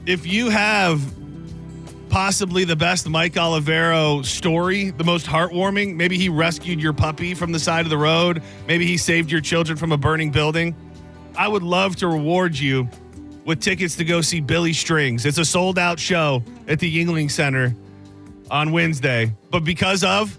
if you have possibly the best Mike Olivero story, the most heartwarming, maybe he rescued your puppy from the side of the road, maybe he saved your children from a burning building, I would love to reward you with tickets to go see Billy Strings. It's a sold-out show at the Yuengling Center on Wednesday. But because of...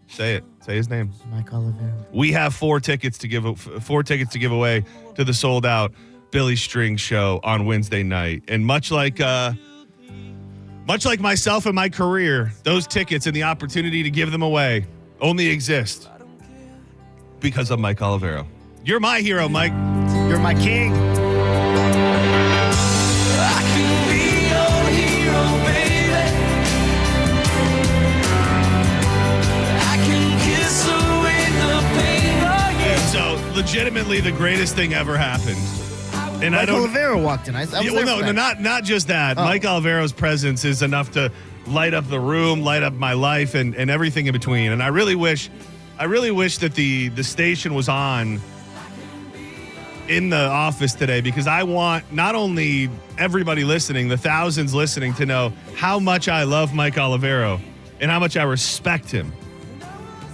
Say it. Say his name. Mike Olivero. We have four tickets to give away to the sold-out Billy Strings show on Wednesday night. And much like myself and my career, those tickets and the opportunity to give them away only exist because of Mike Olivero. You're my hero, Mike. You're my king. I can be your hero, baby. I can kiss away the pain. And so, legitimately, the greatest thing ever happened. And Mike Olivero walked in. I was there for that. not just that. Oh. Mike Olivero's presence is enough to light up the room, light up my life, and everything in between. And I really wish that the station was on in the office today, because I want not only everybody listening, the thousands listening, to know how much I love Mike Olivero and how much I respect him,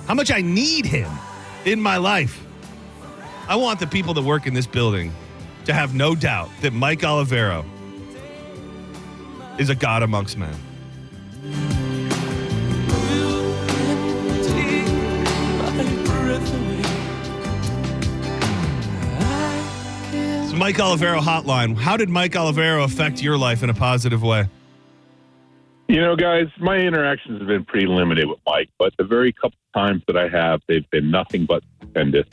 how much I need him in my life. I want the people that work in this building to have no doubt that Mike Olivero is a god amongst men. Mike Olivero hotline. How did Mike Olivero affect your life in a positive way? You know, guys, my interactions have been pretty limited with Mike, but the very couple times that I have, they've been nothing but stupendous.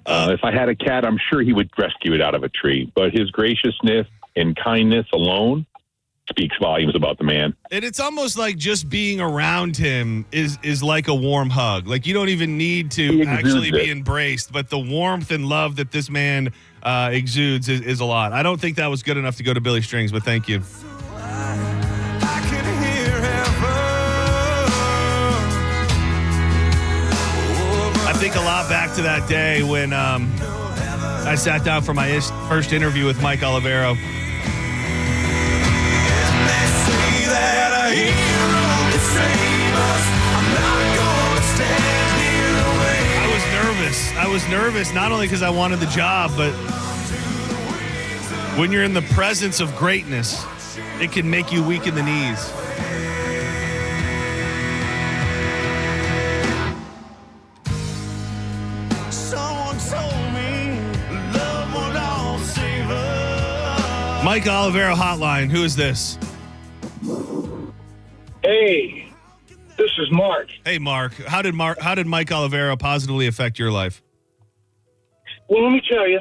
If I had a cat, I'm sure he would rescue it out of a tree. But his graciousness and kindness alone speaks volumes about the man. And it's almost like just being around him is like a warm hug. Like, you don't even need to actually be embraced, but the warmth and love that this man exudes is a lot. I don't think that was good enough to go to Billy Strings, but thank you. I think a lot back to that day when I sat down for my first interview with Mike Olivero. I was nervous not only because I wanted the job, but when you're in the presence of greatness, it can make you weak in the knees. Someone told me love will all save us. Mike Olivero hotline. Who is this? Hey, this is Mark. Hey, Mark. How did Mike Olivero positively affect your life? Well, let me tell you.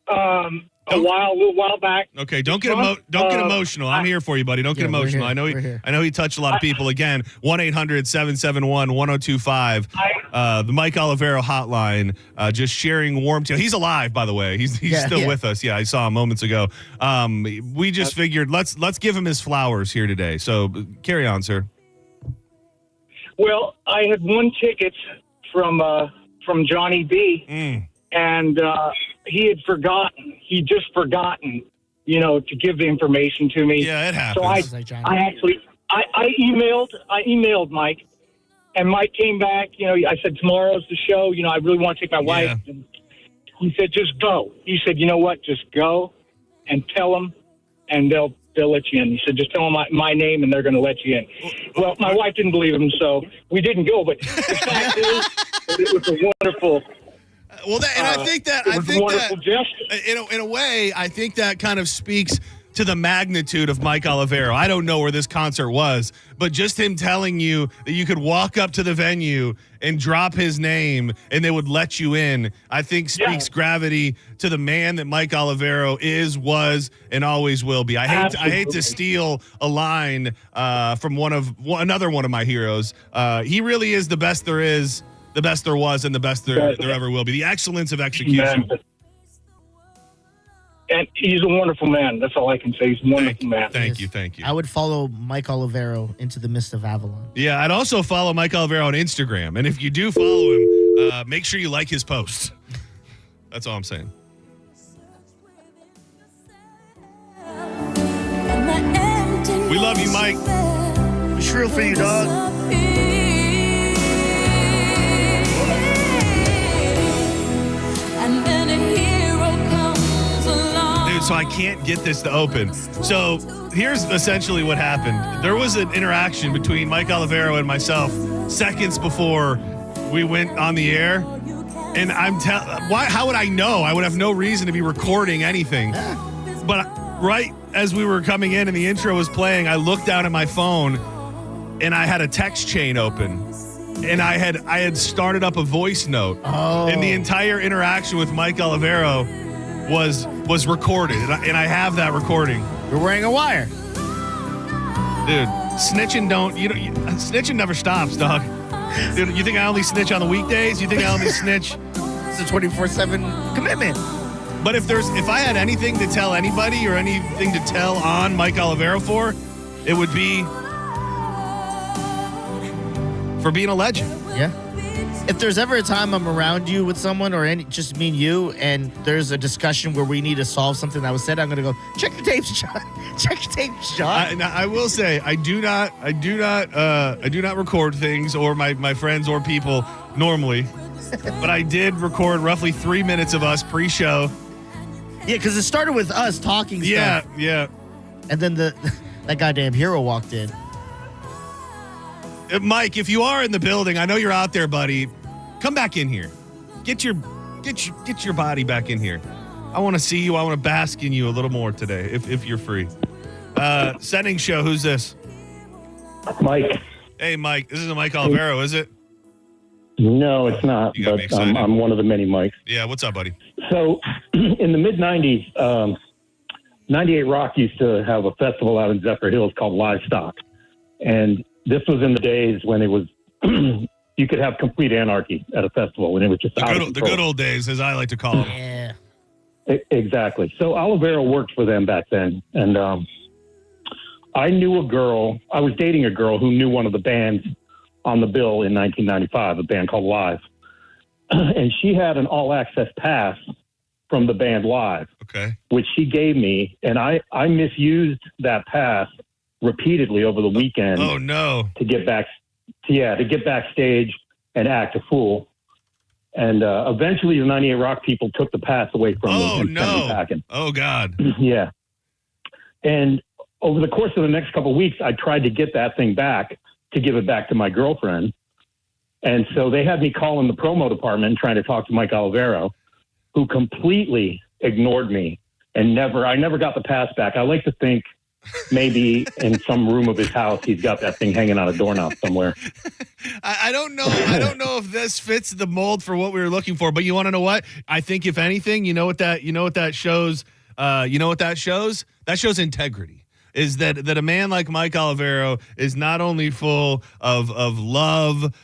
A little while back. Okay, don't get emotional. I'm here for you, buddy. Don't get emotional. I know he touched a lot of people. Again, 1-800-771-1025. The Mike Olivero hotline. Just sharing warm tales. He's alive, by the way. He's still with us. Yeah, I saw him moments ago. We just figured let's give him his flowers here today. So carry on, sir. Well, I had won tickets from Johnny B. And he had forgotten. He'd just forgotten, to give the information to me. Yeah, it happens. So I emailed Mike, and Mike came back. I said, tomorrow's the show. I really want to take my wife. And he said, just go. He said, you know what? Just go and tell them, and they'll let you in. He said, just tell them my name, and they're going to let you in. Well, my wife didn't believe him, so we didn't go. But the fact is, it was a wonderful. Well, I think that in a way, I think that kind of speaks to the magnitude of Mike Olivero. I don't know where this concert was, but just him telling you that you could walk up to the venue and drop his name and they would let you in, I think speaks gravity to the man that Mike Olivero is, was, and always will be. I hate to steal a line from another one of my heroes. He really is the best there is, the best there was, and the best there ever will be. The excellence of execution. And he's a wonderful man. That's all I can say. He's a wonderful man. Thank you. I would follow Mike Olivero into the mist of Avalon. Yeah, I'd also follow Mike Olivero on Instagram. And if you do follow him, make sure you like his posts. That's all I'm saying. We love you, Mike. We shrill for you, dog. And then a hero comes along. Dude, so I can't get this to open. So here's essentially what happened. There was an interaction between Mike Olivero and myself seconds before we went on the air. And how would I know? I would have no reason to be recording anything. But right as we were coming in and the intro was playing, I looked down at my phone and I had a text chain open. And I had started up a voice note. Oh. And the entire interaction with Mike Olivero was recorded. And I have that recording. You're wearing a wire. Dude, snitching snitching never stops, dog. Dude, you think I only snitch on the weekdays? You think I only snitch? It's a 24/7 commitment. But if I had anything to tell anybody or anything to tell on Mike Olivero for, it would be for being a legend. Yeah. If there's ever a time I'm around you with someone or just me and you, and there's a discussion where we need to solve something that was said, I'm going to go, check your tapes, John. Check your tapes, John. I will say I do not record things or my friends or people normally, but I did record roughly 3 minutes of us pre-show. Yeah, because it started with us talking stuff. Yeah. And then that goddamn hero walked in. Mike, if you are in the building, I know you're out there, buddy. Come back in here. Get your body back in here. I want to see you. I want to bask in you a little more today, if you're free. Setting show. Who's this? Mike. Hey, Mike. This isn't Mike Olivero, is it? No, it's not. You got me But excited. I'm one of the many Mikes. Yeah. What's up, buddy? So, in the mid '90s, 98 Rock used to have a festival out in Zephyr Hills called Livestock, and this was in the days when it was you could have complete anarchy at a festival, and it was just The good old days, as I like to call them. Yeah. Exactly. So Olivero worked for them back then, and I knew a girl. I was dating a girl who knew one of the bands on the bill in 1995, a band called Live, and she had an all-access pass from the band Live, Okay. which she gave me, and I misused that pass repeatedly over the weekend. Oh no. To get backstage and act a fool. And eventually the 98 Rock people took the pass away from me and sent me packing. Oh God. Yeah. And over the course of the next couple of weeks, I tried to get that thing back to give it back to my girlfriend. And so they had me call in the promo department trying to talk to Mike Olivero, who completely ignored me and I never got the pass back. I like to think maybe in some room of his house, he's got that thing hanging on a doorknob somewhere. I don't know. I don't know if this fits the mold for what we were looking for, but you want to know what? I think if anything, you know what that shows? That shows integrity. Is that a man like Mike Olivero is not only full of love,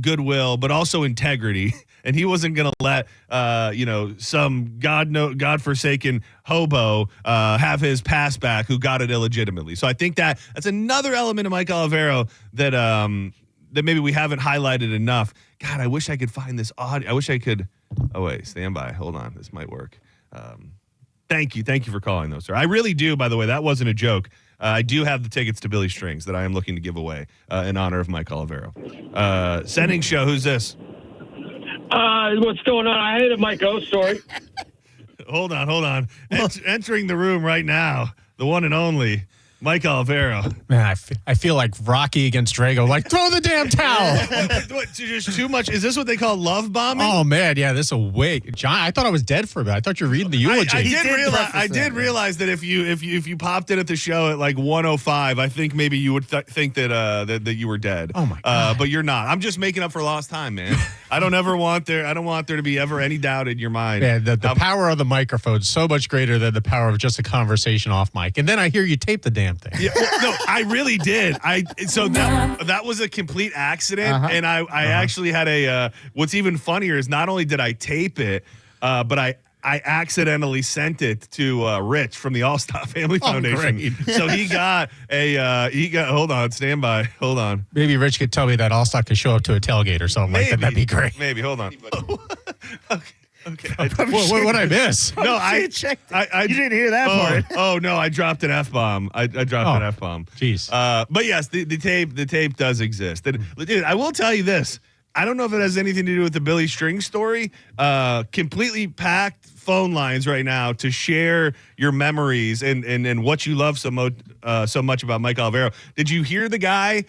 goodwill, but also integrity. And he wasn't going to let, some godforsaken hobo have his pass back who got it illegitimately. So I think that's another element of Mike Olivero that maybe we haven't highlighted enough. God, I wish I could find this audio. I wish I could. Oh, wait, stand by. Hold on. This might work. Thank you for calling, though, sir. I really do, by the way. That wasn't a joke. I do have the tickets to Billy Strings that I am looking to give away in honor of Mike Olivero. Sending show. Who's this? What's going on? I had a Mike O story. Hold on. Entering the room right now, the one and only Mike Olivero. Man, I feel like Rocky against Drago. Like, throw the damn towel. What, there's too much. Is this what they call love bombing? Oh, man. Yeah, this is a wait. John, I thought I was dead for a bit. I thought you were reading the eulogy. I did realize that if you popped in at the show at like 1:05, I think maybe you would think that you were dead. Oh my God. But you're not. I'm just making up for lost time, man. I don't want there to be ever any doubt in your mind. Yeah, the power of the microphone is so much greater than the power of just a conversation off mic. And then I hear you tape the damn thing. Yeah, no, I really did. That was a complete accident, and I actually had a. What's even funnier is not only did I tape it, but I accidentally sent it to Rich from the All Star Family Foundation. Great. So he got hold on, stand by. Hold on. Maybe Rich could tell me that Allstock could show up to a tailgate or something like that. That'd be great. Maybe. Hold on. Okay. What I miss? No, I checked. You didn't hear that part. Oh no, I dropped an F-bomb. I dropped an F-bomb. Jeez. But yes, the tape does exist. And, dude, I will tell you this. I don't know if it has anything to do with the Billy String story. Completely packed phone lines right now to share your memories and what you love so much about Mike Olivero. Did you hear the guy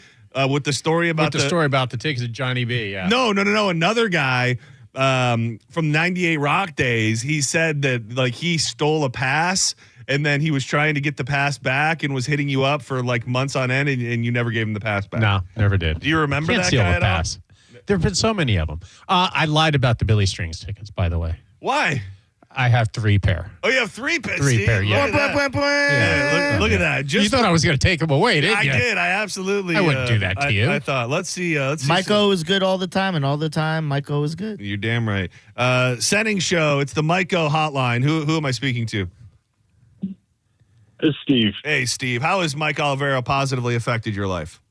with the story about the story about the tickets at Johnny B? Yeah. No. Another guy from 98 Rock days. He said that like he stole a pass and then he was trying to get the pass back and was hitting you up for like months on end and you never gave him the pass back. No, never did. Do you remember Can't that steal guy a at all? pass. There have been so many of them. I lied about the Billy Strings tickets, by the way. Why? I have 3 pair. Oh, you have 3 pairs. 3 pair, yeah. Look at that. Look at that. You thought I was going to take them away, didn't you? I did. I absolutely. I wouldn't do that to you. I thought. Let's see. Mike O is good all the time, and all the time, Mike O is good. You're damn right. Setting show. It's the Mike O hotline. Who am I speaking to? It's Steve. Hey, Steve. How has Mike Olivero positively affected your life?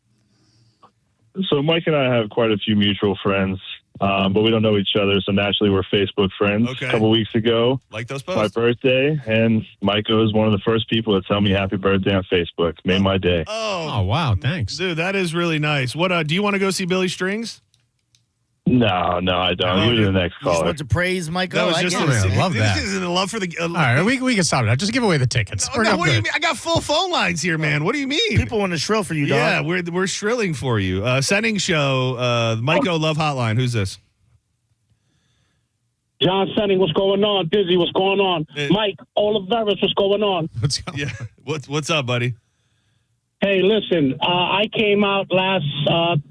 So Mike and I have quite a few mutual friends, but we don't know each other. So naturally, we're Facebook friends. Okay. A couple weeks ago, Like those my posts? birthday, and Mike was one of the first people to tell me happy birthday on Facebook. Made my day. Oh, wow. Thanks. Dude, that is really nice. What? Do you want to go see Billy Strings? No, I don't. You were the next You just caller. want to praise Mike That O. was I just get I it. love that. This is in love for the. All right, we can stop it. Just give away the tickets. We're not what do you good. mean? I got full phone lines here, man. What do you mean? People want to shrill for you, dog. Yeah, we're shrilling for you. Setting show. Mike O Love Hotline. Who's this? John Senning, what's going on? Dizzy, what's going on? Mike Oliveris, what's going on? Let's go. Yeah. What's up, buddy? Hey, listen, I came out last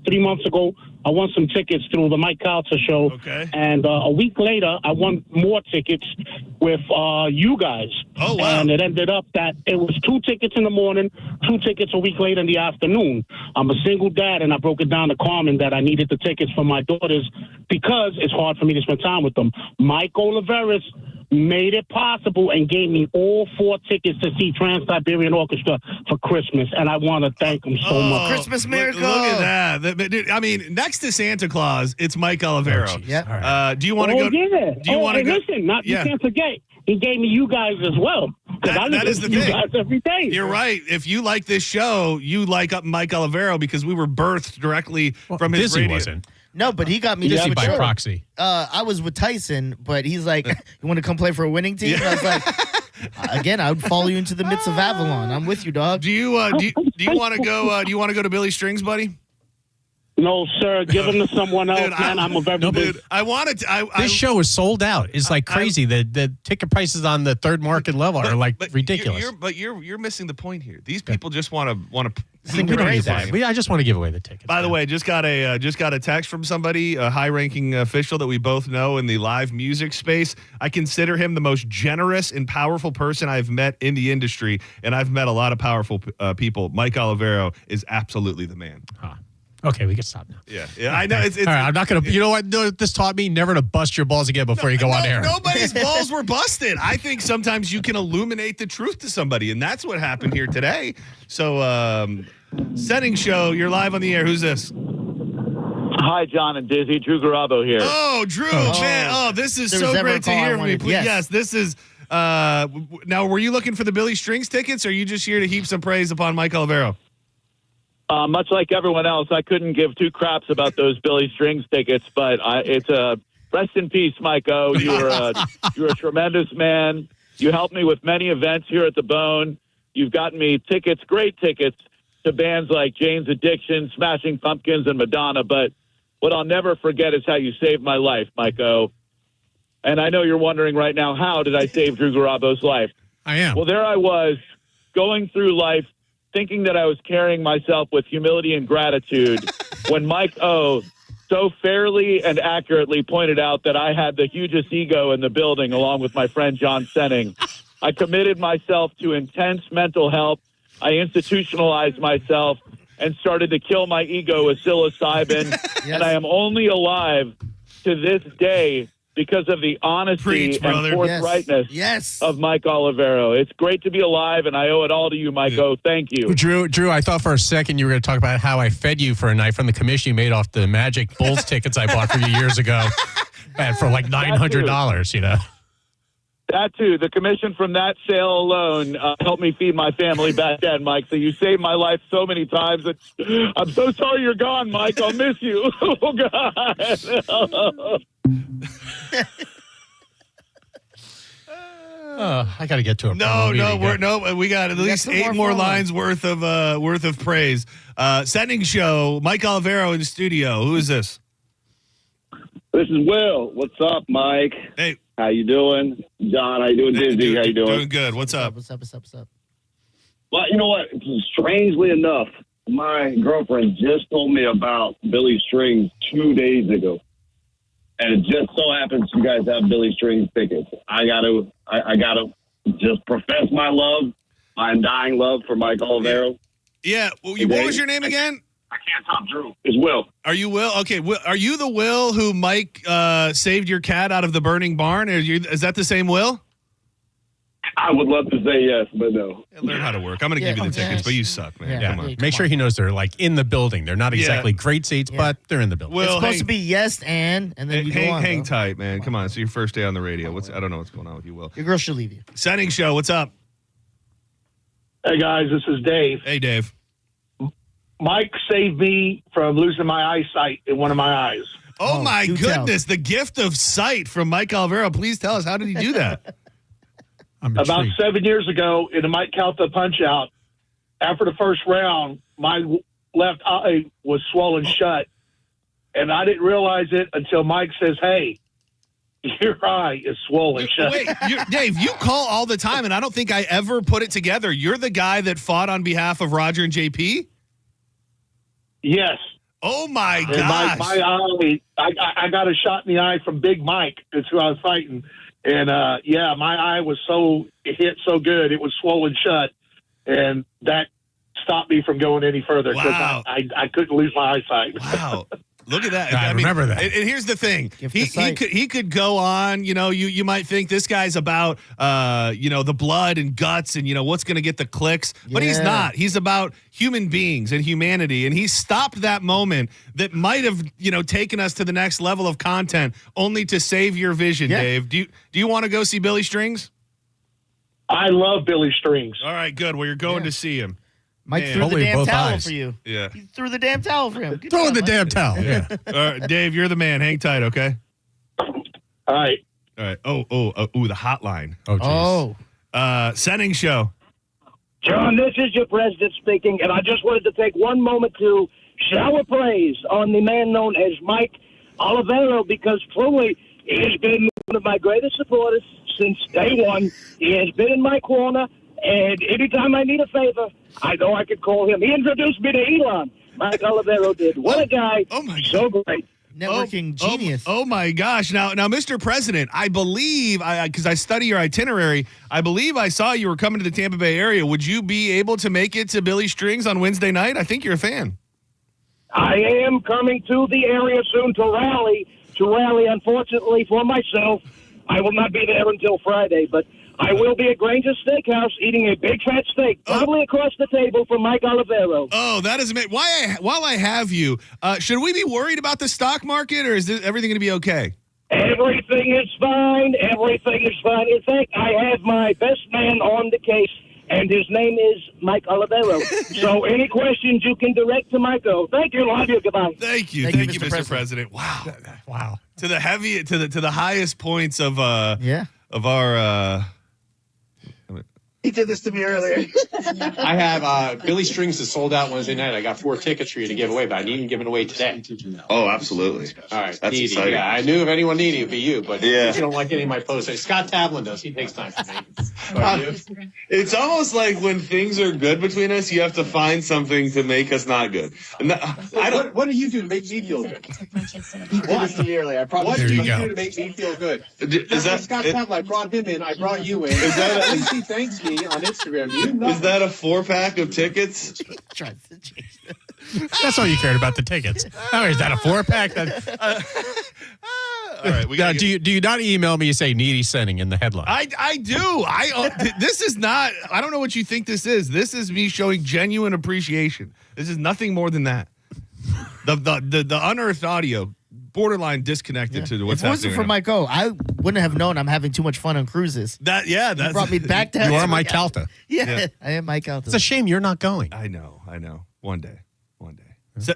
3 months ago. I won some tickets through the Mike Calter show. Okay. And a week later, I won more tickets with you guys. Oh, wow. And it ended up that it was 2 tickets in the morning, 2 tickets a week later in the afternoon. I'm a single dad, and I broke it down to Carmen that I needed the tickets for my daughters because it's hard for me to spend time with them. Mike Oliveris made it possible and gave me all 4 tickets to see Trans-Siberian Orchestra for Christmas, and I want to thank him so much. Christmas miracle. Look at that. Dude, I mean, next to Santa Claus, it's Mike Olivero. Yep. All right. Do you want to Oh, go? yeah. Do you want to go? Listen, you Yeah. can't forget, he gave me you guys as well. Because I That is listen the to you thing. guys every day. You're right. If you like this show, you like Mike Olivero because we were birthed directly from his Dizzy radio. wasn't. No, but he got me to Dizzy switch by over. proxy. I was with Tyson, but he's like, "You want to come play for a winning team?" And I was like, "Again, I would follow you into the midst of Avalon. I'm with you, dog." Do you want to go? Do you want to go to Billy Strings, buddy? No, sir. Give him to someone else, Dude, man. I'm a very Dude, big. I wanted to. This show is sold out. It's like crazy. The ticket prices on the third market level are like ridiculous. You're missing the point here. These people just want to. we don't need that. I just want to give away the tickets. By the man. way, just got a text from somebody, a high-ranking official that we both know in the live music space. I consider him the most generous and powerful person I've met in the industry, and I've met a lot of powerful people. Mike Olivero is absolutely the man. Huh. Okay, we can stop now. Yeah, I know. It's All right, I'm not going to. You know what? No, this taught me never to bust your balls again before you go on air. Nobody's balls were busted. I think sometimes you can illuminate the truth to somebody, and that's what happened here today. So, setting show, you're live on the air. Who's this? Hi, John and Dizzy. Drew Garabo here. Oh, Drew, man. Oh, this is There so was ever great a to call I hear from you. wanted. Please, Yes. yes, this is. Now, were you looking for the Billy Strings tickets, or are you just here to heap some praise upon Mike Olivero? Much like everyone else, I couldn't give 2 craps about those Billy Strings tickets, but it's a rest in peace, Mike O. You're a tremendous man. You helped me with many events here at the Bone. You've gotten me tickets, great tickets, to bands like Jane's Addiction, Smashing Pumpkins, and Madonna. But what I'll never forget is how you saved my life, Mike O. And I know you're wondering right now, how did I save Drew Garabo's life? I am. Well, there I was, going through life, thinking that I was carrying myself with humility and gratitude when Mike O so fairly and accurately pointed out that I had the hugest ego in the building along with my friend John Senning. I committed myself to intense mental health. I institutionalized myself and started to kill my ego with psilocybin. Yes. And I am only alive to this day because of the honesty Preach, brother. and forthrightness Yes. of Mike Olivero. It's great to be alive, and I owe it all to you, Mike O. Thank you. Drew, I thought for a second you were going to talk about how I fed you for a night from the commission you made off the Magic Bulls tickets I bought for you years ago. And for like $900, you know. That too. The commission from that sale alone helped me feed my family back then, Mike. So you saved my life so many times. That I'm so sorry you're gone, Mike. I'll miss you. Oh God. I got to get to a No, meeting. we got at least some 8 more phone lines worth of praise. Sending show, Mike Olivero in the studio. Who is this? This is Will. What's up, Mike? Hey, How you doing? John, how you doing? Dizzy, how you doing? Doing good. What's up? What's up? Well, you know what? Strangely enough, my girlfriend just told me about Billy Strings 2 days ago. And it just so happens you guys have Billy Strings tickets. I gotta just profess my love, my undying love for Mike Olivero. Yeah. What was your name again? I can't top Drew. It's Will. Are you Will? Okay. Are you the Will who Mike saved your cat out of the burning barn? Is that the same Will? I would love to say yes, but no. Learn how to work. I'm going to give you the tickets, but you suck, man. Yeah. Come on. Make sure he knows they're like in the building. They're not exactly great seats, but they're in the building. It's Will, supposed to be yes and then you go on. hang though. tight, man. Come on. It's your first day on the radio. I don't know what's going on with you, Will. Your girl should leave you. Sending show. What's up? Hey, guys, this is Dave. Hey, Dave. Mike saved me from losing my eyesight in one of my eyes. Oh my do tell. goodness. The gift of sight from Mike Olivero. Please tell us, how did he do that? I'm About intrigued. 7 years ago in the Mike Calta Punch-Out, after the first round, my left eye was swollen shut, and I didn't realize it until Mike says, hey, your eye is swollen shut. Wait, Dave, you call all the time, and I don't think I ever put it together. You're the guy that fought on behalf of Roger and JP? Yes. Oh, my And gosh. my eye, I got a shot in the eye from Big Mike. That's who I was fighting. And, my eye was it hit so good, it was swollen shut. And that stopped me from going any further because Wow. I couldn't lose my eyesight. Wow. Look at that. I remember that. And here's the thing. Gift He of sight. could go on, you might think this guy's about, the blood and guts and, what's going to get the clicks. But he's Yeah. not. He's about human beings and humanity. And he stopped that moment that might have, taken us to the next level of content only to save your vision, Yeah. Dave. Do you want to go see Billy Strings? I love Billy Strings. All right, good. Well, you're going to see him. Mike Man. threw the Hopefully damn both towel eyes. for you. Yeah. He threw the damn towel for him. Good Throw in job, the Mike. damn towel. Yeah. All right, Dave, you're the man. Hang tight, okay? All right. All right. The hotline. Oh, geez. Sending show. John, this is your president speaking, and I just wanted to take one moment to shower praise on the man known as Mike Olivero, because truly he has been one of my greatest supporters since day one. He has been in my corner, and anytime I need a favor, I know I could call him. He introduced me to Elon. Mike Olivero did. What a guy. Oh, my So great. Networking genius. Oh my gosh. Now, Mr. President, I believe, because I study your itinerary, I believe I saw you were coming to the Tampa Bay area. Would you be able to make it to Billy Strings on Wednesday night? I think you're a fan. I am coming to the area soon to rally. Unfortunately for myself, I will not be there until Friday, but I will be at Granger's Steakhouse eating a big fat steak, probably across the table from Mike Olivero. Oh, that is amazing. While I have you, should we be worried about the stock market, or is everything going to be okay? Everything is fine. Everything is fine. In fact, I have my best man on the case, and his name is Mike Olivero. So any questions you can direct to Michael. Thank you. Love you. Goodbye. Thank you, Mr. President. Wow. Wow. To the to the highest points of our He did this to me earlier. I have Billy Strings is sold out Wednesday night. I got 4 tickets for you to give away, but I need them given away today. Oh, absolutely. All right, That's needy. exciting. Yeah, I knew if anyone needed, it'd be you, but Yeah. you don't like any of my posts. Scott Tavlin does. He takes time for me. But you? It's almost like when things are good between us, you have to find something to make us not good. And I don't. What do you do to make me feel good? He did this to me earlier. I promise. What There do you you go. do to make me feel good? Is that Scott Tavlin? I brought him in. I brought you in. Is that At least he thanks me on Instagram. You know. is that a 4-pack of tickets? That's all you cared about, the tickets. Oh, is that a 4-pack? all right. Now, do you not email me and say needy sending in the headline? I do. This is not. I don't know what you think this is. This is me showing genuine appreciation. This is nothing more than that. The unearthed audio borderline disconnected to what's If it wasn't happening for right Mike O, I wouldn't have known I'm having too much fun on cruises. That He brought me back to You are Mike Calta. Yeah, I am Mike Calta. It's a shame you're not going. I know. One day.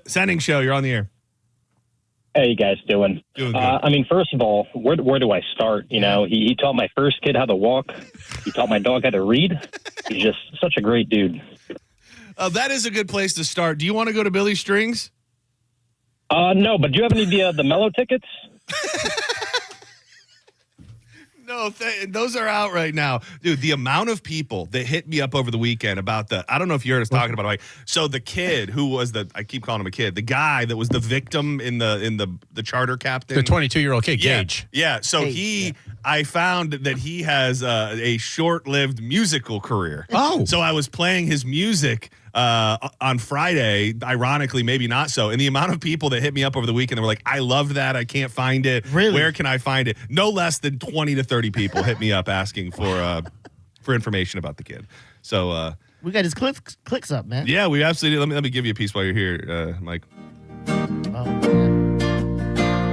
Sending show, you're on the air. How you guys doing? Doing good. I mean, first of all, where do I start? You know, he taught my first kid how to walk. He taught my dog how to read. He's just such a great dude. That is a good place to start. Do you want to go to Billy Strings? No, but do you have any of the Mellow tickets? No, those are out right now. Dude, the amount of people that hit me up over the weekend about I don't know if you heard us talking about it, Mike. So the kid who was I keep calling him a kid, the guy that was the victim in the charter captain. The 22-year-old kid, Gage. Yeah. So I found that he has a short-lived musical career. Oh. So I was playing his music on Friday, ironically, maybe not so. And the amount of people that hit me up over the weekend, they were like, I loved that. I can't find it. Really? Where can I find it? No less than 20 to 30 people hit me up asking for information about the kid. So we got his clicks up, man. yeah, we absolutely. Let me give you a piece while you're here, Mike.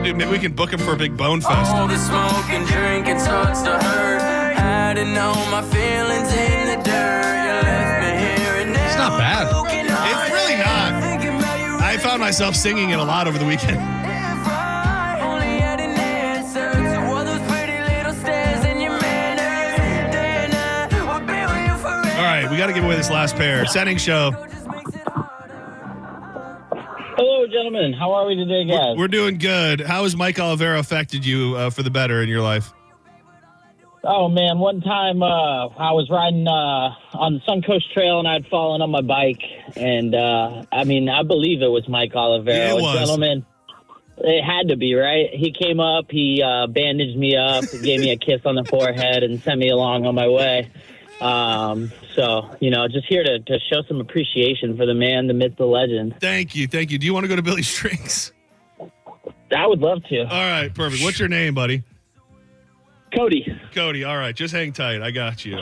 Dude, maybe we can book him for a big bone fest. All the smoke and drinking starts to hurt. Had to know my feelings in the dirt. You left me here and now. It's not bad. It's really not. I found myself singing it a lot over the weekend. All right, we got to give away this last pair. Setting show. Hello, gentlemen. How are we today, guys? We're doing good. How has Mike Olivero affected you for the better in your life? Oh, man. One time I was riding on the Suncoast Trail, and I'd fallen on my bike. And, I believe it was Mike Olivero. It was. Gentlemen, it had to be, right? He came up, he bandaged me up, gave me a kiss on the forehead, and sent me along on my way. So, just here to show some appreciation for the man, the myth, the legend. Thank you. Do you want to go to Billy Strings? I would love to. All right, perfect. What's your name, buddy? Cody, all right. Just hang tight. I got you.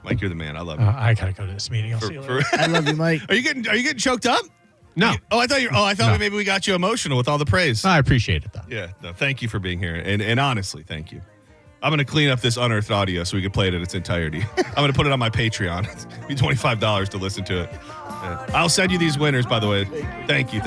Mike, you're the man. I love you. I gotta go to this meeting. I'll see you later. I love you, Mike. Are you getting choked up? No. I thought maybe we got you emotional with all the praise. I appreciate it, though. Yeah. No, thank you for being here. And honestly, thank you. I'm going to clean up this unearthed audio so we can play it in its entirety. I'm going to put it on my Patreon. It's be $25 to listen to it. Yeah. I'll send you these winners, by the way. Thank you.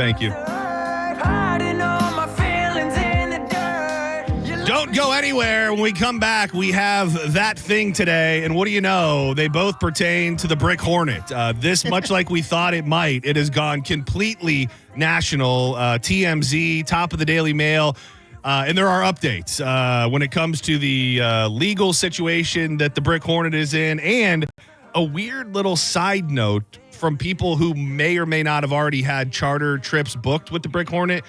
Don't go anywhere. When we come back, we have that thing today. And what do you know? They both pertain to the Brick Hornet. This, much like we thought it might, it has gone completely national. TMZ, top of the Daily Mail. And there are updates when it comes to the legal situation that the Brick Hornet is in, and a weird little side note from people who may or may not have already had charter trips booked with the Brick Hornet.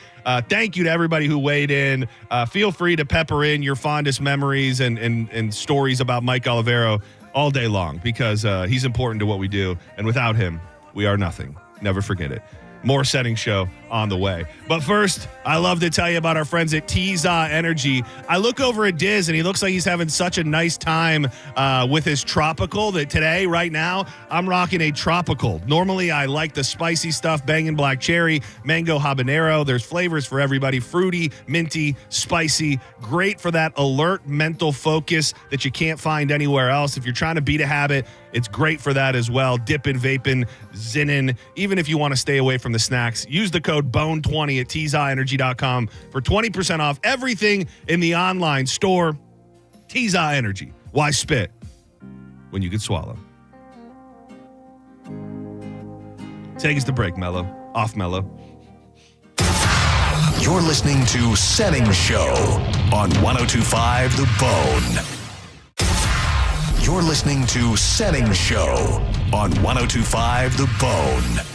Thank you to everybody who weighed in. Feel free to pepper in your fondest memories and stories about Mike Olivero all day long, because he's important to what we do. And without him, we are nothing. Never forget it. More Setting Show on the way. But first, I love to tell you about our friends at Tiza Energy. I look over at Diz, and he looks like he's having such a nice time with his tropical that today, right now, I'm rocking a tropical. Normally, I like the spicy stuff, bangin' black cherry, mango habanero. There's flavors for everybody. Fruity, minty, spicy. Great for that alert mental focus that you can't find anywhere else. If you're trying to beat a habit, it's great for that as well. Dippin', vaping, zinnin'. Even if you want to stay away from the snacks, use the code BONE20 at TZAenergy.com for 20% off everything in the online store. Tiza Energy. Why spit when you could swallow? Take us to break, Mello. Off, Mello. You're listening to Setting Show on 102.5 The Bone. You're listening to Setting Show on 102.5 The Bone.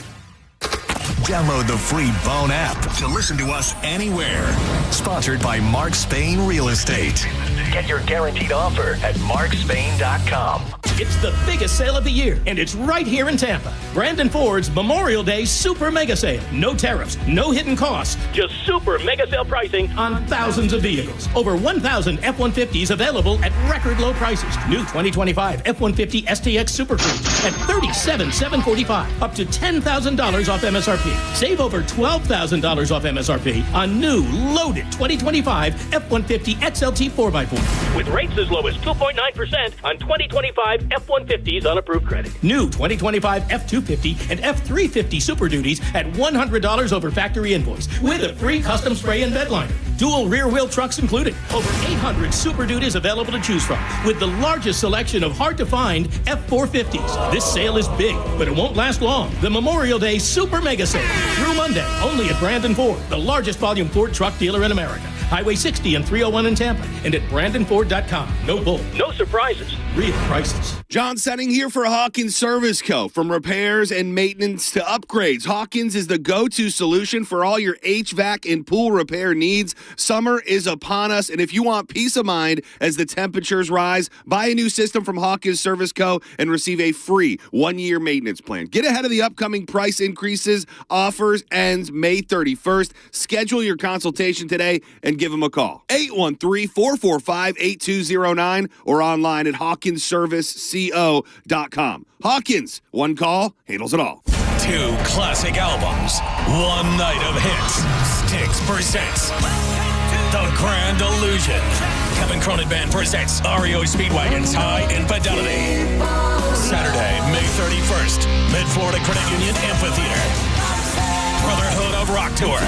Download the free Bone app to listen to us anywhere. Sponsored by Mark Spain Real Estate. Get your guaranteed offer at markspain.com. It's the biggest sale of the year, and it's right here in Tampa. Brandon Ford's Memorial Day Super Mega Sale. No tariffs, no hidden costs, just super mega sale pricing on thousands of vehicles. Over 1,000 F-150s available at record low prices. New 2025 F-150 STX Super Cruise at $37,745, up to $10,000 off MSRP. Save over $12,000 off MSRP on new loaded 2025 F-150 XLT 4x4 with rates as low as 2.9% on 2025 F-150s on approved credit. New 2025 F-250 and F-350 Super Duties at $100 over factory invoice with a free custom spray and bed liner. Dual rear wheel trucks included. Over 800 Super Duties available to choose from with the largest selection of hard to find F-450s. This sale is big, but it won't last long. The Memorial Day Super Mega Sale through Monday, only at Brandon Ford, the largest volume Ford truck dealer in America. Highway 60 and 301 in Tampa, and at BrandonFord.com. No bull, no surprises, real prices. John Setting here for Hawkins Service Co. From repairs and maintenance to upgrades, Hawkins is the go-to solution for all your HVAC and pool repair needs. Summer is upon us, and if you want peace of mind as the temperatures rise, buy a new system from Hawkins Service Co. and receive a free 1-year maintenance plan. Get ahead of the upcoming price increases. Offers ends May 31st. Schedule your consultation today and give them a call. 813-445-8209 or online at HawkinsServiceCO.com. Hawkins, one call, handles it all. 2 classic albums, 1 night of hits. Styx presents The Grand Illusion. Kevin Cronin Band presents REO Speedwagon's High Infidelity. Saturday, May 31st, Mid-Florida Credit Union Amphitheater. Brotherhood of Rock Tour.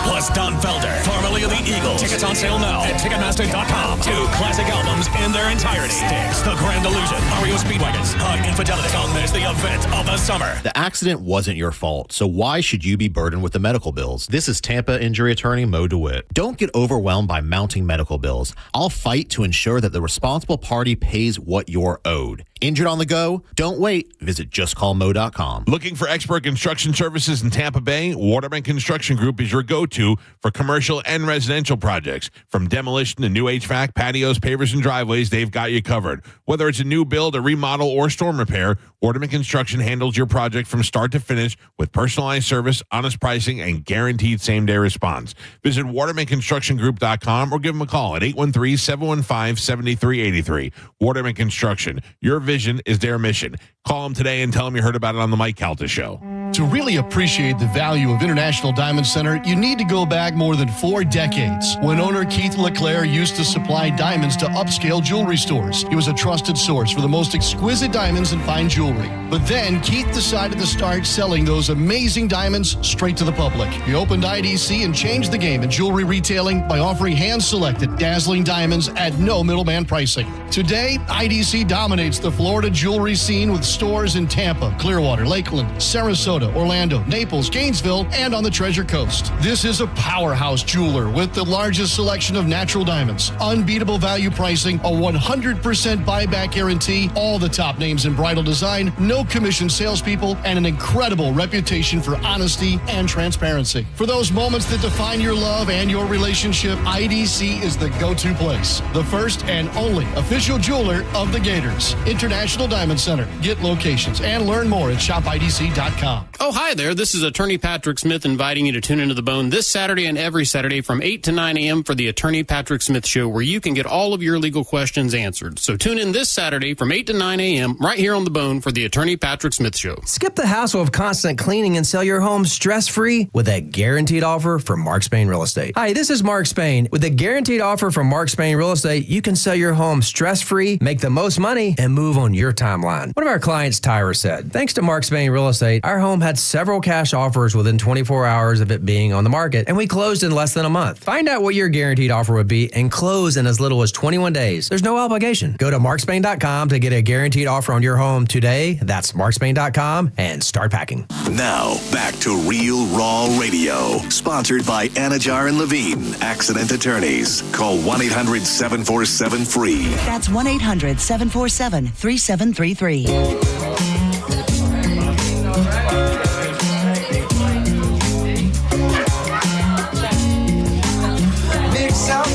Plus Don Felder, formerly of the Eagles. Tickets on sale now at Ticketmaster.com. 2 classic albums in their entirety. Styx, The Grand Illusion, REO Speedwagons, High Infidelity. Don't miss the event of the summer. The accident wasn't your fault, so why should you be burdened with the medical bills? This is Tampa injury attorney Mo DeWitt. Don't get overwhelmed by mounting medical bills. I'll fight to ensure that the responsible party pays what you're owed. Injured on the go? Don't wait. Visit justcallmo.com. Looking for expert construction services in Tampa Bay? Waterman Construction Group is your go-to for commercial and residential projects. From demolition to new HVAC, patios, pavers, and driveways, they've got you covered. Whether it's a new build, a remodel, or storm repair, Waterman Construction handles your project from start to finish with personalized service, honest pricing, and guaranteed same-day response. Visit watermanconstructiongroup.com or give them a call at 813-715-7383. Waterman Construction, your vision is their mission. Call them today and tell them you heard about it on the Mike Calta Show. To really appreciate the value of International Diamond Center, you need to go back more than 4 decades when owner Keith LeClaire used to supply diamonds to upscale jewelry stores. He was a trusted source for the most exquisite diamonds and fine jewelry. But then Keith decided to start selling those amazing diamonds straight to the public. He opened IDC and changed the game in jewelry retailing by offering hand-selected, dazzling diamonds at no middleman pricing. Today, IDC dominates the Florida jewelry scene with stores in Tampa, Clearwater, Lakeland, Sarasota, Orlando, Naples, Gainesville, and on the Treasure Coast. This is a powerhouse jeweler with the largest selection of natural diamonds, unbeatable value pricing, a 100% buyback guarantee, all the top names in bridal design, no commission salespeople, and an incredible reputation for honesty and transparency. For those moments that define your love and your relationship, IDC is the go-to place. The first and only official jeweler of the Gators. International Diamond Center. Get locations and learn more at shopidc.com. Oh, hi there. This is Attorney Patrick Smith inviting you to tune into The Bone this Saturday and every Saturday from 8 to 9 a.m. for the Attorney Patrick Smith Show, where you can get all of your legal questions answered. So tune in this Saturday from 8 to 9 a.m. right here on The Bone for the Attorney Patrick Smith Show. Skip the hassle of constant cleaning and sell your home stress-free with a guaranteed offer from Mark Spain Real Estate. Hi, this is Mark Spain. With a guaranteed offer from Mark Spain Real Estate, you can sell your home stress-free, make the most money, and move on your timeline. One of our clients, Tyra, said, thanks to Mark Spain Real Estate, our home had several cash offers within 24 hours of it being on the market, and we closed in less than a month. Find out what your guaranteed offer would be and close in as little as 21 days. There's no obligation. Go to markspain.com to get a guaranteed offer on your home today. That's markspain.com and start packing. Now, back to Real Raw Radio, sponsored by Anajar and Levine, accident attorneys. Call 1-800-747-FREE. That's 1-800-747-3733.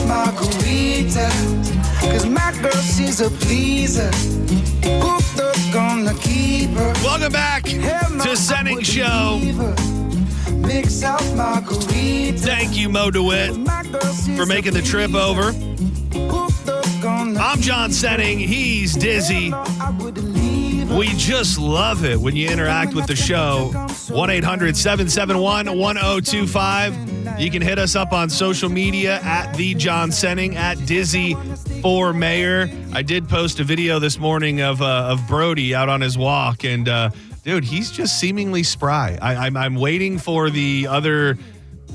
Margarita she's a pleaser. Hooked up, gonna keep her. Welcome back to Senning Show. Mix out margarita. Thank you, Mo DeWitt, for making the trip over. I'm John Senning. He's Dizzy. We just love it when you interact with the show. 1-800-771-1025. You can hit us up on social media at The John Senning, at Dizzy for Mayor. I did post a video this morning of Brody out on his walk, and dude, he's just seemingly spry. I'm waiting for the other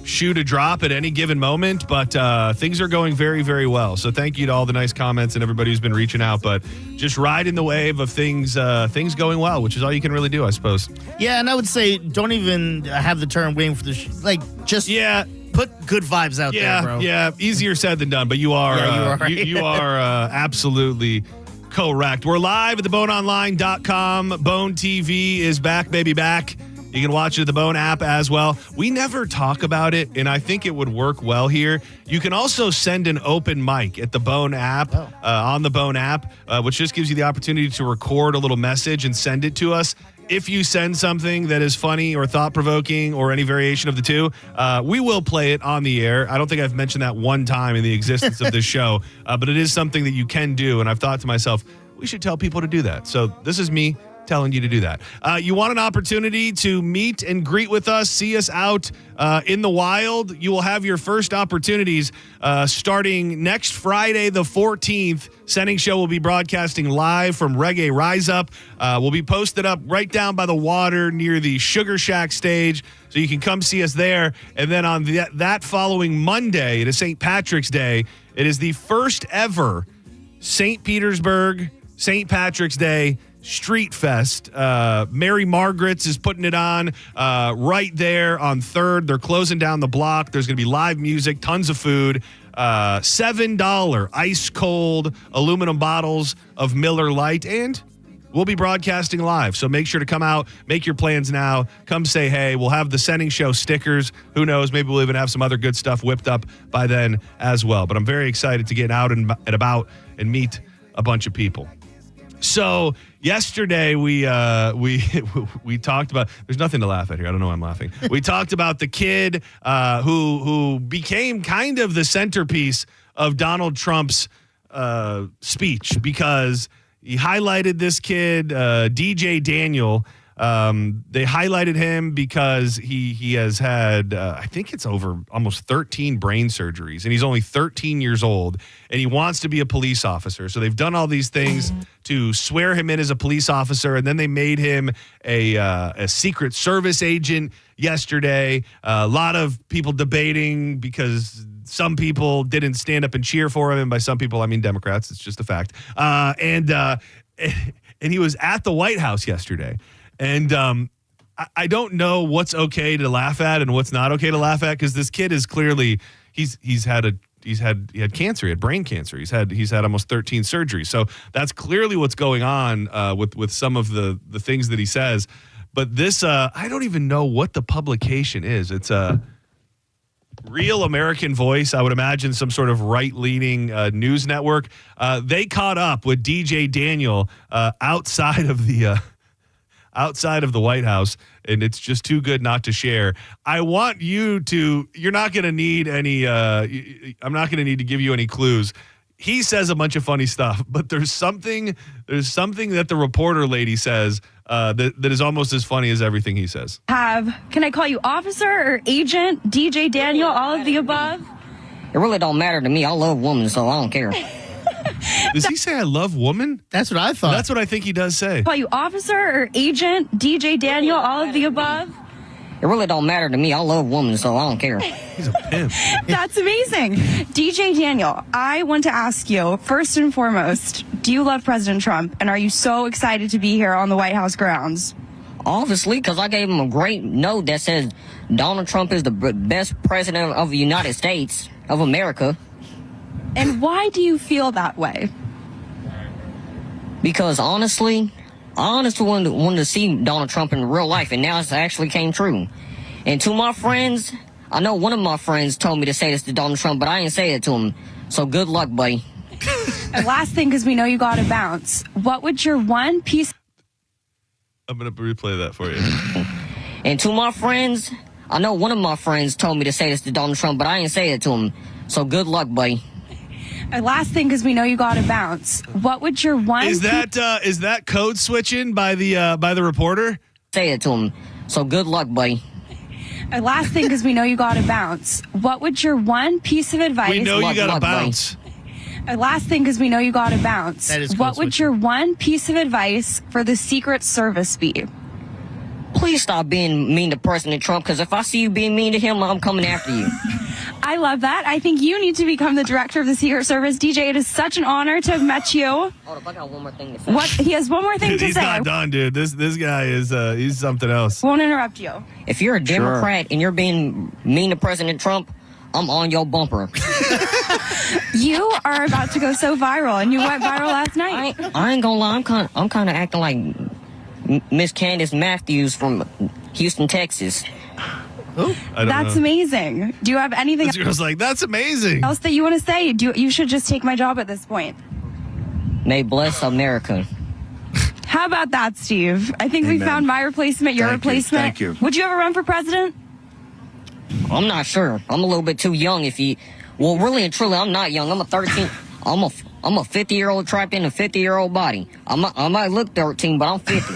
shoe to drop at any given moment, but things are going very, very well. So thank you to all the nice comments and everybody who's been reaching out, but just riding the wave of things going well, which is all you can really do, I suppose. Yeah, and I would say don't even have the term waiting for the just put good vibes out there, bro. Yeah, easier said than done, but you are you are absolutely correct. We're live at theboneonline.com. Bone TV is back, baby, back. You can watch it at the Bone app as well. We never talk about it, and I think it would work well here. You can also send an open mic at the Bone app, on the Bone app, which just gives you the opportunity to record a little message and send it to us. If you send something that is funny or thought-provoking or any variation of the two, we will play it on the air. I don't think I've mentioned that one time in the existence of this show, but it is something that you can do, and I've thought to myself, we should tell people to do that. So this is me telling you to do that. You want an opportunity to meet and greet with us, see us out in the wild, you will have your first opportunities starting next Friday the 14th. Senning Show will be broadcasting live from Reggae Rise Up. We'll be posted up right down by the water near the Sugar Shack stage, so you can come see us there. And then on that following Monday, it is St. Patrick's Day. It is the first ever St. Petersburg St. Patrick's Day Street Fest. Mary Margaret's is putting it on right there on 3rd. They're closing down the block. There's going to be live music, tons of food, $7 ice cold aluminum bottles of Miller Lite, and we'll be broadcasting live. So make sure to come out, make your plans now. Come say hey. We'll have the Senning Show stickers. Who knows? Maybe we'll even have some other good stuff whipped up by then as well. But I'm very excited to get out and about and meet a bunch of people. So yesterday we talked about. There's nothing to laugh at here. I don't know why I'm laughing. We talked about the kid who became kind of the centerpiece of Donald Trump's speech, because he highlighted this kid, DJ Daniel. They highlighted him because he has had, I think it's over almost 13 brain surgeries, and he's only 13 years old, and he wants to be a police officer. So they've done all these things to swear him in as a police officer, and then they made him a Secret Service agent yesterday. A lot of people debating because some people didn't stand up and cheer for him, and by some people I mean Democrats. It's just a fact. And he was at the White House yesterday. And I don't know what's okay to laugh at and what's not okay to laugh at, because this kid is clearly he had cancer. He had brain cancer. He's had almost 13 surgeries. So that's clearly what's going on with some of the things that he says. But this I don't even know what the publication is. It's a Real American Voice, I would imagine some sort of right-leaning news network. They caught up with DJ Daniel outside of the White House, and it's just too good not to share. I want you to, you're not going to need any, I'm not going to need to give you any clues. He says a bunch of funny stuff, but there's something that the reporter lady says that is almost as funny as everything he says. Can I call you officer or agent, DJ Daniel, all of the above? It really don't matter to me. I love women, so I don't care. Does he say I love woman? That's what I thought. That's what I think he does say. Call you officer or agent, DJ Daniel, all of the above? It really don't matter to me. I love women, so I don't care. He's a pimp. That's amazing. DJ Daniel, I want to ask you, first and foremost, do you love President Trump? And are you so excited to be here on the White House grounds? Obviously, because I gave him a great note that says Donald Trump is the best president of the United States of America. And why do you feel that way? Because honestly, I honestly wanted to see Donald Trump in real life, and now it's actually came true. And to my friends, I know one of my friends told me to say this to Donald Trump, but I didn't say it to him. So good luck, buddy. And last thing, because we know you got to bounce. What would your one piece? I'm going to replay that for you. And to my friends, I know one of my friends told me to say this to Donald Trump, but I didn't say it to him. So good luck, buddy. And last thing, because we know you got to bounce. What would your one? Is that code switching by the reporter? Say it to him. So good luck, buddy. And last thing, because we know you got to bounce. What would your one piece of advice? We know you got to bounce. And last thing, because we know you got to bounce. That is what would your one piece of advice for the Secret Service be? Please stop being mean to President Trump, because if I see you being mean to him, I'm coming after you. I love that. I think you need to become the director of the Secret Service. DJ, it is such an honor to have met you. Hold up, I got one more thing to say. What? He has one more thing to He's say. not done, dude. This guy is he's something else. Won't interrupt you. If you're a Democrat and you're being mean to President Trump, I'm on your bumper. You are about to go so viral, and you went viral last night. I ain't gonna lie, I'm kind of acting like Miss Candace Matthews from Houston, Texas. That's amazing. Do you have anything This girl's like, that's amazing. else that you want to say? You should just take my job at this point. May bless America. How about that, Steve? I think we found my replacement, your replacement. Thank you. Would you ever run for president? I'm not sure. I'm a little bit too young. Well, really and truly, I'm not young. I'm a 13. I'm a 50-year-old trapped in a 50-year-old body. I might look 13, but I'm 50.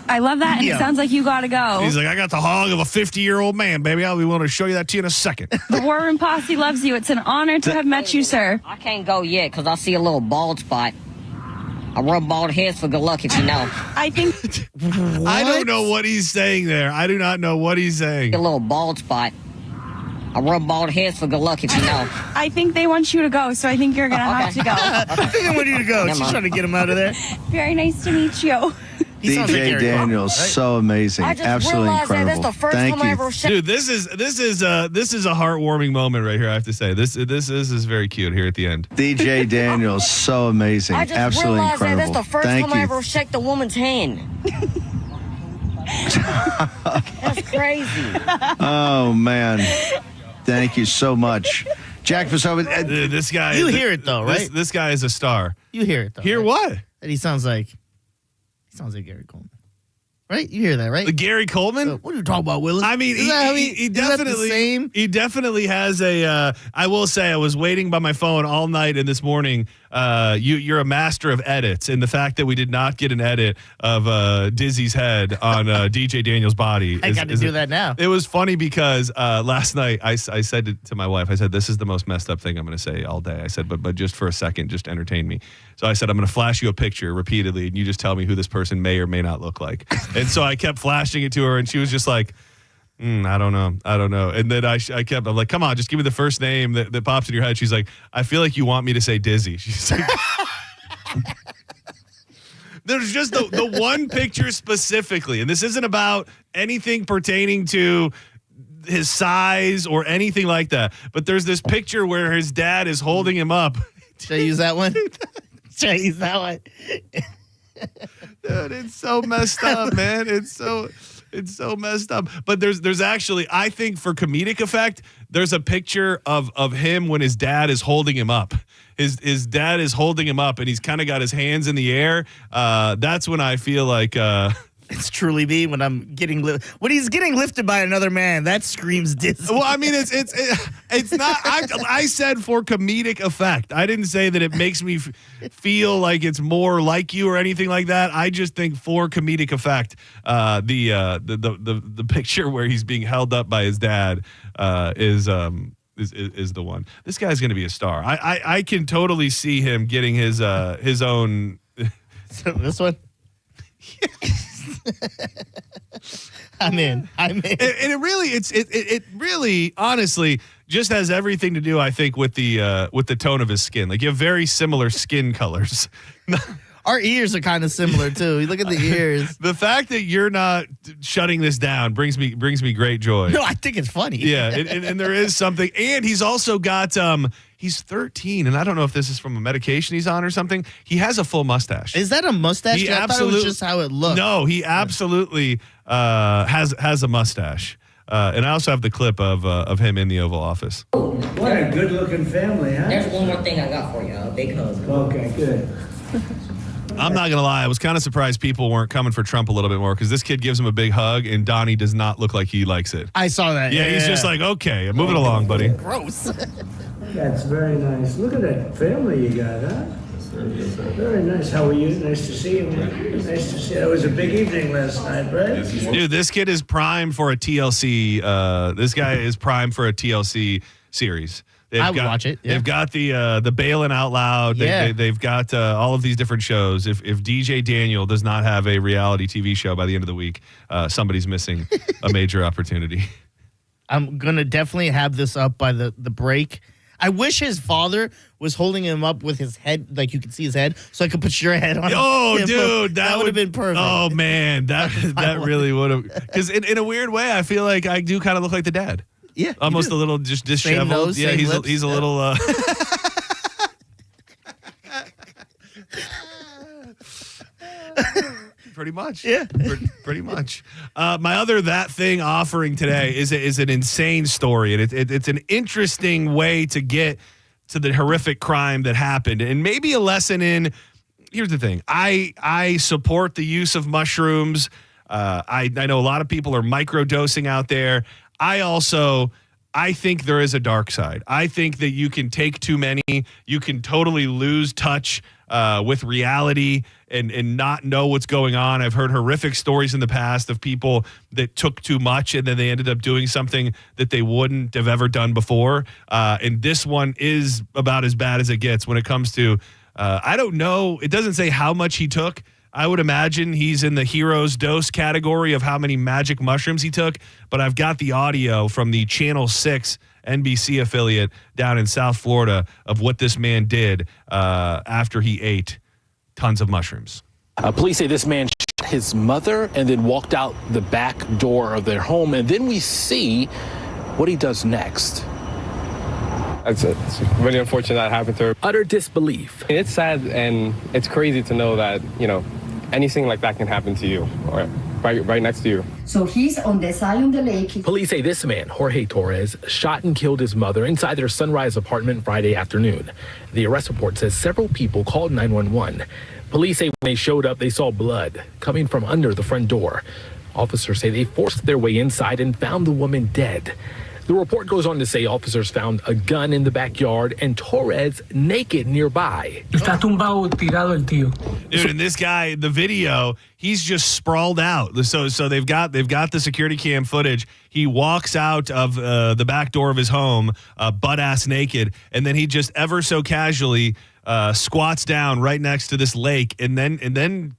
I love that, and it sounds like you got to go. He's like, I got the hog of a 50-year-old man, baby. I'll be willing to show you that to you in a second. The War Room Posse loves you. It's an honor to have met you, sir. I can't go yet because I see a little bald spot. I rub bald heads for good luck, if you know. I think... I don't know what he's saying there. I do not know what he's saying. A little bald spot. I rub bald heads for good luck, if you know. I think they want you to go, so I think you're going to have to go. I think they want you to go. Never She's mind. trying to get him out of there. Very nice to meet you. He sounds like DJ Gary Daniels, Coleman, right? so amazing, I just absolutely realized incredible. that that's the first Thank time I you. ever Dude, this is a heartwarming moment right here. I have to say, this is very cute here at the end. DJ Daniels, so amazing, I just absolutely realized that incredible. that's the first Thank time I you. ever shaked a woman's hand. That's crazy. Oh man, thank you so much, Jack Pasova. Dude, this guy. You hear it though, right? This guy is a star. You hear it though. Hear right? what? That he sounds like Gary Coleman. Right? You hear that, right? Gary Coleman? What are you talking about, Willis? I mean, Is that how he is that the definitely same? he definitely has a. I will say, I was waiting by my phone all night and this morning. You're a master of edits, and the fact that we did not get an edit of Dizzy's head on DJ Daniels' body. I got to do that now. It was funny because last night I said to my wife, I said, this is the most messed up thing I'm going to say all day. I said, but just for a second, just entertain me. So I said, I'm going to flash you a picture repeatedly, and you just tell me who this person may or may not look like. And so I kept flashing it to her, and she was just like, I don't know. And then I'm like, come on, just give me the first name that pops in your head. She's like, I feel like you want me to say Dizzy. She's like, there's just the one picture specifically, and this isn't about anything pertaining to his size or anything like that, but there's this picture where his dad is holding him up. Should I use that one? Should I use that one? Dude, it's so messed up, man. It's so messed up. But there's actually, I think for comedic effect, there's a picture of him when his dad is holding him up. His dad is holding him up, and he's kind of got his hands in the air. That's when I feel like it's truly me when I'm getting when he's getting lifted by another man. That screams Disney. Well, I mean, it's not. I said for comedic effect. I didn't say that it makes me feel like it's more like you or anything like that. I just think for comedic effect, the picture where he's being held up by his dad is the one. This guy's going to be a star. I can totally see him getting his own. So this one. I'm in. And it really honestly just has everything to do, I think, with the tone of his skin. Like, you have very similar skin colors. Our ears are kind of similar too. You look at the ears. The fact that you're not shutting this down brings me great joy. No, I think it's funny. Yeah, and there is something. And he's also got he's 13, and I don't know if this is from a medication he's on or something. He has a full mustache. Is that a mustache? He I thought it was just how it looked. No, he absolutely has a mustache. And I also have the clip of him in the Oval Office. What a good-looking family, huh? There's one more thing I got for you. big hug. Okay, good. I'm not going to lie. I was kind of surprised people weren't coming for Trump a little bit more because this kid gives him a big hug and Donnie does not look like he likes it. I saw that. Yeah, he's just like, okay, move it along, buddy. Gross. That's very nice. Look at that family you got, huh? Very nice. How are you? Nice to see you. Nice to see you. It was a big evening last night, right? Dude, this kid is primed for a TLC. This guy is primed for a TLC series. I would watch it. Yeah. They've got the Bailin' Out Loud. They've got all of these different shows. If DJ Daniel does not have a reality TV show by the end of the week, somebody's missing a major opportunity. I'm going to definitely have this up by the break. I wish his father was holding him up with his head, like you could see his head, so I could put your head on. Oh, dude, that would have been perfect. Oh man, that really would have. Because in a weird way, I feel like I do kind of look like the dad. Yeah, almost a little just disheveled. Same nose, yeah, same he's lips. a little. Pretty much. Yeah. Pretty much. My other That Thing offering today is an insane story, and it's an interesting way to get to the horrific crime that happened, and maybe a lesson in. Here's the thing. I support the use of mushrooms. I know a lot of people are microdosing out there. I think there is a dark side. I think that you can take too many. You can totally lose touch with reality and not know what's going on. I've heard horrific stories in the past of people that took too much and then they ended up doing something that they wouldn't have ever done before. And this one is about as bad as it gets when it comes to, I don't know. It doesn't say how much he took. I would imagine he's in the hero's dose category of how many magic mushrooms he took, but I've got the audio from the Channel 6 NBC affiliate down in South Florida of what this man did after he ate tons of mushrooms. Police say this man shot his mother and then walked out the back door of their home, and then we see what he does next. It's really unfortunate that happened to her. Utter disbelief. It's sad and it's crazy to know that, anything like that can happen to you or right next to you. So he's on the side of the lake. Police say this man, Jorge Torres, shot and killed his mother inside their Sunrise apartment Friday afternoon. The arrest report says several people called 911. Police say when they showed up, they saw blood coming from under the front door. Officers say they forced their way inside and found the woman dead. The report goes on to say officers found a gun in the backyard and Torres naked nearby. Está tumbado, tirado el tío. Dude, and this guy, the video, he's just sprawled out. So they've got the security cam footage. He walks out of the back door of his home, butt ass naked, and then he just ever so casually squats down right next to this lake, and then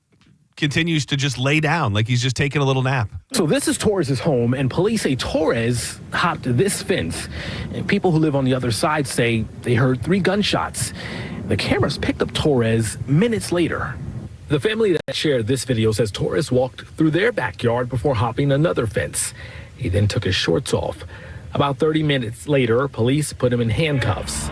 continues to just lay down like he's just taking a little nap. So this is Torres' home, and police say Torres hopped this fence. And people who live on the other side say they heard 3 gunshots. The cameras picked up Torres minutes later. The family that shared this video says Torres walked through their backyard before hopping another fence. He then took his shorts off. About 30 minutes later, police put him in handcuffs.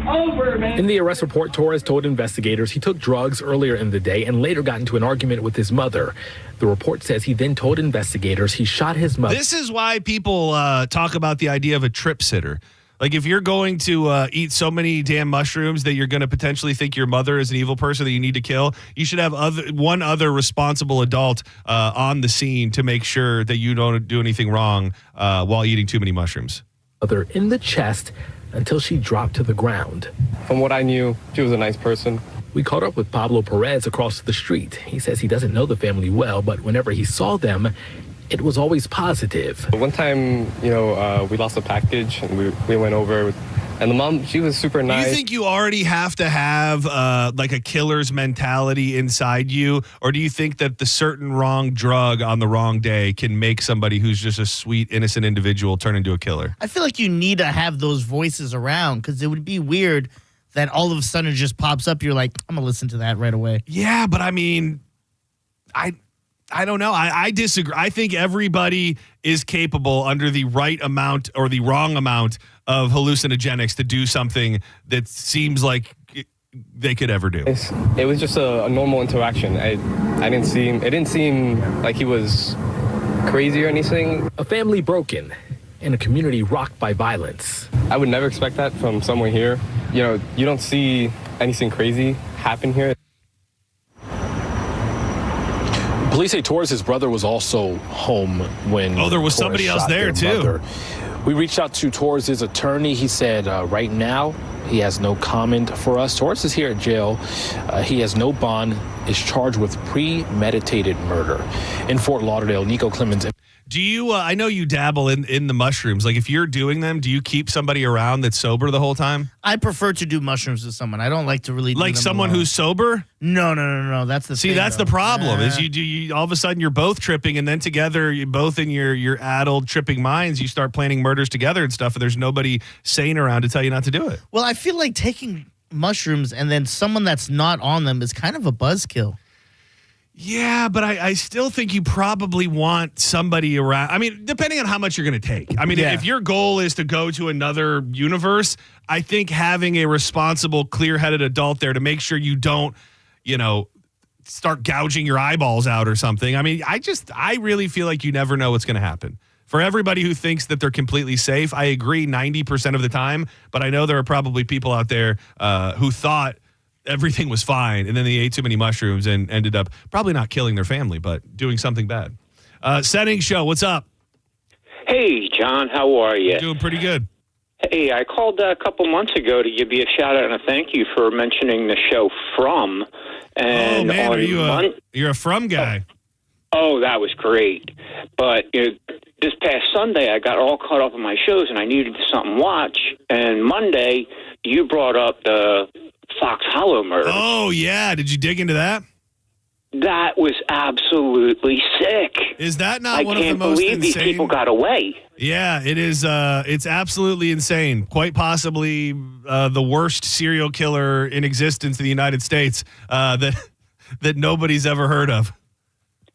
Over, man. In the arrest report, Torres told investigators he took drugs earlier in the day and later got into an argument with his mother. The report says he then told investigators he shot his mother. This is why people talk about the idea of a trip sitter. Like if you're going to eat so many damn mushrooms that you're going to potentially think your mother is an evil person that you need to kill, you should have one other responsible adult on the scene to make sure that you don't do anything wrong while eating too many mushrooms. Mother in the chest until she dropped to the ground. From what I knew, she was a nice person. We caught up with Pablo Perez across the street. He says he doesn't know the family well, but whenever he saw them, it was always positive. One time, we lost a package and we went over, and the mom, she was super nice. Do you think you already have to have like a killer's mentality inside you? Or do you think that the certain wrong drug on the wrong day can make somebody who's just a sweet, innocent individual turn into a killer? I feel like you need to have those voices around because it would be weird that all of a sudden it just pops up. You're like, I'm going to listen to that right away. Yeah, but I mean, I don't know. I disagree. I think everybody is capable under the right amount or the wrong amount of hallucinogenics to do something that seems like they could ever do. It was just a normal interaction. It didn't seem like he was crazy or anything. A family broken and a community rocked by violence. I would never expect that from someone here. you don't see anything crazy happen here. Police say Torres' brother was also home when. Oh, there was Torres somebody else shot there, their too. mother. We reached out to Torres' attorney. He said right now he has no comment for us. Torres is here at jail. He has no bond, is charged with premeditated murder. In Fort Lauderdale, Nico Clemens. Do you, I know you dabble in the mushrooms. Like if you're doing them, do you keep somebody around that's sober the whole time? I prefer to do mushrooms with someone. I don't like to really do Like them someone alone. who's sober? No. That's the See, thing, that's though. the problem is Yeah. you all of a sudden you're both tripping and then together, you both in your addled tripping minds, you start planning murders together and stuff. And there's nobody sane around to tell you not to do it. Well, I feel like taking mushrooms and then someone that's not on them is kind of a buzzkill. Yeah, but I still think you probably want somebody around. I mean, depending on how much you're going to take. I mean, Yeah. if your goal is to go to another universe, I think having a responsible, clear-headed adult there to make sure you don't, start gouging your eyeballs out or something. I mean, I really feel like you never know what's going to happen. For everybody who thinks that they're completely safe, I agree 90% of the time, but I know there are probably people out there who thought everything was fine, and then they ate too many mushrooms and ended up probably not killing their family, but doing something bad. Setting Show, what's up? Hey, John, how are you? Doing pretty good. Hey, I called a couple months ago to give you a shout out and a thank you for mentioning the show From. And oh, man, on you're a From guy. Oh, that was great. But this past Sunday, I got all caught up on my shows, and I needed something to watch. And Monday, you brought up the Fox Hollow murder. Oh, yeah. Did you dig into that? That was absolutely sick. Is that not one of the most I can't believe these insane people got away. Yeah, it is. It's absolutely insane. Quite possibly the worst serial killer in existence in the United States that nobody's ever heard of.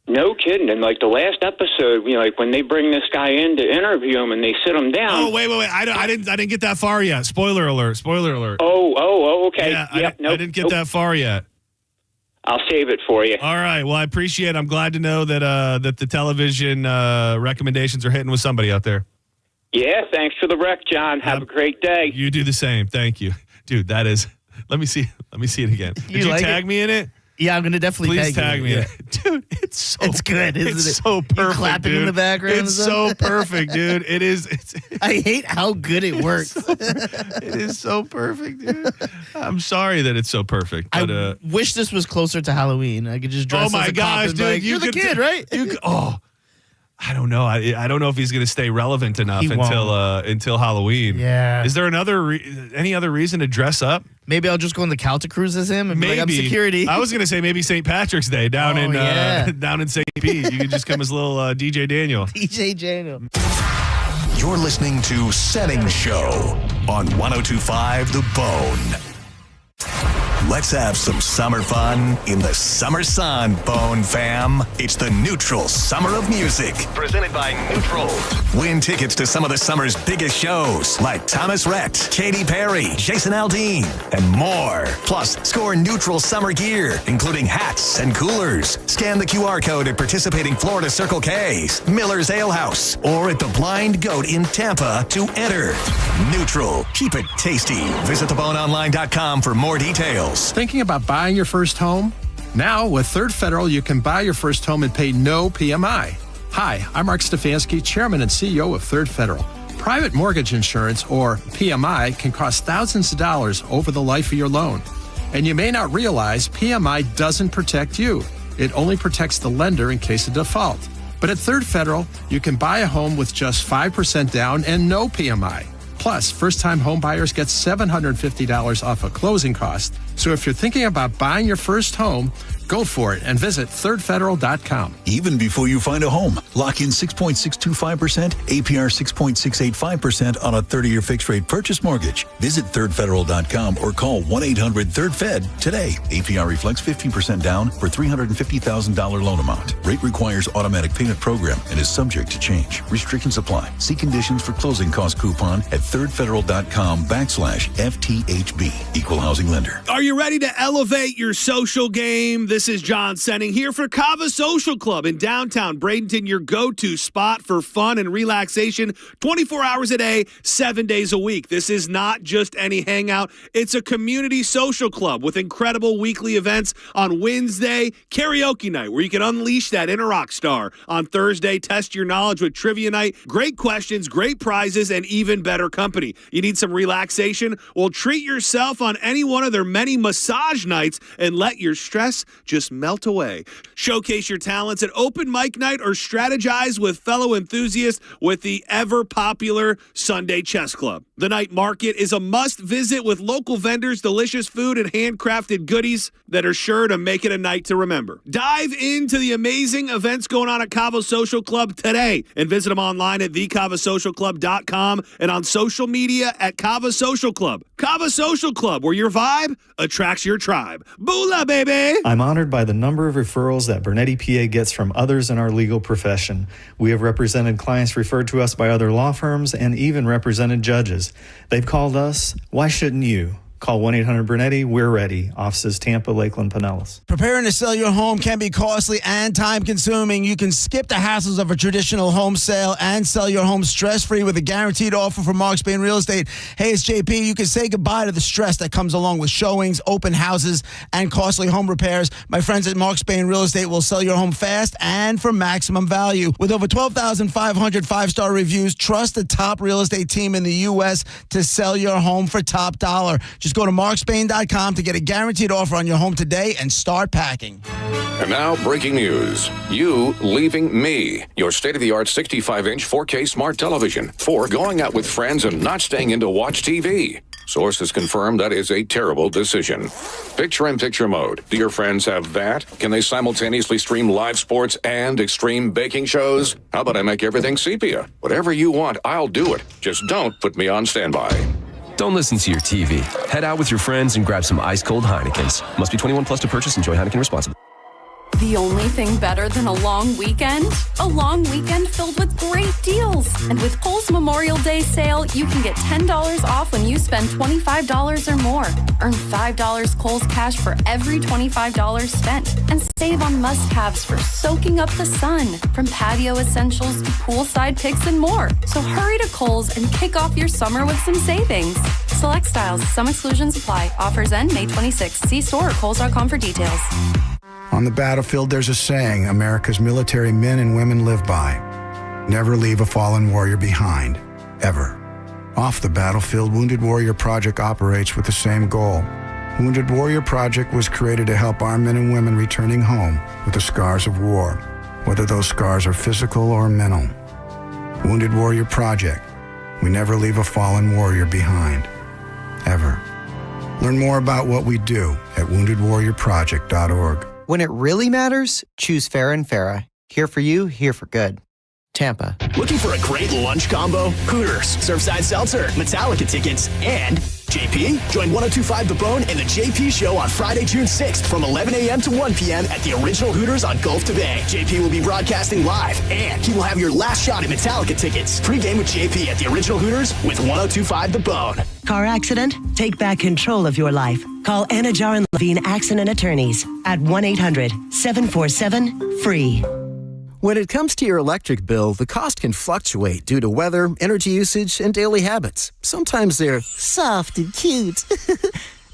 No kidding. And like the last episode, like when they bring this guy in to interview him and they sit him down. Oh, wait. I didn't get that far yet. Spoiler alert. Oh, okay. Yeah, yep, I didn't get that far yet. I'll save it for you. All right. Well, I appreciate it. I'm glad to know that that the television recommendations are hitting with somebody out there. Yeah, thanks for the rec, John. Have a great day. You do the same. Thank you. Dude, that is let me see it again. Did you like tag me in it? Yeah, I'm going to definitely Please tag you. me in Yeah. it. Dude, it's good, isn't it's it? so perfect, You clapping dude. in the background and It's stuff? so perfect, dude. It is. I hate how good it works. It is so perfect, dude. I'm sorry that it's so perfect. But, I wish this was closer to Halloween. I could just dress as oh my a cop gosh, and dude. be like, you're the could- kid, right? I don't know. I don't know if he's going to stay relevant enough He until Halloween. Yeah. Is there any other reason to dress up? Maybe I'll just go in the Calta Cruise as him and be like, I'm security. I was going to say maybe St. Patrick's Day down in St. Pete. You could just come as little DJ Daniel. DJ Daniel. You're listening to Setting Show on 102.5 The Bone. Let's have some summer fun in the summer sun, Bone fam. It's the Neutral Summer of Music. Presented by Neutral. Win tickets to some of the summer's biggest shows like Thomas Rhett, Katy Perry, Jason Aldean, and more. Plus, score Neutral summer gear, including hats and coolers. Scan the QR code at participating Florida Circle K's, Miller's Ale House, or at the Blind Goat in Tampa to enter. Neutral. Keep it tasty. Visit theboneonline.com for more details. Thinking about buying your first home? Now, with Third Federal, you can buy your first home and pay no PMI. Hi, I'm Mark Stefanski, Chairman and CEO of Third Federal. Private mortgage insurance, or PMI, can cost thousands of dollars over the life of your loan. And you may not realize PMI doesn't protect you. It only protects the lender in case of default. But at Third Federal, you can buy a home with just 5% down and no PMI. Plus, first-time home buyers get $750 off a closing cost. So if you're thinking about buying your first home, go for it and visit thirdfederal.com. Even before you find a home, lock in 6.625%, APR 6.685% on a 30-year fixed-rate purchase mortgage. Visit thirdfederal.com or call 1-800-3rd-FED today. APR reflects 15% down for $350,000 loan amount. Rate requires automatic payment program and is subject to change. Restrictions apply. See conditions for closing cost coupon at thirdfederal.com/FTHB. Equal housing lender. Are you you ready to elevate your social game? This is John Senning here for Kava Social Club in downtown Bradenton, your go-to spot for fun and relaxation 24 hours a day, 7 days a week. This is not just any hangout. It's a community social club with incredible weekly events on Wednesday, karaoke night, where you can unleash that inner rock star. On Thursday, test your knowledge with trivia night, great questions, great prizes, and even better company. You need some relaxation? Well, treat yourself on any one of their many massage nights and let your stress just melt away. Showcase your talents at open mic night or strategize with fellow enthusiasts with the ever-popular Sunday Chess Club. The night market is a must-visit with local vendors, delicious food, and handcrafted goodies that are sure to make it a night to remember. Dive into the amazing events going on at Cavo Social Club today and visit them online at thecavasocialclub.com and on social media at Cava Social Club. Cava Social Club, where your vibe attracts your tribe. Boola, baby! I'm honored by the number of referrals that Bernetti PA gets from others in our legal profession. We have represented clients referred to us by other law firms and even represented judges. They've called us. Why shouldn't you? Call 1-800-BURNETTI. We're ready. Offices Tampa, Lakeland, Pinellas. Preparing to sell your home can be costly and time-consuming. You can skip the hassles of a traditional home sale and sell your home stress-free with a guaranteed offer from Mark Spain Real Estate. Hey, it's JP. You can say goodbye to the stress that comes along with showings, open houses, and costly home repairs. My friends at Mark Spain Real Estate will sell your home fast and for maximum value. With over 12,500 five-star reviews, trust the top real estate team in the U.S. to sell your home for top dollar. Just go to markspain.com to get a guaranteed offer on your home today and start packing. And now, breaking news. You leaving me. Your state-of-the-art 65-inch 4K smart television. For going out with friends and not staying in to watch TV. Sources confirm that is a terrible decision. Picture-in-picture mode. Do your friends have that? Can they simultaneously stream live sports and extreme baking shows? How about I make everything sepia? Whatever you want, I'll do it. Just don't put me on standby. Don't listen to your TV. Head out with your friends and grab some ice-cold Heinekens. Must be 21 plus to purchase. Enjoy Heineken responsibly. The only thing better than a long weekend? A long weekend filled with great deals. And with Kohl's Memorial Day sale, you can get $10 off when you spend $25 or more. Earn $5 Kohl's cash for every $25 spent. And save on must-haves for soaking up the sun. From patio essentials to poolside picks and more. So hurry to Kohl's and kick off your summer with some savings. Select styles. Some exclusions apply. Offers end May 26th. See store or Kohls.com for details. On the battlefield, there's a saying America's military men and women live by. Never leave a fallen warrior behind, ever. Off the battlefield, Wounded Warrior Project operates with the same goal. Wounded Warrior Project was created to help our men and women returning home with the scars of war, whether those scars are physical or mental. Wounded Warrior Project. We never leave a fallen warrior behind, ever. Learn more about what we do at woundedwarriorproject.org. When it really matters, choose Farrah & Farrah. Here for you, here for good. Tampa. Looking for a great lunch combo? Hooters, Surfside Seltzer, Metallica tickets, and JP? Join 1025 The Bone and The JP Show on Friday, June 6th from 11 a.m. to 1 p.m. at the original Hooters on Gulf to Bay. JP will be broadcasting live, and he will have your last shot at Metallica tickets. Pre-game with JP at the original Hooters with 1025 The Bone. Car accident? Take back control of your life. Call Anna Jar and Levine Accident Attorneys at 1-800-747-FREE. When it comes to your electric bill, the cost can fluctuate due to weather, energy usage, and daily habits. Sometimes they're soft and cute.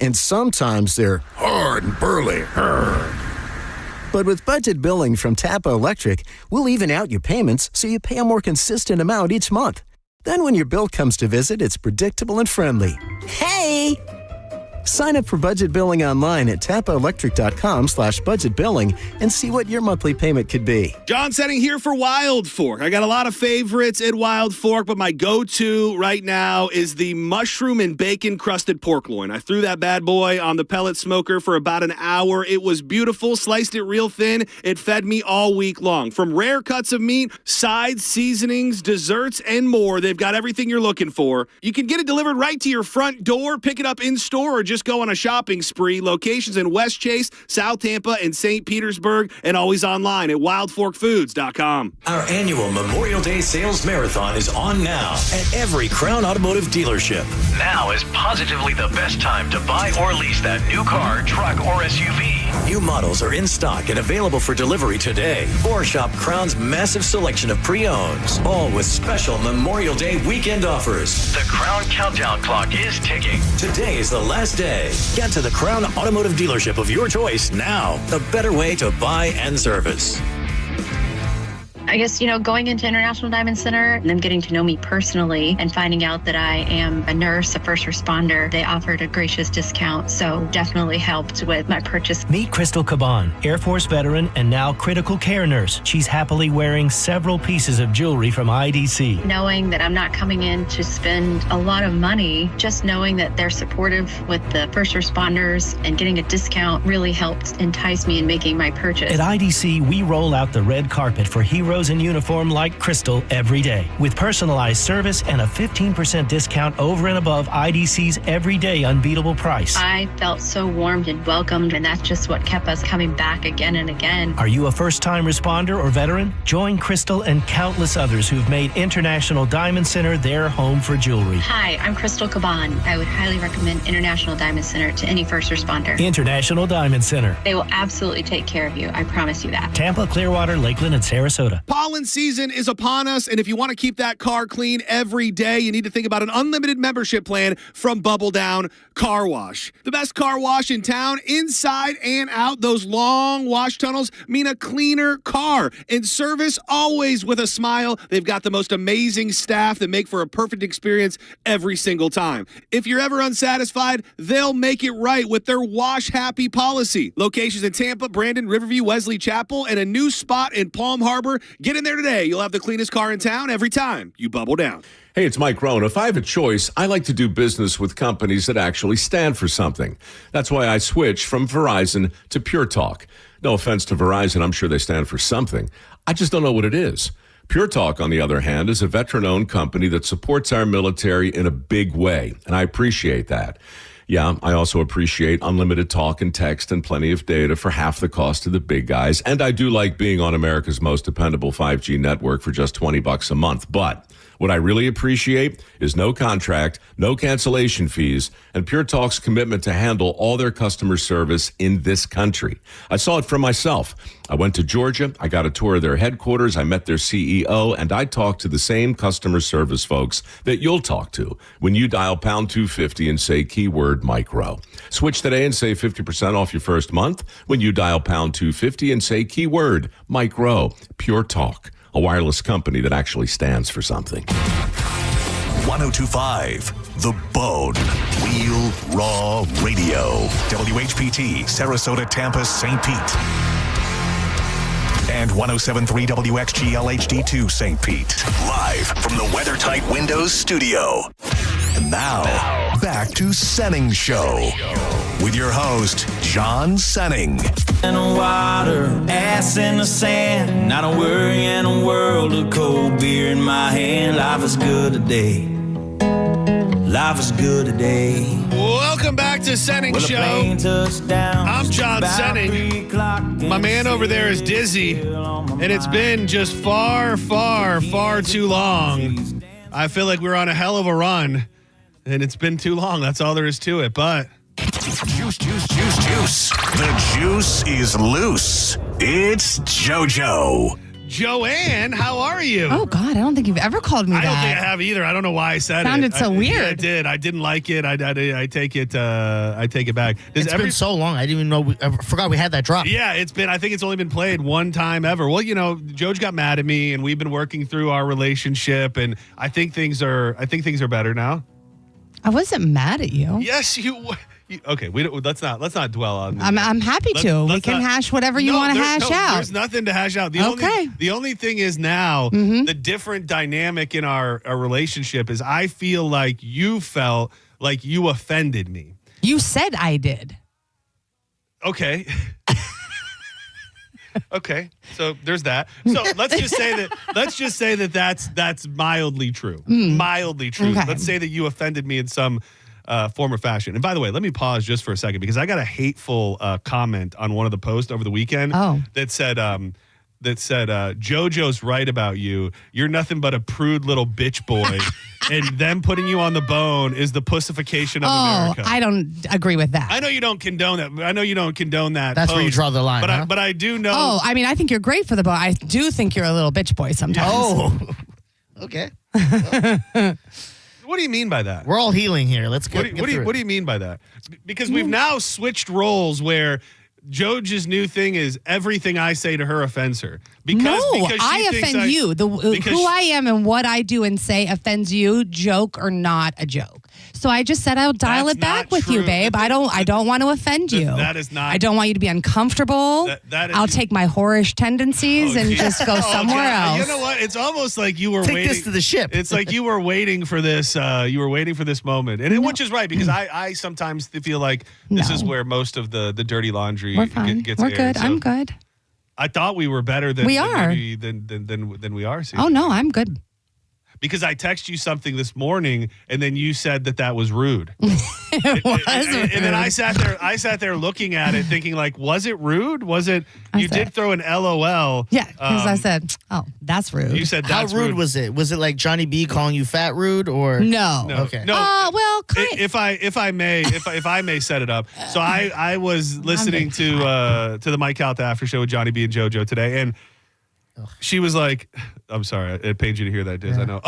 And sometimes they're hard and burly. But with budget billing from Tampa Electric, we'll even out your payments so you pay a more consistent amount each month. Then when your bill comes to visit, it's predictable and friendly. Hey! Sign up for budget billing online at tampaelectric.com/budget billing and see what your monthly payment could be. John Senning here for Wild Fork. I got a lot of favorites at Wild Fork, but my go-to right now is the mushroom and bacon crusted pork loin. I threw that bad boy on the pellet smoker for about an hour. It was beautiful, sliced it real thin. It fed me all week long. From rare cuts of meat, sides, seasonings, desserts, and more, they've got everything you're looking for. You can get it delivered right to your front door, pick it up in store, or just just go on a shopping spree. Locations in West Chase, South Tampa, and St. Petersburg, and always online at wildforkfoods.com. Our annual Memorial Day Sales Marathon is on now at every Crown Automotive dealership. Now is positively the best time to buy or lease that new car, truck, or SUV. New models are in stock and available for delivery today. Or shop Crown's massive selection of pre-owns, all with special Memorial Day weekend offers. The Crown countdown clock is ticking. Today is the last day. Get to the Crown Automotive dealership of your choice now. The better way to buy and service. I guess, going into International Diamond Center and them getting to know me personally and finding out that I am a nurse, a first responder, they offered a gracious discount. So definitely helped with my purchase. Meet Crystal Caban, Air Force veteran and now critical care nurse. She's happily wearing several pieces of jewelry from IDC. Knowing that I'm not coming in to spend a lot of money, just knowing that they're supportive with the first responders and getting a discount really helped entice me in making my purchase. At IDC, we roll out the red carpet for heroes in uniform like Crystal every day, with personalized service and a 15% discount over and above IDC's everyday unbeatable price. I felt so warmed and welcomed, and that's just what kept us coming back again and again. Are you a first-time responder or veteran? Join Crystal and countless others who've made International Diamond Center their home for jewelry. Hi, I'm Crystal Caban. I would highly recommend International Diamond Center to any first responder. International Diamond Center. They will absolutely take care of you. I promise you that. Tampa, Clearwater, Lakeland, and Sarasota. Pollen season is upon us, and if you want to keep that car clean every day, you need to think about an unlimited membership plan from Bubble Down Car Wash. The best car wash in town, inside and out. Those long wash tunnels mean a cleaner car, and service always with a smile. They've got the most amazing staff that make for a perfect experience every single time. If you're ever unsatisfied, they'll make it right with their Wash Happy policy. Locations in Tampa, Brandon, Riverview, Wesley Chapel, and a new spot in Palm Harbor. Get in there today. You'll have the cleanest car in town every time you bubble down. Hey, it's Mike Rohn. If I have a choice, I like to do business with companies that actually stand for something. That's why I switched from Verizon to Pure Talk. No offense to Verizon, I'm sure they stand for something. I just don't know what it is. Pure Talk, on the other hand, is a veteran-owned company that supports our military in a big way, and I appreciate that. Yeah, I also appreciate unlimited talk and text and plenty of data for half the cost of the big guys. And I do like being on America's most dependable 5G network for just $20 a month. But what I really appreciate is no contract, no cancellation fees, and Pure Talk's commitment to handle all their customer service in this country. I saw it for myself. I went to Georgia, I got a tour of their headquarters, I met their CEO, and I talked to the same customer service folks that you'll talk to when you dial pound 250 and say keyword micro. Switch today and save 50% off your first month when you dial pound 250 and say keyword micro. Pure Talk, a wireless company that actually stands for something. 1025 The Bone. Real Raw Radio. WHPT, Sarasota, Tampa, St. Pete. And 1073 WXGL HD2 St. Pete. Live from the WeatherTight Windows studio. And now, back to Senning Show. With your host, John Senning. In the water, ass in the sand. Not a worry in a world of cold beer in my hand. Life is good today. Life is good today. Welcome back to Senning Show. I'm John Senning. My man over there is Dizzy. And it's been just far, far, far too long. I feel like we're on a hell of a run. And it's been too long. That's all there is to it. But Juice. The juice is loose. It's JoJo. Joanne, how are you? Oh, God, I don't think you've ever called me that. I don't think I have either. I don't know why I said Sounded it. so weird. I did. I didn't like it. I take it. I take it back. It's been so long. I didn't even know. I forgot we had that drop. Yeah, it's been. I think it's only been played one time ever. Well, Joe got mad at me, and we've been working through our relationship, and I think things are better now. I wasn't mad at you. Yes, you. Okay, let's not dwell on. I'm happy to. We can hash whatever you want to hash out. There's nothing to hash out. The only thing is now the different dynamic in our relationship is I feel like you felt like you offended me. You said I did. Okay. Okay, so there's that. So let's just say that that's mildly true. Mildly true. Okay. Let's say that you offended me in some form or fashion. And by the way, let me pause just for a second because I got a hateful comment on one of the posts over the weekend that said JoJo's right about you. You're nothing but a prude little bitch boy. And them putting you on the bone is the pussification of America. I don't agree with that. I know you don't condone that. That's where you draw the line. But I do know. Oh, I mean, I think you're great for the bone. I do think you're a little bitch boy sometimes. Oh, okay. What do you mean by that? We're all healing here. Let's go. What do you mean by that? Because we've now switched roles where Joji's new thing is everything I say to her offends her. Because I offend you. Who I am and what I do and say offends you, joke or not a joke. So I just said I'll dial it back with you, babe. I don't want to offend you. That is not. I don't want you to be uncomfortable. I'll take my whorish tendencies and just go somewhere else. You know what? It's almost like you were waiting. Take this to the ship. It's like you were waiting for this. You were waiting for this moment, and which is right because I sometimes feel like this is where most of the dirty laundry We're fine. gets We're aired. good. So I'm good. I thought we were better than we are than we are. Oh no, I'm good. Because I texted you something this morning, and then you said that was rude. It was rude. And then I sat there looking at it, thinking like, was it rude? Was it? You did throw an LOL. Yeah, because I said, "Oh, that's rude." You said how that's rude was it? Was it like Johnny B calling you fat rude or no? Okay. No. Well, if I may set it up. So I was listening to the Mike Calta after show with Johnny B and JoJo today, and she was like, I'm sorry, it pains you to hear that, Diz. I know.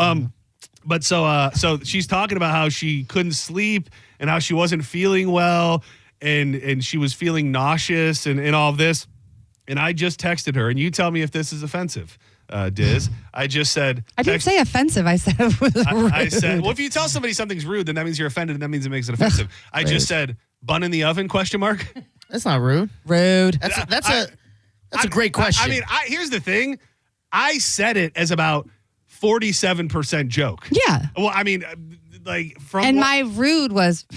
But so she's talking about how she couldn't sleep and how she wasn't feeling well and she was feeling nauseous and all of this. And I just texted her, and you tell me if this is offensive, Diz. I just said... I didn't say offensive. I said it was rude. I said, well, if you tell somebody something's rude, then that means you're offended, and that means it makes it offensive. I just said, bun in the oven, question mark? That's not rude. Rude. That's a great question. I mean, here's the thing. I said it as about 47% joke. Yeah. Well, I mean, like from and my rude was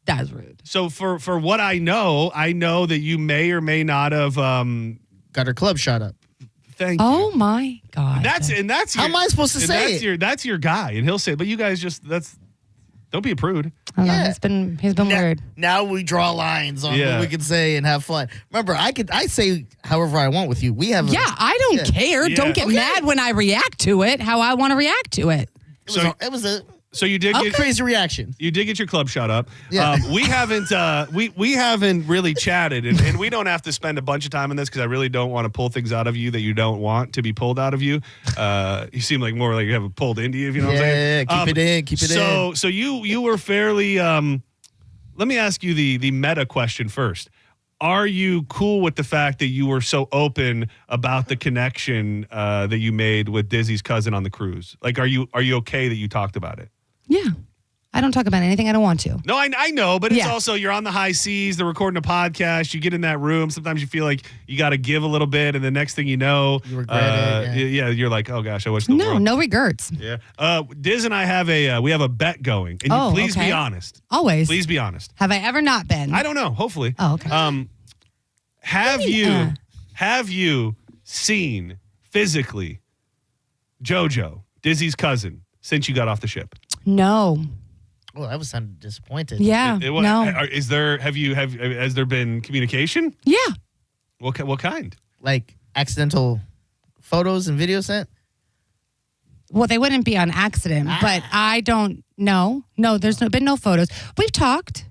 that was rude. So for what I know that you may or may not have got her club shot up. Thank you. Oh my God. That's how am I supposed to say it? That's your guy, and he'll say it. But you guys don't be a prude. I don't know. He's been weird. Now we draw lines on what we can say and have fun. Remember, I say however I want with you. We have I don't care. Yeah. Don't get mad when I react to it. How I want to react to it. It was a So you did get crazy reaction. You did get your club shot up. Yeah. We haven't really chatted, and we don't have to spend a bunch of time on this because I really don't want to pull things out of you that you don't want to be pulled out of you. You seem like more like you have it pulled into you, if you know what I'm saying. Yeah, keep it in. So you were fairly. Let me ask you the meta question first. Are you cool with the fact that you were so open about the connection that you made with Dizzy's cousin on the cruise? Like, are you okay that you talked about it? Yeah. I don't talk about anything I don't want to. No, I know, but it's also you're on the high seas, they're recording a podcast, you get in that room, sometimes you feel like you got to give a little bit, and the next thing you know, you regret it. Yeah, you're like, oh gosh, I wish the world. No regrets. Yeah. Diz and I have a bet going, and you please be honest. Always. Please be honest. Have I ever not been? I don't know. Hopefully. Oh, okay. Have you seen physically JoJo, Dizzy's cousin, since you got off the ship? No. Well, I was sounding disappointed. Yeah. No. Has there been communication? Yeah. What kind? Like accidental photos and videos sent? Well, they wouldn't be on accident, but I don't know. No, there's been no photos. We've talked.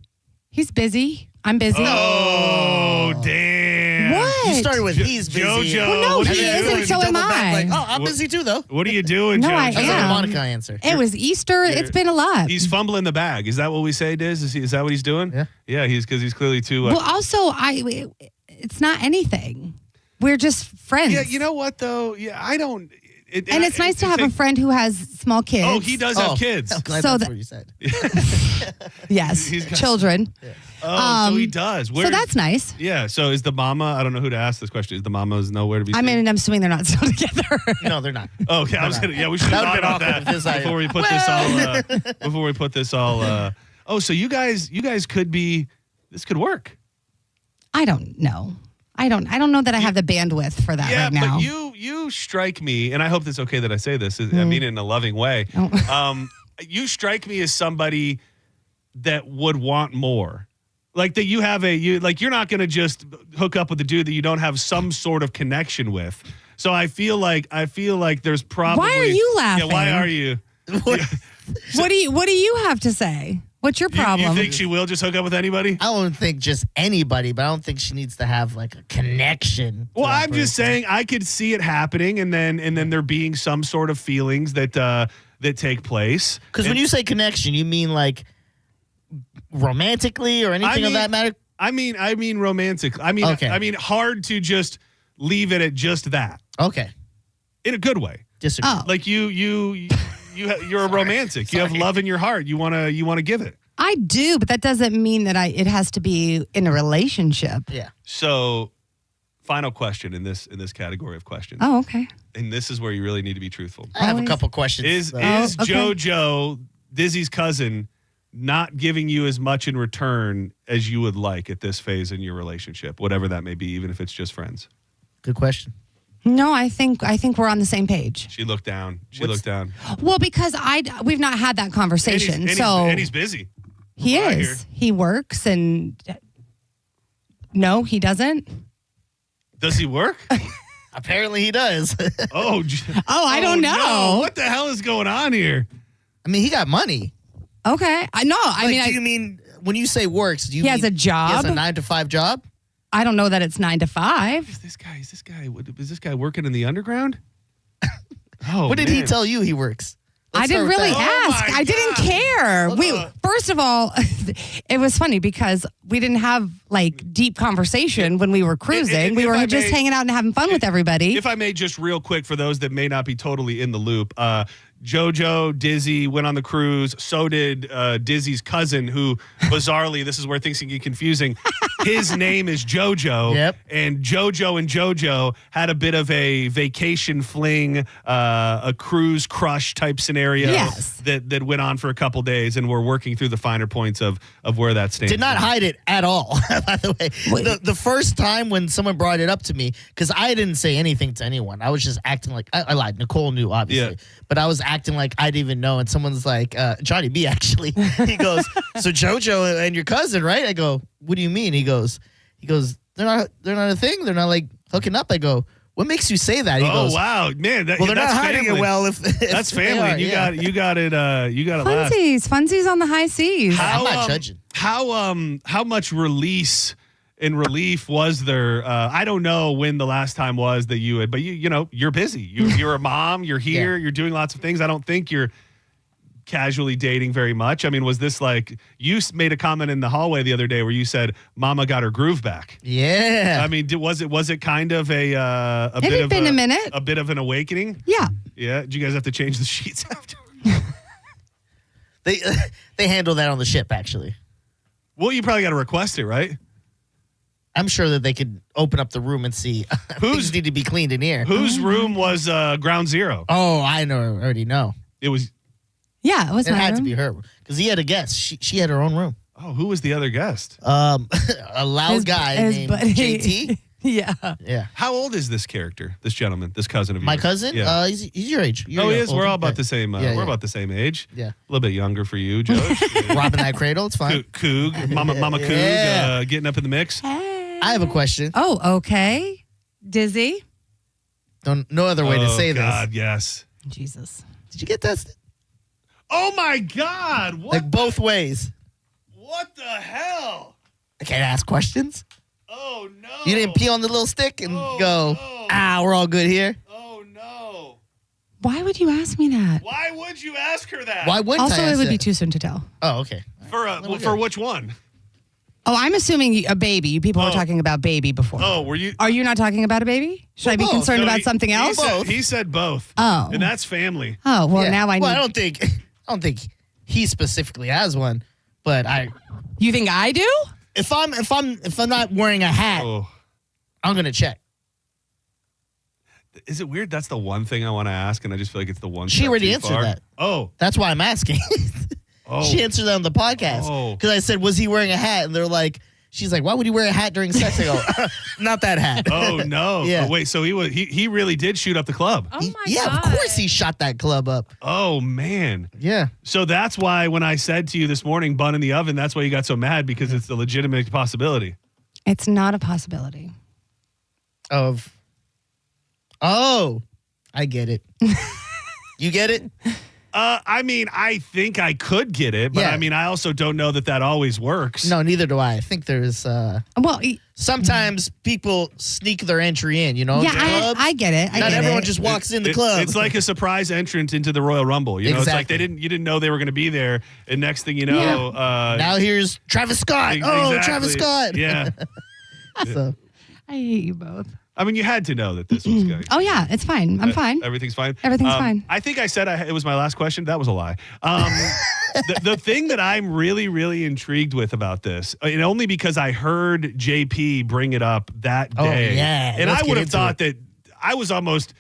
He's busy. I'm busy. Oh, damn. What? You started with he's busy. JoJo. Well, no, he isn't, so am I. Like, I'm busy too, though. What are you doing, No, JoJo? I That's am. a Monica answer. It was Easter. It's been a lot. He's fumbling the bag. Is that what we say, Diz? Is that what he's doing? Yeah. Yeah, because he's clearly too. Well, also, it's not anything. We're just friends. Yeah, you know what though? Yeah, I don't. And it's nice to have a friend who has small kids. Oh, he does have kids. I'm glad So that's what you said. Yes, He's got children. Oh, so he does. So that's nice. Yeah. So is the mama? I don't know who to ask this question. Is the mama's nowhere to be? I seen? mean, I'm assuming they're not still together. No, they're not. Okay, I was gonna. Yeah, we should That talk would've been about that awkward if this before we put this all. Before we put this all. Oh, so you guys could be. This could work. I don't know. I don't know that I have the bandwidth for that right now. But you strike me, and I hope it's okay that I say this. I mean it in a loving way. Oh. You strike me as somebody that would want more. Like that you have you're not going to just hook up with a dude that you don't have some sort of connection with. So I feel like there's probably. Why are you laughing? Yeah, why are you? What do you have to say? What's your problem? You think she will just hook up with anybody? I don't think just anybody, but I don't think she needs to have like a connection. Well, I'm just saying I could see it happening, and then there being some sort of feelings that take place. Because when you say connection, you mean like romantically or anything of that matter? I mean romantic. I mean hard to just leave it at just that. Okay. In a good way. Disagree. Oh. Like you're a romantic. You have love in your heart. You want to give it. I do, but that doesn't mean that it has to be in a relationship. Yeah. So, final question in this category of questions. Oh, okay. And this is where you really need to be truthful. I have a couple questions. Is okay. JoJo, Dizzy's cousin, not giving you as much in return as you would like at this phase in your relationship, whatever that may be, even if it's just friends? Good question. No, I think we're on the same page. She looked down. Looked down. Well, because we've not had that conversation. And he's busy. He is. He works and no, he doesn't. Does he work? Apparently he does. I don't know. No. What the hell is going on here? I mean, he got money. Okay. Do you mean when you say works, do you mean has a job? He has a 9-to-5 job? I don't know that it's 9 to 5. Is this guy working in the underground? Oh, what did he tell you he works? I didn't really ask. I didn't care. First of all, it was funny because we didn't have like deep conversation when we were cruising. We were just hanging out and having fun with everybody. If I may, just real quick for those that may not be totally in the loop, JoJo, Dizzy went on the cruise. So did Dizzy's cousin, who bizarrely, this is where things can get confusing. His name is JoJo. Yep. And JoJo had a bit of a vacation fling, a cruise crush type scenario that went on for a couple days, and we're working through the finer points of where that stands. Did not hide it at all, by the way. The first time when someone brought it up to me, because I didn't say anything to anyone. I was just acting like, I lied. Nicole knew, obviously. Yeah. But I was acting like I didn't even know. And someone's like, Johnny B, actually. He goes, so JoJo and your cousin, right? I go, what do you mean? He goes, they're not a thing. They're not like hooking up. I go, what makes you say that? He goes, wow, man. They're not hiding it well. If that's family. You got it. You got it. Funsies on the high seas. I'm not judging. How much release and relief was there? I don't know when the last time was that you had, but you're busy. You're a mom. You're here. You're doing lots of things. I don't think you're casually dating very much. I mean, was this like you made a comment in the hallway the other day where you said Mama got her groove back? Yeah. I mean, was it kind of a It bit had of been a minute. a bit of an awakening? Yeah. Yeah. Did you guys have to change the sheets after? They handle that on the ship, actually. Well, you probably got to request it, right? I'm sure that they could open up the room and see things need to be cleaned in here. Whose room was ground zero? Oh, I already know. It was. Yeah, it was. It my had room. to be her because he had a guest. She had her own room. Oh, who was the other guest? A loud guy named JT. Yeah. How old is this character? This gentleman, this cousin of yours? My cousin? Yeah. He's your age. He is. We're all about the same. We're about the same age. Yeah. A little bit younger for you, Joe. Robbing that cradle. It's fine. Coog, Mama Coog, getting up in the mix. I have a question. Oh, okay. Dizzy. No other way to say God, this. yes. Jesus. Did you get tested? Oh my God! What? Like both ways. What the hell? I can't ask questions. Oh no! You didn't pee on the little stick and go, we're all good here. Oh no! Why would you ask me that? Why would you ask her that? Why wouldn't Also, I ask it would that? be too soon to tell. Oh, okay. For which one? Oh, I'm assuming a baby. You people were talking about baby before. Oh, were you? Are you not talking about a baby? Should I be both. concerned No, about something else? He said both. Oh. And that's family. Oh, well, Yeah. now I need. Well, I don't think he specifically has one, but You think I do? if I'm not wearing a hat, I'm gonna check. Is it weird? That's the one thing I want to ask, and I just feel like it's the one. She step already too answered far. that. Oh, That's why I'm asking. Oh. She answered that on the podcast Oh. because I said, "Was he wearing a hat?" And they're like, She's like, why would you wear a hat during sex? I go, not that hat. Oh no! Yeah. Oh, wait, so he really did shoot up the club. Oh my Yeah, God. of course he shot that club up. Oh man! Yeah. So that's why when I said to you this morning, bun in the oven, that's why you got so mad, because it's a legitimate possibility. It's not a possibility. Oh, I get it. You get it? I mean, I think I could get it, but Yeah. I mean, I also don't know that always works. No, neither do I. I think there's Well, sometimes people sneak their entry in, you know? yeah, to clubs. I get it. Not everyone just walks in the club. It's like a surprise entrance into the Royal Rumble. You know, it's like Exactly. you didn't know they were going to be there, and next thing you know, now here's Travis Scott. Exactly. Travis Scott. Yeah. So I hate you both. I mean, you had to know that this was going. Oh yeah, it's fine. I'm fine. Everything's fine. Everything's fine. I think I said it was my last question. That was a lie. The thing that I'm really, really intrigued with about this, and only because I heard JP bring it up that day. Oh, yeah. And Let's I would get have into thought that I was almost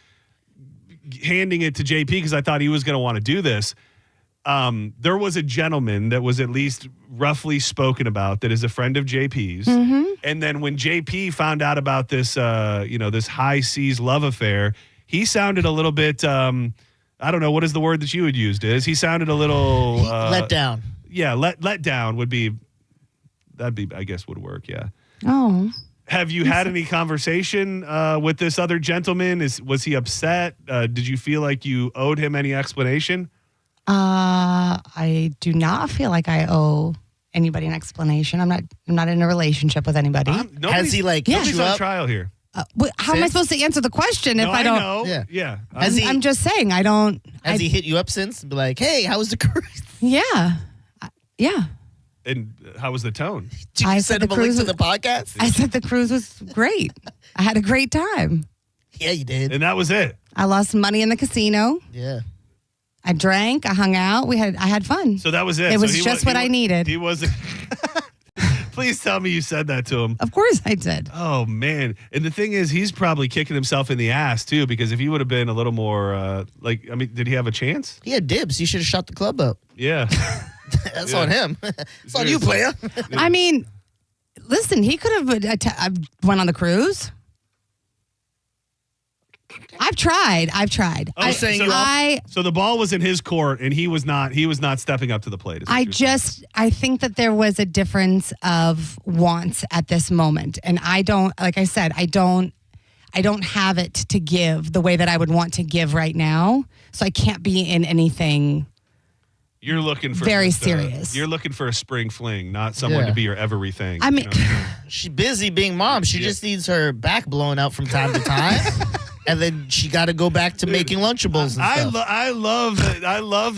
handing it to JP because I thought he was going to want to do this. There was a gentleman that was at least roughly spoken about that is a friend of JP's. Mm-hmm. And then when JP found out about this, this high seas love affair, he sounded a little bit, I don't know, what is the word that you would use, Diz? He sounded a little... let down. Yeah, let down would be, I guess, would work, yeah. Oh. Have you had any conversation with this other gentleman? Was he upset? Did you feel like you owed him any explanation? I do not feel like I owe anybody an explanation. I'm not in a relationship with anybody. Has he like hit Nobody's you on up? trial here. How am I supposed to answer the question if No, I don't? know. Yeah. I'm just saying I don't. Has he hit you up since? Be like, hey, how was the cruise? Yeah. Yeah. And how was the tone? Did you I send said him the a link cruise to the podcast? I said the cruise was great. I had a great time. Yeah, you did. And that was it. I lost money in the casino. Yeah. I drank. I hung out. I had fun. So that was it. It So was he just what I needed. He wasn't. Please tell me you said that to him. Of course I did. Oh man! And the thing is, he's probably kicking himself in the ass too, because if he would have been a little more, did he have a chance? He had dibs. He should have shot the club up. Yeah. That's on him. It's on you, player. I mean, listen, he could have went on the cruise. I've tried. Oh, so the ball was in his court, and he was not stepping up to the plate. I think that there was a difference of wants at this moment, and I don't have it to give the way that I would want to give right now. So I can't be in anything. You're looking for very serious. You're looking for a spring fling, not someone to be your everything. I mean, she's busy being mom. She just needs her back blown out from time to time. And then she got to go back to making Lunchables and stuff. I love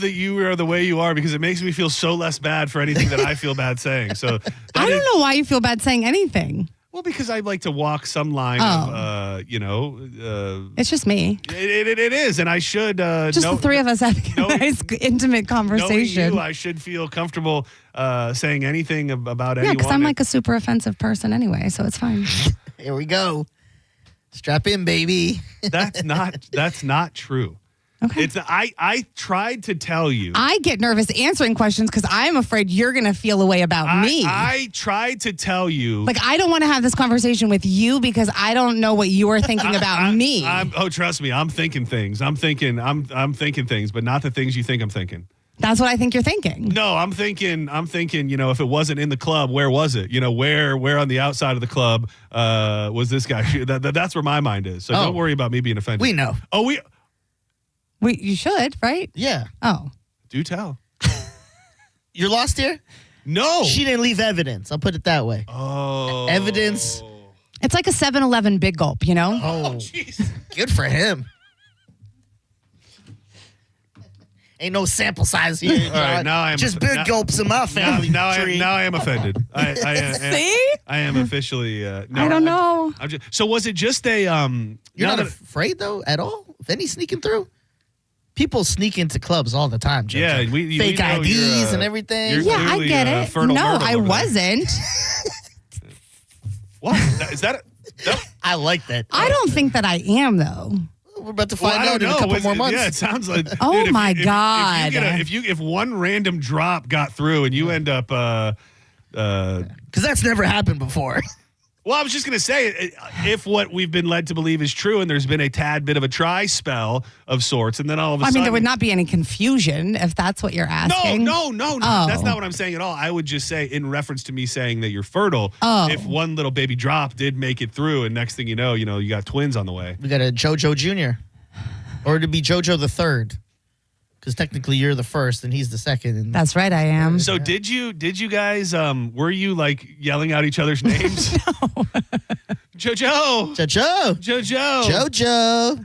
that you are the way you are, because it makes me feel so less bad for anything that I feel bad saying. So I don't know why you feel bad saying anything. Well, because I like to walk some line of, it's just me. It is, and I should. Just the three of us having a nice, intimate conversation. Knowing you, I should feel comfortable saying anything about anyone. Yeah, because I'm like a super offensive person anyway, so it's fine. Here we go. Strap in, baby. That's not true. Okay. I tried to tell you. I get nervous answering questions because I'm afraid you're going to feel a way about me. I tried to tell you. Like, I don't want to have this conversation with you because I don't know what you are thinking about me. Trust me, I'm thinking things. I'm thinking things, but not the things you think I'm thinking. That's what I think you're thinking. No, I'm thinking, if it wasn't in the club, where was it? Where on the outside of the club was this guy? That's where my mind is. So don't worry about me being offended. We know. Oh, you should, right? Yeah. Oh. Do tell. You're lost here? No. She didn't leave evidence. I'll put it that way. Oh. Evidence. It's like a 7-Eleven Big Gulp, you know? Oh, jeez. Good for him. Ain't no sample size here. All right, now I am just big gulps in my family. Now I am offended. See? I am officially. I don't know. So was it just a? You're not afraid though at all of any sneaking through? People sneak into clubs all the time. Jojo. Yeah, fake IDs and everything. Yeah, I get it. No, I wasn't. What is that? I like that. I don't think that I am though. We're about to find out in a couple more months. Yeah, it sounds like. Oh dude, my God! If one random drop got through and you end up, Because that's never happened before. Well, I was just going to say, if what we've been led to believe is true, and there's been a tad bit of a dry spell of sorts, and then all of a sudden... I mean, there would not be any confusion if that's what you're asking. No. That's not what I'm saying at all. I would just say, in reference to me saying that you're fertile, if one little baby drop did make it through, and next thing you know, you got twins on the way. We got a JoJo Jr. Or to be JoJo the third. Because technically you're the first and he's the second. And that's right, I am. So did you guys, were you like yelling out each other's names? No. JoJo.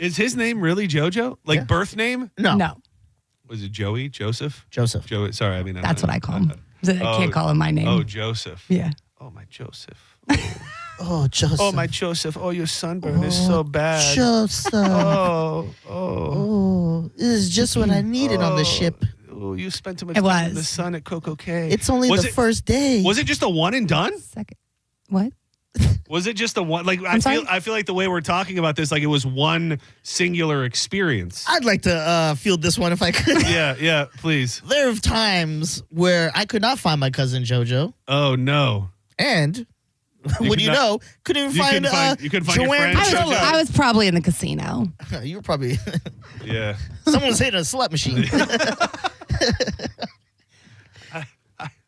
Is his name really JoJo? Like birth name? No. Was it Joey? Joseph? Joey. Sorry, I mean. That's what I call him. I can't call him my name. Oh, Joseph. Yeah. Oh, my Joseph. Oh, Joseph. Oh, my Joseph. Oh, your sunburn is so bad. Joseph. Oh. This is just what I needed on the ship. Oh, you spent too much time in the sun at Coco Cay. It's only the first day. Was it just a one and done? Second. What? Was it just a one? Like I feel like the way we're talking about this, like it was one singular experience. I'd like to field this one if I could. Yeah, please. There are times where I could not find my cousin JoJo. Oh no! And couldn't even find you couldn't find your Joanne friend. I was probably in the casino. You were probably yeah. Someone was hitting a slot machine.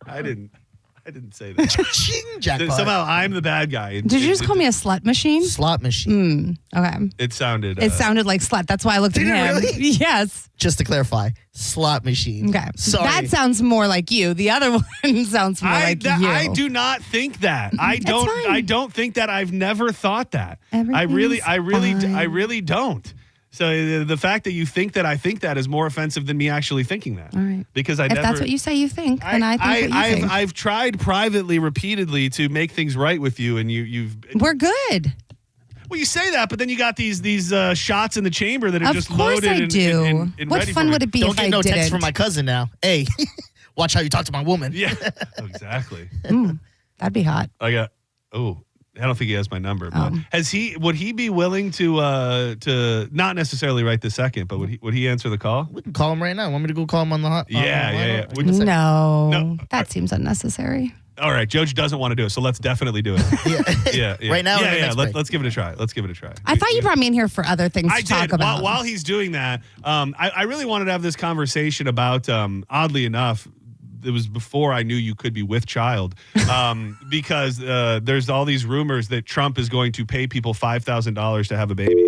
I didn't say that. Jackpot. Somehow I'm the bad guy. Did you just call me a slut machine? Slot machine. Okay. It sounded. It sounded like slut. That's why I looked at him. Really? Yes. Just to clarify, slot machine. Okay. Sorry. That sounds more like you. The other one sounds more like you. I do not think that. I don't think that. I've never thought that. I really don't. So the fact that you think that I think that is more offensive than me actually thinking that. All right. Because if that's what you say you think, then I think what you think. I've tried privately, repeatedly to make things right with you, and you've. We're good. Well, you say that, but then you got these shots in the chamber that are just loaded. Of course I do. And What ready fun for would me. it be Don't if get I no didn't? text from my cousin now. Hey, watch how you talk to my woman. Yeah, exactly. That'd be hot. I don't think he has my number, but would he be willing to not necessarily right this second, but would he answer the call? We can call him right now. Want me to go call him on the hot? Yeah. No, that seems unnecessary. All right, Joe doesn't want to do it, so let's definitely do it. Yeah. Right now. Yeah. Let's give it a try. I thought you brought me in here for other things to talk about. While he's doing that, I really wanted to have this conversation about. Oddly enough, it was before I knew you could be with child, because there's all these rumors that Trump is going to pay people $5,000 to have a baby.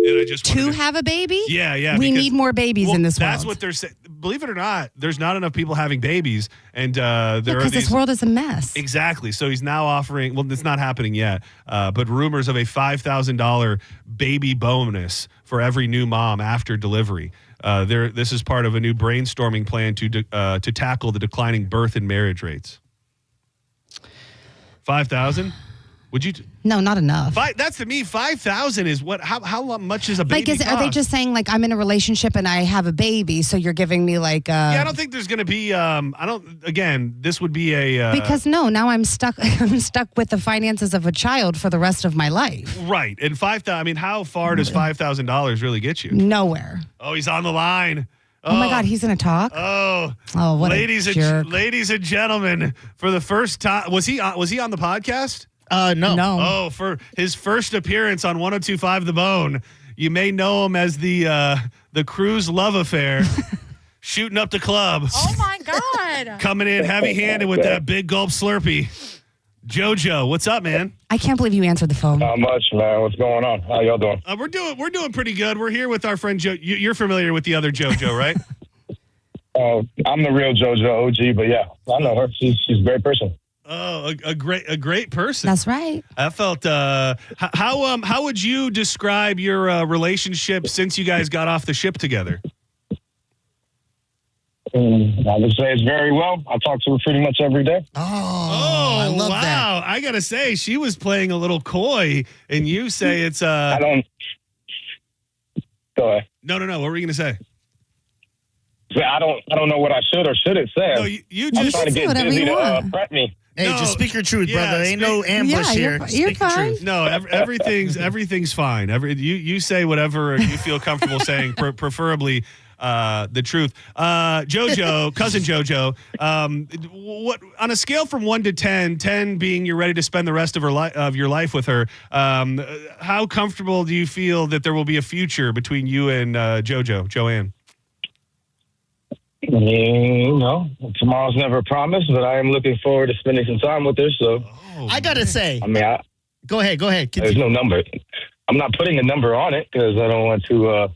And I just have a baby? Yeah. We need more babies in this world. That's what they're saying. Believe it or not, there's not enough people having babies, and because this world is a mess. Exactly. So he's now offering. Well, it's not happening yet, but rumors of a $5,000 baby bonus for every new mom after delivery. This is part of a new brainstorming plan to tackle the declining birth and marriage rates. 5,000? Would you? No, not enough. That's to me. 5,000 is what? How much is a baby? Are they just saying like I'm in a relationship and I have a baby, so you're giving me like? Yeah, I don't think there's going to be. Again, this would be a. Because now I'm stuck. I'm stuck with the finances of a child for the rest of my life. Right, and 5,000. I mean, how far does $5,000 really get you? Nowhere. Oh, he's on the line. Oh my God, he's gonna talk. Oh, what ladies a jerk. Ladies and gentlemen, for the first time, was he on the podcast? No. Oh, for his first appearance on 102.5 The Bone, you may know him as the cruise love affair, shooting up the club. Oh my God! Coming in heavy-handed with that big gulp Slurpee. JoJo, what's up, man? I can't believe you answered the phone. Not much, man. What's going on? How y'all doing? We're doing pretty good. We're here with our friend Joe. You're familiar with the other JoJo, right? I'm the real JoJo OG, but yeah, I know her. She's a great person. Oh, a great person. That's right. I felt. How would you describe your relationship since you guys got off the ship together? I would say it's very well. I talk to her pretty much every day. Oh, I love wow! that. I gotta say, she was playing a little coy, and you say it's. I don't. Go ahead. No. What were you gonna say? I don't know what I should or shouldn't say. No, you I'm just trying to get busy to prep me. Hey, just speak your truth, brother. Ain't no ambush here. You're fine. No, everything's fine. You say whatever you feel comfortable saying, preferably the truth. JoJo, cousin JoJo, what on a scale from 1 to 10, 10 being you're ready to spend the rest of your life with her, how comfortable do you feel that there will be a future between you and Joanne? Tomorrow's never promised, but I am looking forward to spending some time with her. So I gotta say, go ahead. There's no number. I'm not putting a number on it because I don't want to. I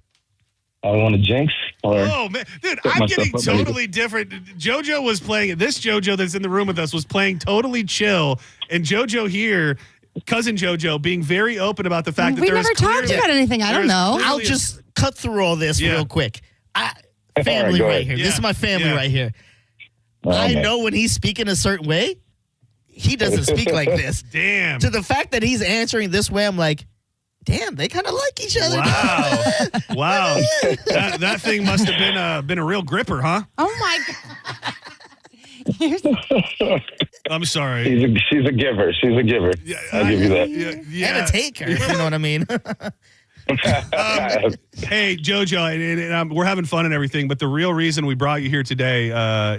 don't want to jinx. Oh man, dude, I'm getting totally different. JoJo was playing. This JoJo that's in the room with us was playing totally chill, and JoJo here, cousin JoJo, being very open about the fact that we never talked about anything. I don't know. I'll just cut through all this real quick. Family right here. Yeah. This is my family right here. I know when he's speaking a certain way, he doesn't speak like this. Damn. To the fact that he's answering this way, I'm like, damn, they kind of like each other. Wow. That thing must have been a real gripper, huh? Oh my God. I'm sorry. She's a giver. She's a giver. I'll give you that. And a taker, if you know what I mean. Hey, JoJo, and we're having fun and everything, but the real reason we brought you here today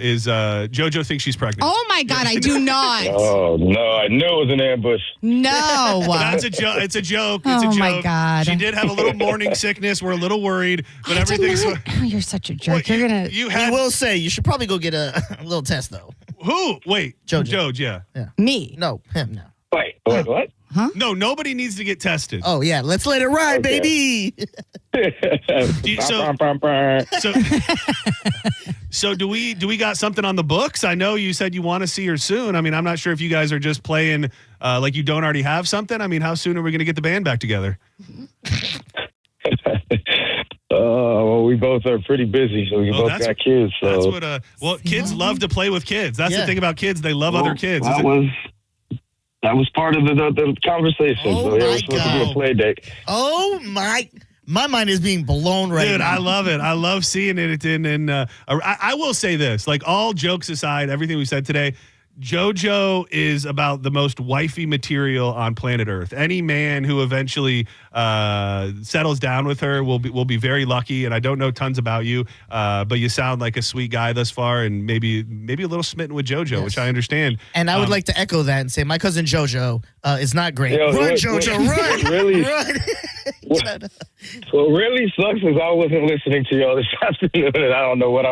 is JoJo thinks she's pregnant. Oh my God, I do not. Oh no, I knew it was an ambush. No, that's a joke. It's a joke. It's oh a joke. My God, she did have a little morning sickness. We're a little worried, but everything's. Oh, you're such a jerk. Well, I will say you should probably go get a little test though. Who? Wait, JoJo. Yeah. Me? No, him. No. Wait, what? Huh? No, nobody needs to get tested. Oh yeah, let's let it ride, baby. So do we got something on the books? I know you said you want to see her soon. I mean, I'm not sure if you guys are just playing like you don't already have something. I mean, how soon are we going to get the band back together? Well, we both are pretty busy, so we both got kids. So that's what. Kids love to play with kids. That's the thing about kids; they love other kids. That was part of the conversation. Oh so it was supposed to be a play date. Oh my mind is being blown right Dude, now. I love it. I love seeing it. And I will say this, like all jokes aside, everything we said today, JoJo is about the most wifey material on planet Earth. Any man who eventually settles down with her will be very lucky. And I don't know tons about you, but you sound like a sweet guy thus far, and maybe a little smitten with JoJo, which I understand. And I would like to echo that and say my cousin JoJo is not great. Run, JoJo, run! Really, run! What really sucks is I wasn't listening to y'all this afternoon, and I don't know what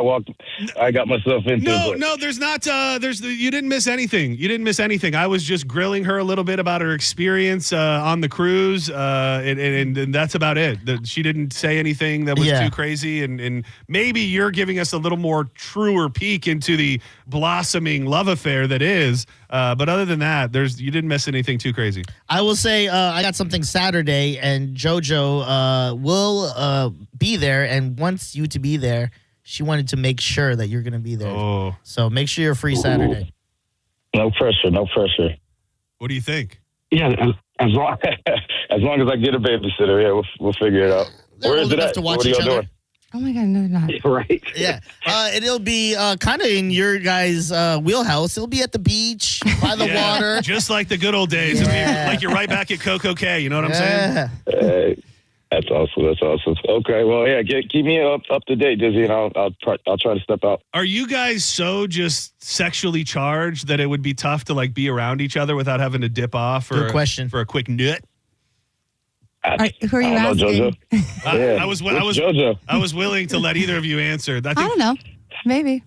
I got myself into. No, there's not. You didn't miss anything. You didn't miss anything. I was just grilling her a little bit about her experience on the cruise, and that's about it. She didn't say anything that was too crazy, and maybe you're giving us a little more truer peek into the blossoming love affair that is. But other than that, you didn't miss anything too crazy. I will say I got something Saturday, and JoJo will be there, and wants you to be there. She wanted to make sure that you're going to be there. Oh. So make sure you're free Saturday. No pressure. What do you think? Yeah, as long as I get a babysitter, we'll figure it out. Where is it at? What are y'all doing? Oh my God, no, not. Right. Yeah. It'll be kind of in your guys' wheelhouse. It'll be at the beach, by the water. Just like the good old days. It'll be like you're right back at Coco K. You know what I'm saying? That's awesome. Okay, well, keep me up to date, Dizzy, and I'll try to step out. Are you guys so just sexually charged that it would be tough to like be around each other without having to dip off Good question. for a quick nut? Who are you asking? JoJo. I was willing to let either of you answer. I don't know. Maybe.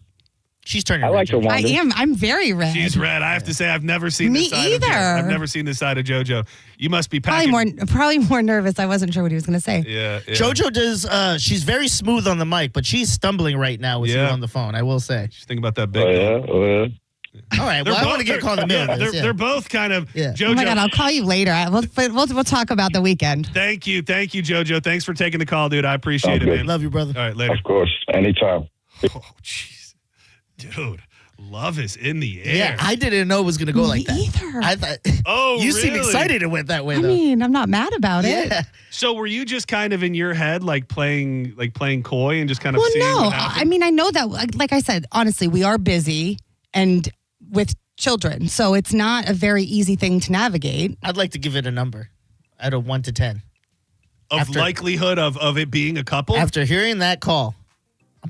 She's turning red. I like her. I am. I'm very red. She's red. I have to say, I've never seen this side of JoJo. I've never seen this side of JoJo. You must be packing. Probably more nervous. I wasn't sure what he was going to say. Yeah. JoJo does. She's very smooth on the mic, but she's stumbling right now with you on the phone. I will say. Just think about that big. Oh yeah. All right. Well, I want to get called in the middle of this. They're both kind of. Yeah. JoJo. Oh my God! I'll call you later. We'll talk about the weekend. Thank you, JoJo. Thanks for taking the call, dude. I appreciate it, man. Love you, brother. All right, later. Of course, anytime. Oh, jeez, dude. Love is in the air. Yeah, I didn't know it was going to go like that. Either. I thought. Oh, you really? seem excited it went that way. I though. mean, I'm not mad about it. So, were you just kind of in your head, like playing coy and just kind of? Well, seeing no. what happened? I mean, I know that. Like I said, honestly, we are busy and with children, so it's not a very easy thing to navigate. I'd like to give it a number, out of 1 to 10. Likelihood of it being a couple. After hearing that call,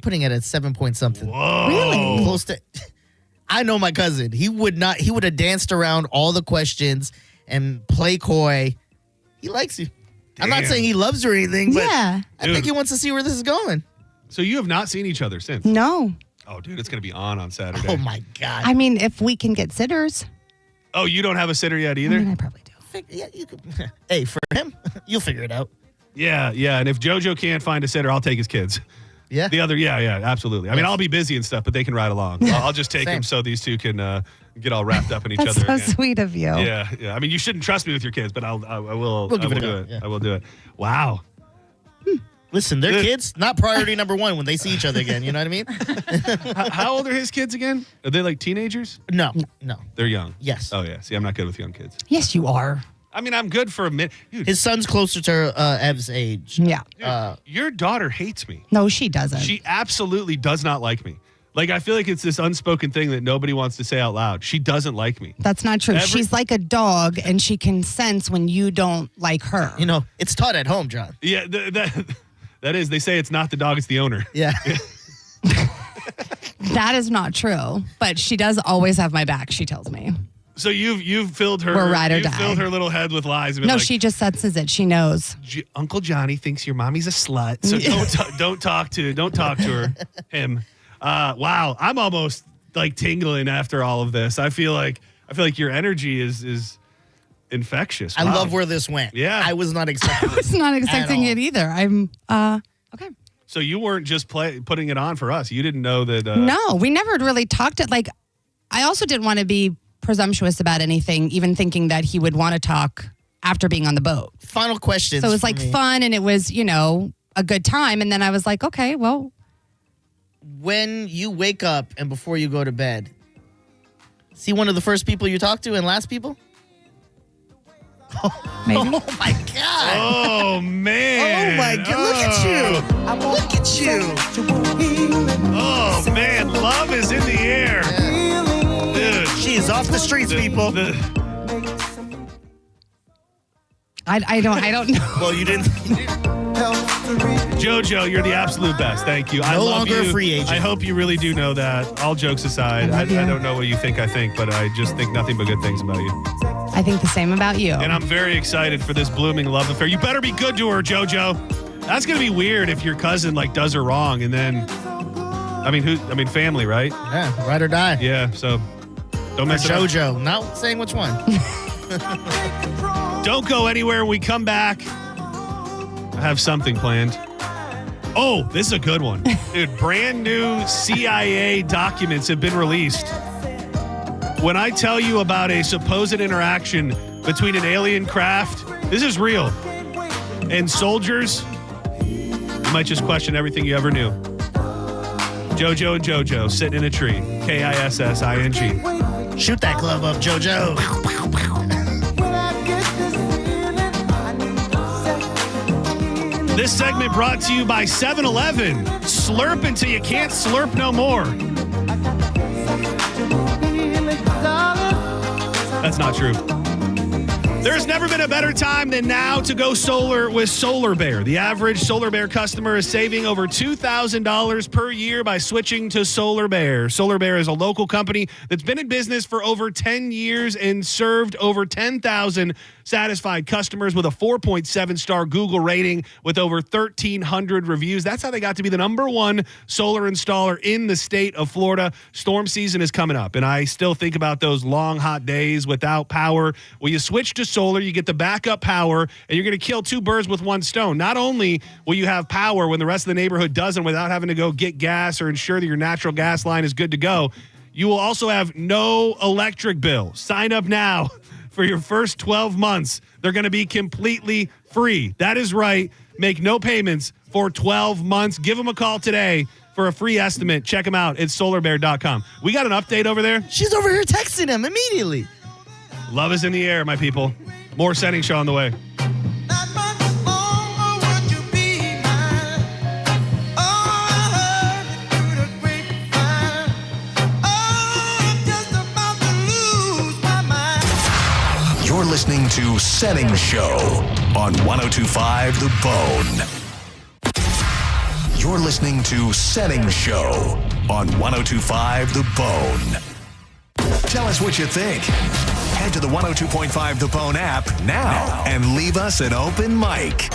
putting it at 7 point something. Whoa. Really? Close to. I know my cousin. He would have danced around all the questions and play coy. He likes you. I'm not Damn. saying he loves you or anything, but Yeah. I think he wants to see where this is going. So you have not seen each other since? No. Oh, dude, it's going to be on Saturday. Oh, my God. I mean, if we can get sitters. Oh, you don't have a sitter yet either? I mean, I probably do. Yeah, you could. Hey, for him, you'll figure it out. Yeah. And if JoJo can't find a sitter, I'll take his kids. Yeah? The other, yeah, absolutely. I mean, I'll be busy and stuff, but they can ride along. I'll just take Same. them so these two can get all wrapped up in each That's other. so again. sweet of you. Yeah. I mean, you shouldn't trust me with your kids, but I will. We'll give I will it a do go, it. yeah. I will do it. Wow. Listen, they're kids, not priority number one when they see each other again. You know what I mean? How old are his kids again? Are they like teenagers? No. They're young. Yes. Oh yeah. See, I'm not good with young kids. Yes, you are. I mean, I'm good for a minute. Dude, His son's closer to Ev's age. Yeah. your daughter hates me. No, she doesn't. She absolutely does not like me. Like, I feel like it's this unspoken thing that nobody wants to say out loud. She doesn't like me. That's not true. She's like a dog, and she can sense when you don't like her. You know, it's taught at home, John. Yeah, that is. They say it's not the dog, it's the owner. Yeah. That is not true, but she does always have my back, she tells me. So you've filled her. We're ride or you've die. filled her little head with lies. And been No, like, she just senses it. She knows. Uncle Johnny thinks your mommy's a slut, so don't talk to her. Him. Wow, I'm almost like tingling after all of this. I feel like your energy is infectious. I Wow. love where this went. Yeah. I was not expecting I was not at expecting all. it either. I'm okay. So you weren't just putting it on for us. You didn't know that. No, we never really talked it. Like, I also didn't want to be presumptuous about anything, even thinking that he would want to talk after being on the boat. Final questions. So it was like fun, and it was, a good time. And then I was like, okay, well. When you wake up and before you go to bed, see one of the first people you talk to and last people? Maybe. Oh, my God. Oh, man. Oh, my God. Look at you. Look at you. Oh, man. Love is in the air. Dude. She is off the streets, people. I don't know. Well, you didn't. JoJo, you're the absolute best. Thank you. I No love longer you. a free agent. I hope you really do know that. All jokes aside, I don't know what you think I think, but I just think nothing but good things about you. I think the same about you. And I'm very excited for this blooming love affair. You better be good to her, JoJo. That's going to be weird if your cousin does her wrong and then, family, right? Yeah, ride or die. Yeah, so don't mess it up. JoJo. Not saying which one. Don't go anywhere when we come back. I have something planned. Oh, this is a good one. Dude, brand new CIA documents have been released. When I tell you about a supposed interaction between an alien craft, this is real, and soldiers, you might just question everything you ever knew. JoJo and JoJo sitting in a tree. KISSING. Shoot that glove up, JoJo. This segment brought to you by 7-Eleven. Slurp until you can't slurp no more. That's not true. There's never been a better time than now to go solar with Solar Bear. The average Solar Bear customer is saving over $2,000 per year by switching to Solar Bear. Solar Bear is a local company that's been in business for over 10 years and served over 10,000 satisfied customers with a 4.7-star Google rating with over 1,300 reviews. That's how they got to be the #1 solar installer in the state of Florida. Storm season is coming up, and I still think about those long, hot days without power. When you switch to solar, you get the backup power, and you're going to kill two birds with one stone. Not only will you have power when the rest of the neighborhood doesn't without having to go get gas or ensure that your natural gas line is good to go, you will also have no electric bill. Sign up now. For your first 12 months, they're going to be completely free. That is right. Make no payments for 12 months. Give them a call today for a free estimate. Check them out at solarbear.com. We got an update over there. She's over here texting him immediately. Love is in the air, my people. More Setting Show on the way. You're listening to Setting Show on 102.5 The Bone. You're listening to Setting Show on 102.5 The Bone. Tell us what you think. Head to the 102.5 The Bone app now and leave us an open mic.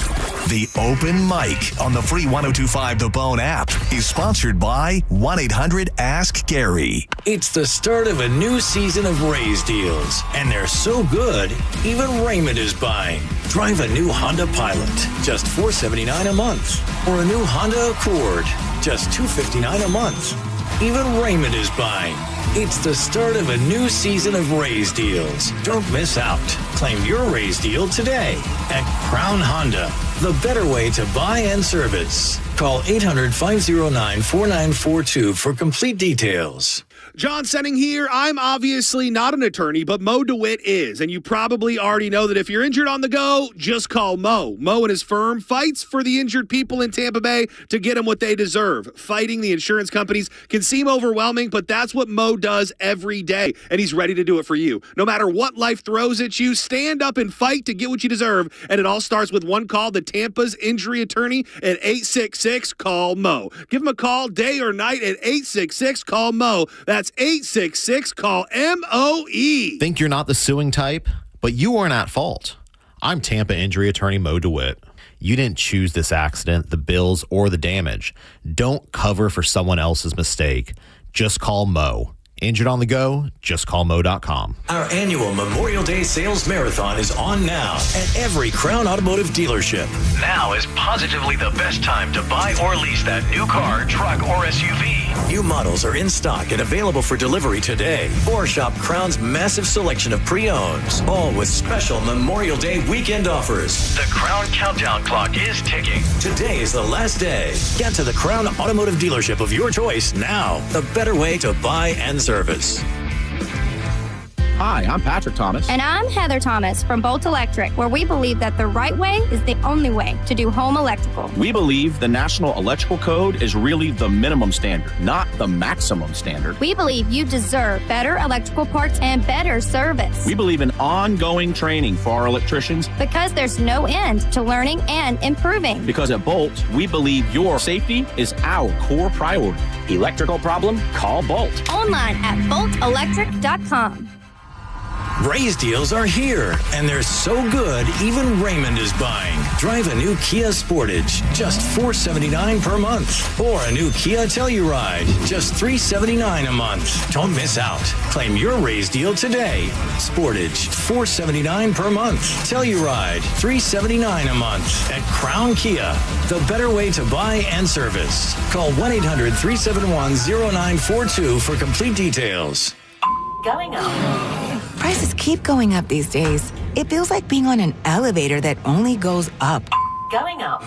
The Open Mic on the free 102.5 The Bone app is sponsored by 1-800-ASK-GARY. It's the start of a new season of Raise deals, and they're so good, even Raymond is buying. Drive a new Honda Pilot, just $479 a month, or a new Honda Accord, just $259 a month. Even Raymond is buying. It's the start of a new season of Raise deals. Don't miss out. Claim your Raise deal today at Crown Honda, the better way to buy and service. Call 800-509-4942 for complete details. John Senning here. I'm obviously not an attorney, but Mo DeWitt is. And you probably already know that if you're injured on the go, just call Mo. Mo and his firm fights for the injured people in Tampa Bay to get them what they deserve. Fighting the insurance companies can seem overwhelming, but that's what Mo does every day. And he's ready to do it for you. No matter what life throws at you, stand up and fight to get what you deserve. And it all starts with one call to Tampa's injury attorney at 866-CALL-MO. Give him a call day or night at 866-CALL-MO. That's 866-CALL-MOE. Think you're not the suing type, but you weren't at fault. I'm Tampa injury attorney Mo DeWitt. You didn't choose this accident, the bills, or the damage. Don't cover for someone else's mistake. Just call Mo. Injured on the go? Just call Mo.com. Our annual Memorial Day Sales Marathon is on now at every Crown Automotive dealership. Now is positively the best time to buy or lease that new car, truck, or SUV. New models are in stock and available for delivery today. Or shop Crown's massive selection of pre-owns, all with special Memorial Day weekend offers. The Crown countdown clock is ticking. Today is the last day. Get to the Crown Automotive dealership of your choice now. The better way to buy and service. Hi, I'm Patrick Thomas. And I'm Heather Thomas from Bolt Electric, where we believe that the right way is the only way to do home electrical. We believe the National Electrical Code is really the minimum standard, not the maximum standard. We believe you deserve better electrical parts and better service. We believe in ongoing training for our electricians. Because there's no end to learning and improving. Because at Bolt, we believe your safety is our core priority. Electrical problem? Call Bolt. Online at boltelectric.com. Raise deals are here, and they're so good, even Raymond is buying. Drive a new Kia Sportage, just $479 per month. Or a new Kia Telluride, just $379 a month. Don't miss out. Claim your raise deal today. Sportage, $479 per month. Telluride, $379 a month. At Crown Kia, the better way to buy and service. Call 1-800-371-0942 for complete details. Going up. Prices keep going up these days. It feels like being on an elevator that only goes up. Going up.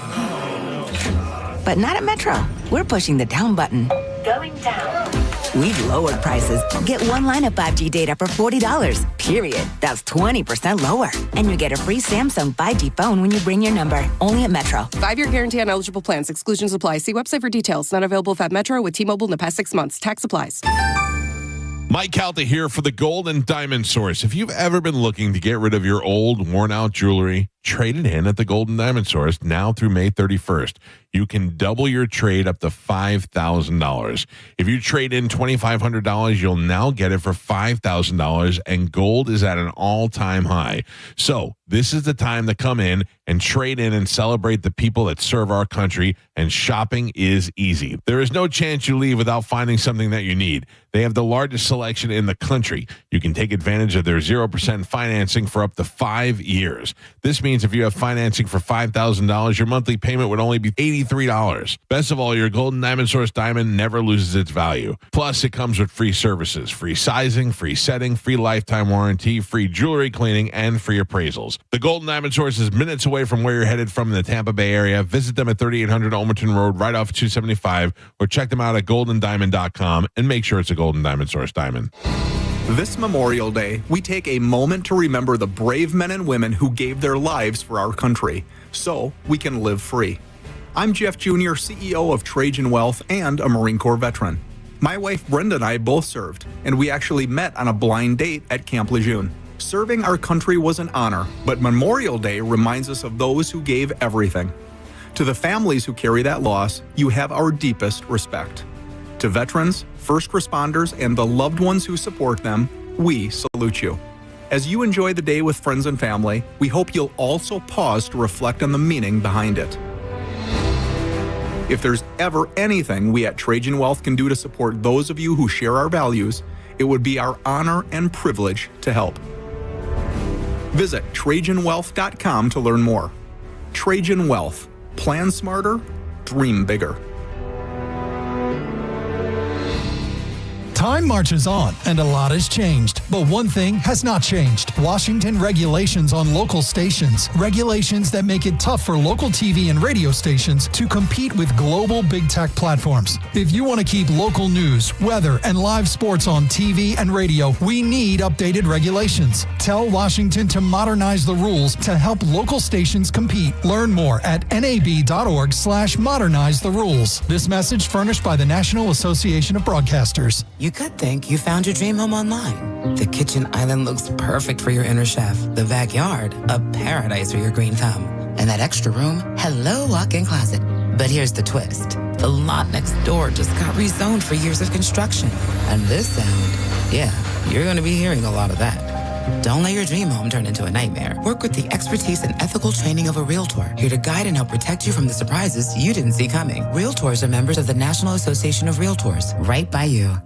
But not at Metro. We're pushing the down button. Going down. We've lowered prices. Get one line of 5G data for $40, period. That's 20% lower. And you get a free Samsung 5G phone when you bring your number. Only at Metro. 5-year guarantee on eligible plans. Exclusions apply. See website for details. Not available at Metro with T-Mobile in the past 6 months. Tax applies. Mike Calta here for the Gold and Diamond Source. If you've ever been looking to get rid of your old, worn-out jewelry, trade it in at the Gold and Diamond Source now through May 31st. You can double your trade up to $5,000. If you trade in $2,500, you'll now get it for $5,000, and gold is at an all-time high. So this is the time to come in and trade in and celebrate the people that serve our country, and shopping is easy. There is no chance you leave without finding something that you need. They have the largest selection in the country. You can take advantage of their 0% financing for up to 5 years. This means if you have financing for $5,000, your monthly payment would only be $83. Best of all, your Gold and Diamond Source diamond never loses its value. Plus, it comes with free services, free sizing, free setting, free lifetime warranty, free jewelry cleaning, and free appraisals. The Gold and Diamond Source is minutes away from where you're headed from in the Tampa Bay area. Visit them at 3800 Almerton Road, right off 275, or check them out at goldendiamond.com and make sure it's a Gold and Diamond Source diamond. This Memorial Day, we take a moment to remember the brave men and women who gave their lives for our country, so we can live free. I'm Jeff Jr., CEO of Trajan Wealth and a Marine Corps veteran. My wife Brenda and I both served, and we actually met on a blind date at Camp Lejeune. Serving our country was an honor, but Memorial Day reminds us of those who gave everything. To the families who carry that loss, you have our deepest respect. To veterans, first responders, and the loved ones who support them, we salute you. As you enjoy the day with friends and family, we hope you'll also pause to reflect on the meaning behind it. If there's ever anything we at Trajan Wealth can do to support those of you who share our values, it would be our honor and privilege to help. Visit TrajanWealth.com to learn more. Trajan Wealth. Plan smarter, dream bigger. Time marches on, and a lot has changed. But one thing has not changed. Washington regulations on local stations. Regulations that make it tough for local TV and radio stations to compete with global big tech platforms. If you want to keep local news, weather, and live sports on TV and radio, we need updated regulations. Tell Washington to modernize the rules to help local stations compete. Learn more at nab.org/modernize the rules. This message furnished by the National Association of Broadcasters. You could think you found your dream home online. The kitchen island looks perfect for your inner chef. The backyard, a paradise for your green thumb. And that extra room, hello walk-in closet. But here's the twist. The lot next door just got rezoned for years of construction. And this sound, yeah, you're going to be hearing a lot of that. Don't let your dream home turn into a nightmare. Work with the expertise and ethical training of a Realtor, here to guide and help protect you from the surprises you didn't see coming. Realtors are members of the National Association of Realtors, right by you.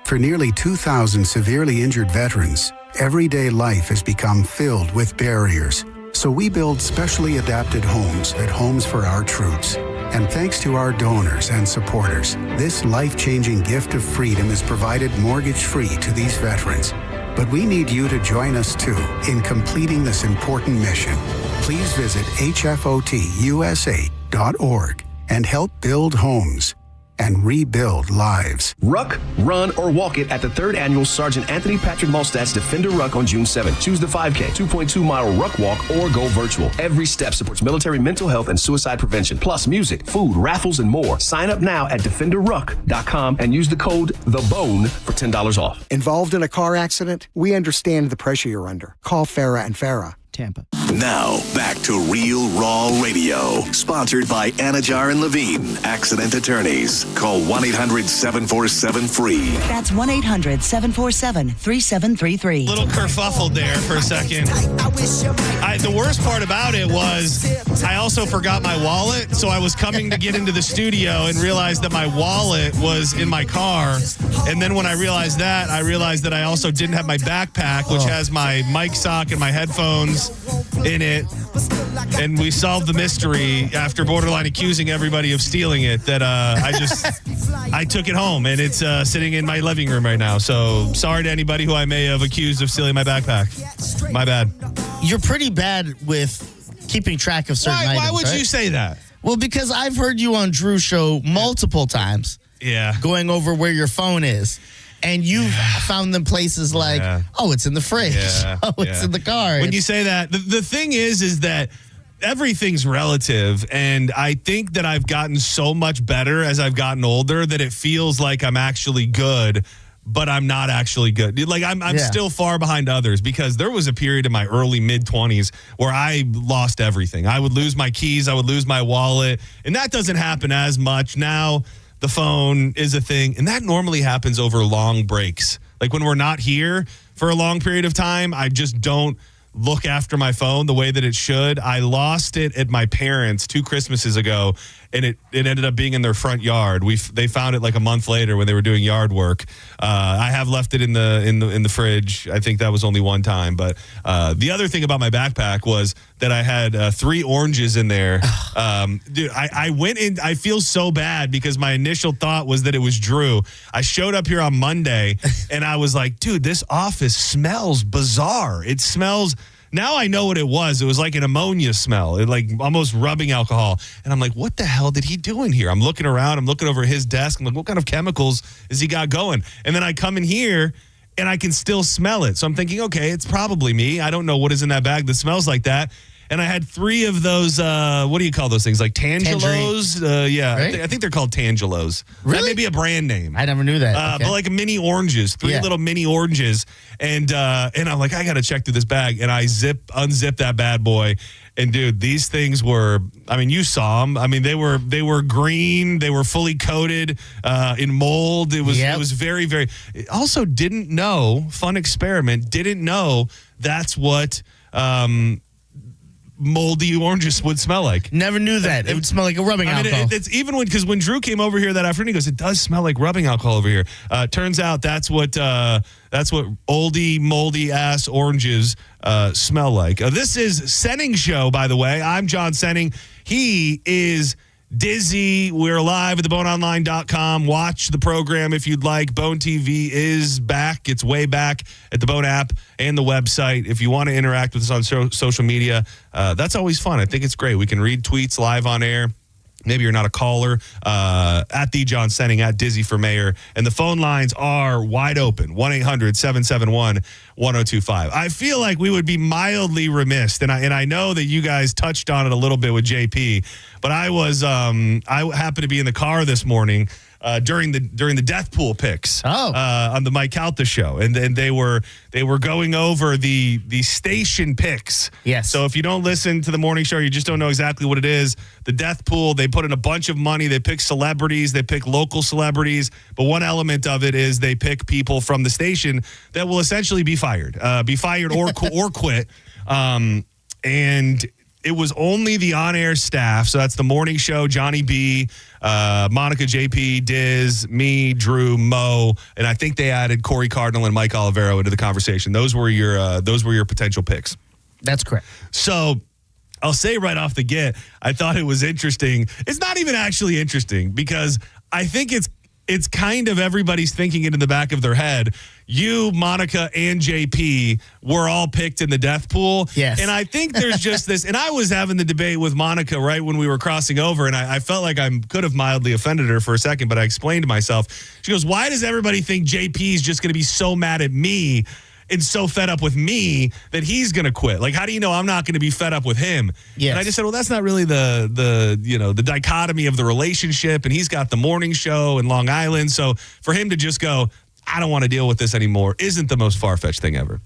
For nearly 2,000 severely injured veterans, everyday life has become filled with barriers. So we build specially adapted homes at Homes for Our Troops. And thanks to our donors and supporters, this life-changing gift of freedom is provided mortgage-free to these veterans. But we need you to join us too in completing this important mission. Please visit hfotusa.org and help build homes and rebuild lives. Ruck, run, or walk it at the 3rd Annual Sergeant Anthony Patrick Malstat's Defender Ruck on June 7th. Choose the 5K, 2.2-mile Ruck Walk, or go virtual. Every step supports military mental health and suicide prevention, plus music, food, raffles, and more. Sign up now at DefenderRuck.com and use the code THEBONE for $10 off. Involved in a car accident? We understand the pressure you're under. Call Farah and Farah. Tampa. Now, back to Real Raw Radio, sponsored by Anajar and Levine, accident attorneys. Call 1-800-747-FREE. That's 1-800-747-3733. Little kerfuffle there for a second. The worst part about it was I also forgot my wallet, so I was coming to get into the studio and realized that my wallet was in my car. And then when I realized that I also didn't have my backpack, which has my mic sock and my headphones in it. And we solved the mystery after borderline accusing everybody of stealing it, that I took it home, and it's sitting in my living room right now. So sorry to anybody who I may have accused of stealing my backpack. My bad. You're pretty bad with keeping track of certain items. Why would right? you say that? Well, because I've heard you on Drew's show multiple times. Yeah. Going over where your phone is. And you've found them places like, oh, it's in the fridge. Oh, it's in the car. When you say that, the thing is that everything's relative. And I think that I've gotten so much better as I've gotten older that it feels like I'm actually good, but I'm not actually good. Like I'm still far behind others, because there was a period in my early mid-20s where I lost everything. I would lose my keys. I would lose my wallet. And that doesn't happen as much now. The phone is a thing, and that normally happens over long breaks. Like when we're not here for a long period of time, I just don't look after my phone the way that it should. I lost it at my parents' 2 Christmases ago, and it ended up being in their front yard. They found it like a month later when they were doing yard work. I have left it in the fridge. I think that was only one time. But the other thing about my backpack was that I had 3 oranges in there. Dude, I went in. I feel so bad because my initial thought was that it was Drew. I showed up here on Monday, and I was like, dude, this office smells bizarre. It smells... Now I know what it was. It was like an ammonia smell, like almost rubbing alcohol. And I'm like, what the hell did he do in here? I'm looking around. I'm looking over his desk. I'm like, what kind of chemicals has he got going? And then I come in here, and I can still smell it. So I'm thinking, okay, it's probably me. I don't know what is in that bag that smells like that. And I had 3 of those, what do you call those things? Like Tangelos? Right? I think they're called Tangelos. Really? That may be a brand name. I never knew that. Okay. But like mini oranges, 3 little mini oranges. And I'm like, I got to check through this bag. And I unzip that bad boy. And dude, these things were, I mean, you saw them. I mean, they were green. They were fully coated in mold. It was very, very, also didn't know, fun experiment, didn't know that's what moldy oranges would smell like. Never knew that. It would smell like a rubbing alcohol. It's even because when Drew came over here that afternoon, he goes, "It does smell like rubbing alcohol over here." Turns out that's what oldie, moldy ass oranges smell like. This is Senning Show, by the way. I'm John Senning. He is Dizzy. We're live at theboneonline.com. Watch the program if you'd like. Bone TV is back. It's way back at the Bone app and the website. If you want to interact with us on social media, that's always fun. I think it's great. We can read tweets live on air. Maybe you're not a caller, at the John Senning, at Dizzy for Mayor. And the phone lines are wide open, 1-800-771-1025. I feel like we would be mildly remiss, and I know that you guys touched on it a little bit with JP, but I happened to be in the car this morning during the death pool picks on the Mike Calta show, and they were going over the station picks. Yes. So if you don't listen to the morning show, you just don't know exactly what it is. The death pool, they put in a bunch of money. They pick celebrities. They pick local celebrities. But one element of it is they pick people from the station that will essentially be fired or quit. And it was only the on-air staff. So that's the morning show, Johnny B, Monica, JP, Diz, me, Drew, Mo, and I think they added Corey Cardinal and Mike Olivero into the conversation. Those were your potential picks. That's correct. So I'll say right off the get, I thought it was interesting. It's not even actually interesting because I think it's kind of everybody's thinking it in the back of their head. You, Monica, and JP were all picked in the death pool. Yes. And I think there's just this, and I was having the debate with Monica right when we were crossing over, and I felt like I could have mildly offended her for a second, but I explained to myself. She goes, why does everybody think JP is just going to be so mad at me and so fed up with me that he's going to quit? Like, how do you know I'm not going to be fed up with him? Yes. And I just said, well, that's not really the dichotomy of the relationship. And he's got the morning show in Long Island. So for him to just go, I don't want to deal with this anymore, isn't the most far-fetched thing ever.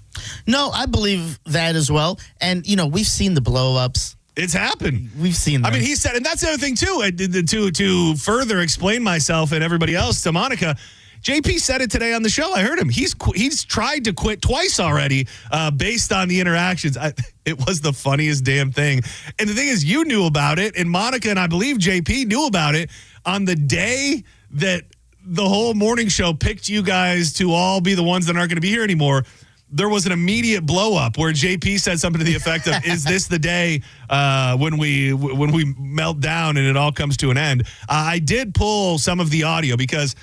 No, I believe that as well. And, we've seen the blow-ups. It's happened. We've seen them. I mean, he said, and that's the other thing, too, to further explain myself and everybody else to Monica, JP said it today on the show. I heard him. He's tried to quit twice already based on the interactions. It was the funniest damn thing. And the thing is, you knew about it, and Monica and I believe JP knew about it on the day that the whole morning show picked you guys to all be the ones that aren't going to be here anymore. There was an immediate blow up where JP said something to the effect of, is this the day when we melt down and it all comes to an end? I did pull some of the audio because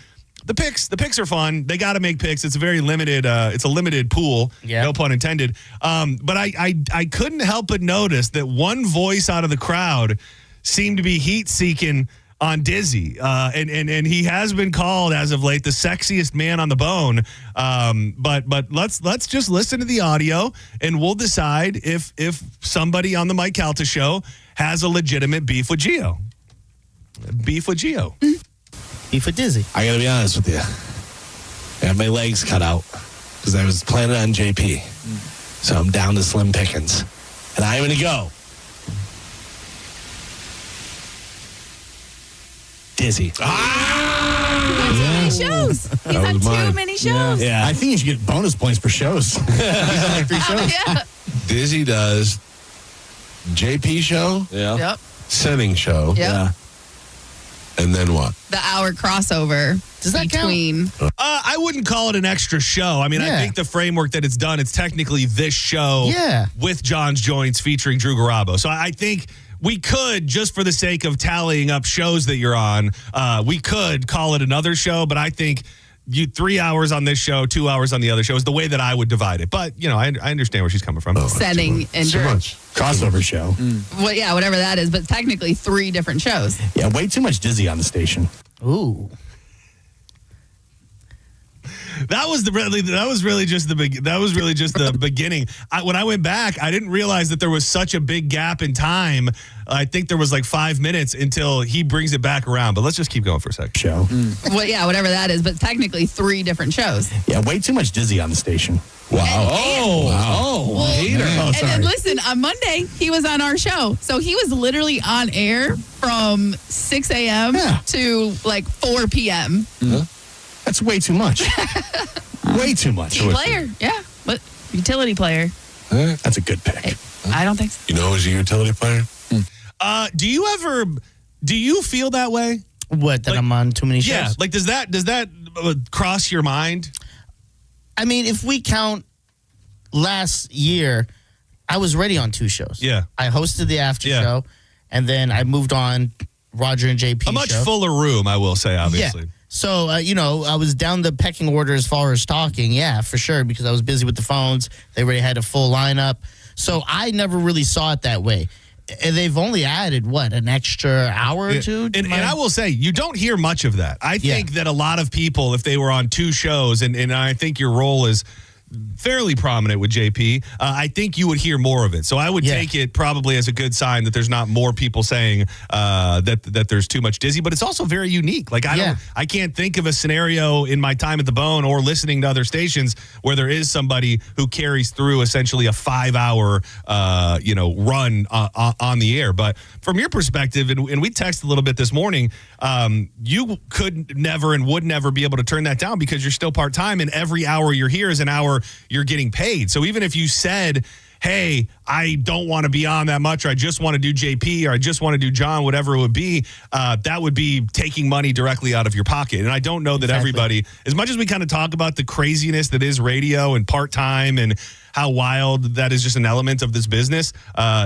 the picks are fun. They got to make picks. It's a very limited, it's a limited pool. Yeah. No pun intended. But I couldn't help but notice that one voice out of the crowd seemed to be heat seeking on Dizzy. And he has been called as of late the sexiest man on the bone. But let's just listen to the audio and we'll decide if somebody on the Mike Calta show has a legitimate beef with Gio. Beef with Gio. Beef with Dizzy. I got to be honest with you. I had my legs cut out because I was planning on JP. So I'm down to slim pickings. And I'm going to go Dizzy. Too many shows. He's on too many shows. Yeah. I think you should get bonus points for shows. He's on like 3 shows. Yeah. Dizzy does JP show. Yeah. Yep. Senning show. Yep. Yeah. And then what? The hour crossover Does that between. I wouldn't call it an extra show. I mean, I think the framework that it's done, it's technically this show with John's Joints featuring Drew Garabo. So I think we could, just for the sake of tallying up shows that you're on, we could call it another show, but I think 3 hours on this show, 2 hours on the other show is the way that I would divide it. But, I understand where she's coming from. Senning and Too Drew. much. Crossover show. Well, yeah, whatever that is, but technically 3 different shows. Yeah, way too much Dizzy on the station. Ooh. That was really just the beginning. When I went back, I didn't realize that there was such a big gap in time. I think there was like 5 minutes until he brings it back around. But let's just keep going for a second. Show. Well, yeah, whatever that is, but technically 3 different shows. Yeah, way too much Dizzy on the station. Well, hater. and then listen, on Monday, he was on our show. So he was literally on air from 6 a.m. to like 4 p.m. That's way too much. Way too much. Player, yeah. But utility player. That's a good pick. I don't think so. You know, who's a utility player? Do you feel that way? What, that I'm on too many shows? Yeah, like does that cross your mind? I mean, if we count last year, I was already on 2 shows. Yeah. I hosted the after show, and then I moved on Roger and JP A much show. fuller room, I will say, obviously. Yeah. So, I was down the pecking order as far as talking, for sure, because I was busy with the phones. They already had a full lineup. So I never really saw it that way. And they've only added, an extra hour or two? And I will say, you don't hear much of that. I think that a lot of people, if they were on 2 shows, and I think your role is fairly prominent with JP, I think you would hear more of it. So I would take it probably as a good sign that there's not more people saying that there's too much Dizzy, but it's also very unique. Like I can't think of a scenario in my time at the Bone or listening to other stations where there is somebody who carries through essentially a 5-hour run on the air. But from your perspective, and we texted a little bit this morning, you could never and would never be able to turn that down because you're still part-time, and every hour you're here is an hour you're getting paid. So even if you said, hey, I don't want to be on that much, or I just want to do JP, or I just want to do John, whatever it would be, that would be taking money directly out of your pocket. And I don't know that everybody, as much as we kind of talk about the craziness that is radio and part-time and how wild that is just an element of this business,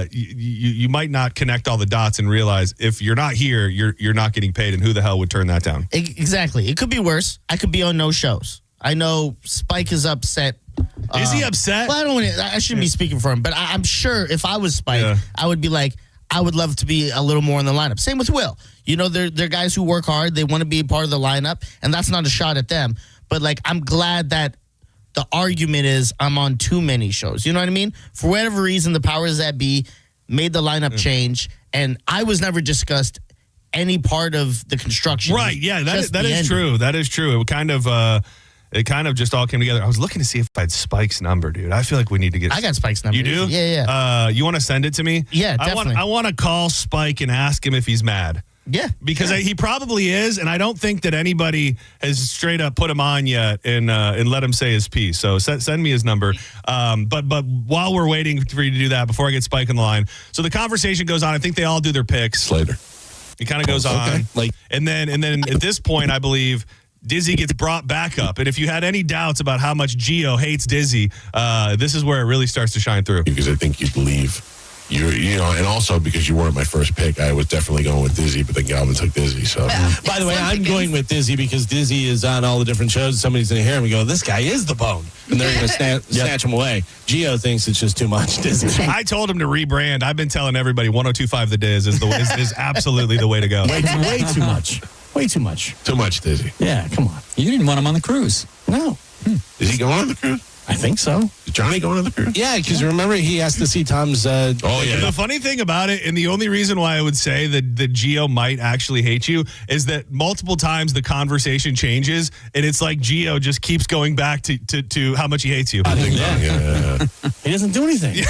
you might not connect all the dots and realize if you're not here, you're not getting paid, and who the hell would turn that down? Exactly. It could be worse. I could be on no shows. I know Spike is upset. Is he upset? Well, I shouldn't be speaking for him, but I'm sure if I was Spike, I would be like, I would love to be a little more in the lineup. Same with Will. They're guys who work hard. They want to be a part of the lineup, and that's not a shot at them. But, I'm glad that the argument is I'm on too many shows. You know what I mean? For whatever reason, the powers that be made the lineup change, and I was never discussed any part of the construction. Right, yeah, that is true. That is true. It kind of just all came together. I was looking to see if I had Spike's number, dude. I feel like we need to get... I got Spike's number. You do? Yeah. You want to send it to me? Yeah, definitely. I want to call Spike and ask him if he's mad. Yeah. Because he probably is, and I don't think that anybody has straight up put him on yet and let him say his piece. So send me his number. But while we're waiting for you to do that, before I get Spike on the line, so the conversation goes on. I think they all do their picks. Slater. It kind of goes on. And then at this point, I believe... Dizzy gets brought back up. And if you had any doubts about how much Gio hates Dizzy, this is where it really starts to shine through. Because I think you'd leave. And also because you weren't my first pick, I was definitely going with Dizzy, but then Galvin took Dizzy. So, by the way, I'm going with Dizzy because Dizzy is on all the different shows. Somebody's going to hear him and go, "This guy is the Bone," and they're going to snatch him away. Gio thinks it's just too much. Dizzy. I told him to rebrand. I've been telling everybody 102.5 The Diz is absolutely the way to go. Way too much. Way too much. Too much, Dizzy. Yeah, come on. You didn't want him on the cruise. No. Is he going on the cruise? I think so. Is Johnny going on the cruise? Yeah, because remember, he has to see Tom's... The funny thing about it, and the only reason why I would say that Gio might actually hate you, is that multiple times the conversation changes, and it's like Gio just keeps going back to how much he hates you. I think He doesn't do anything.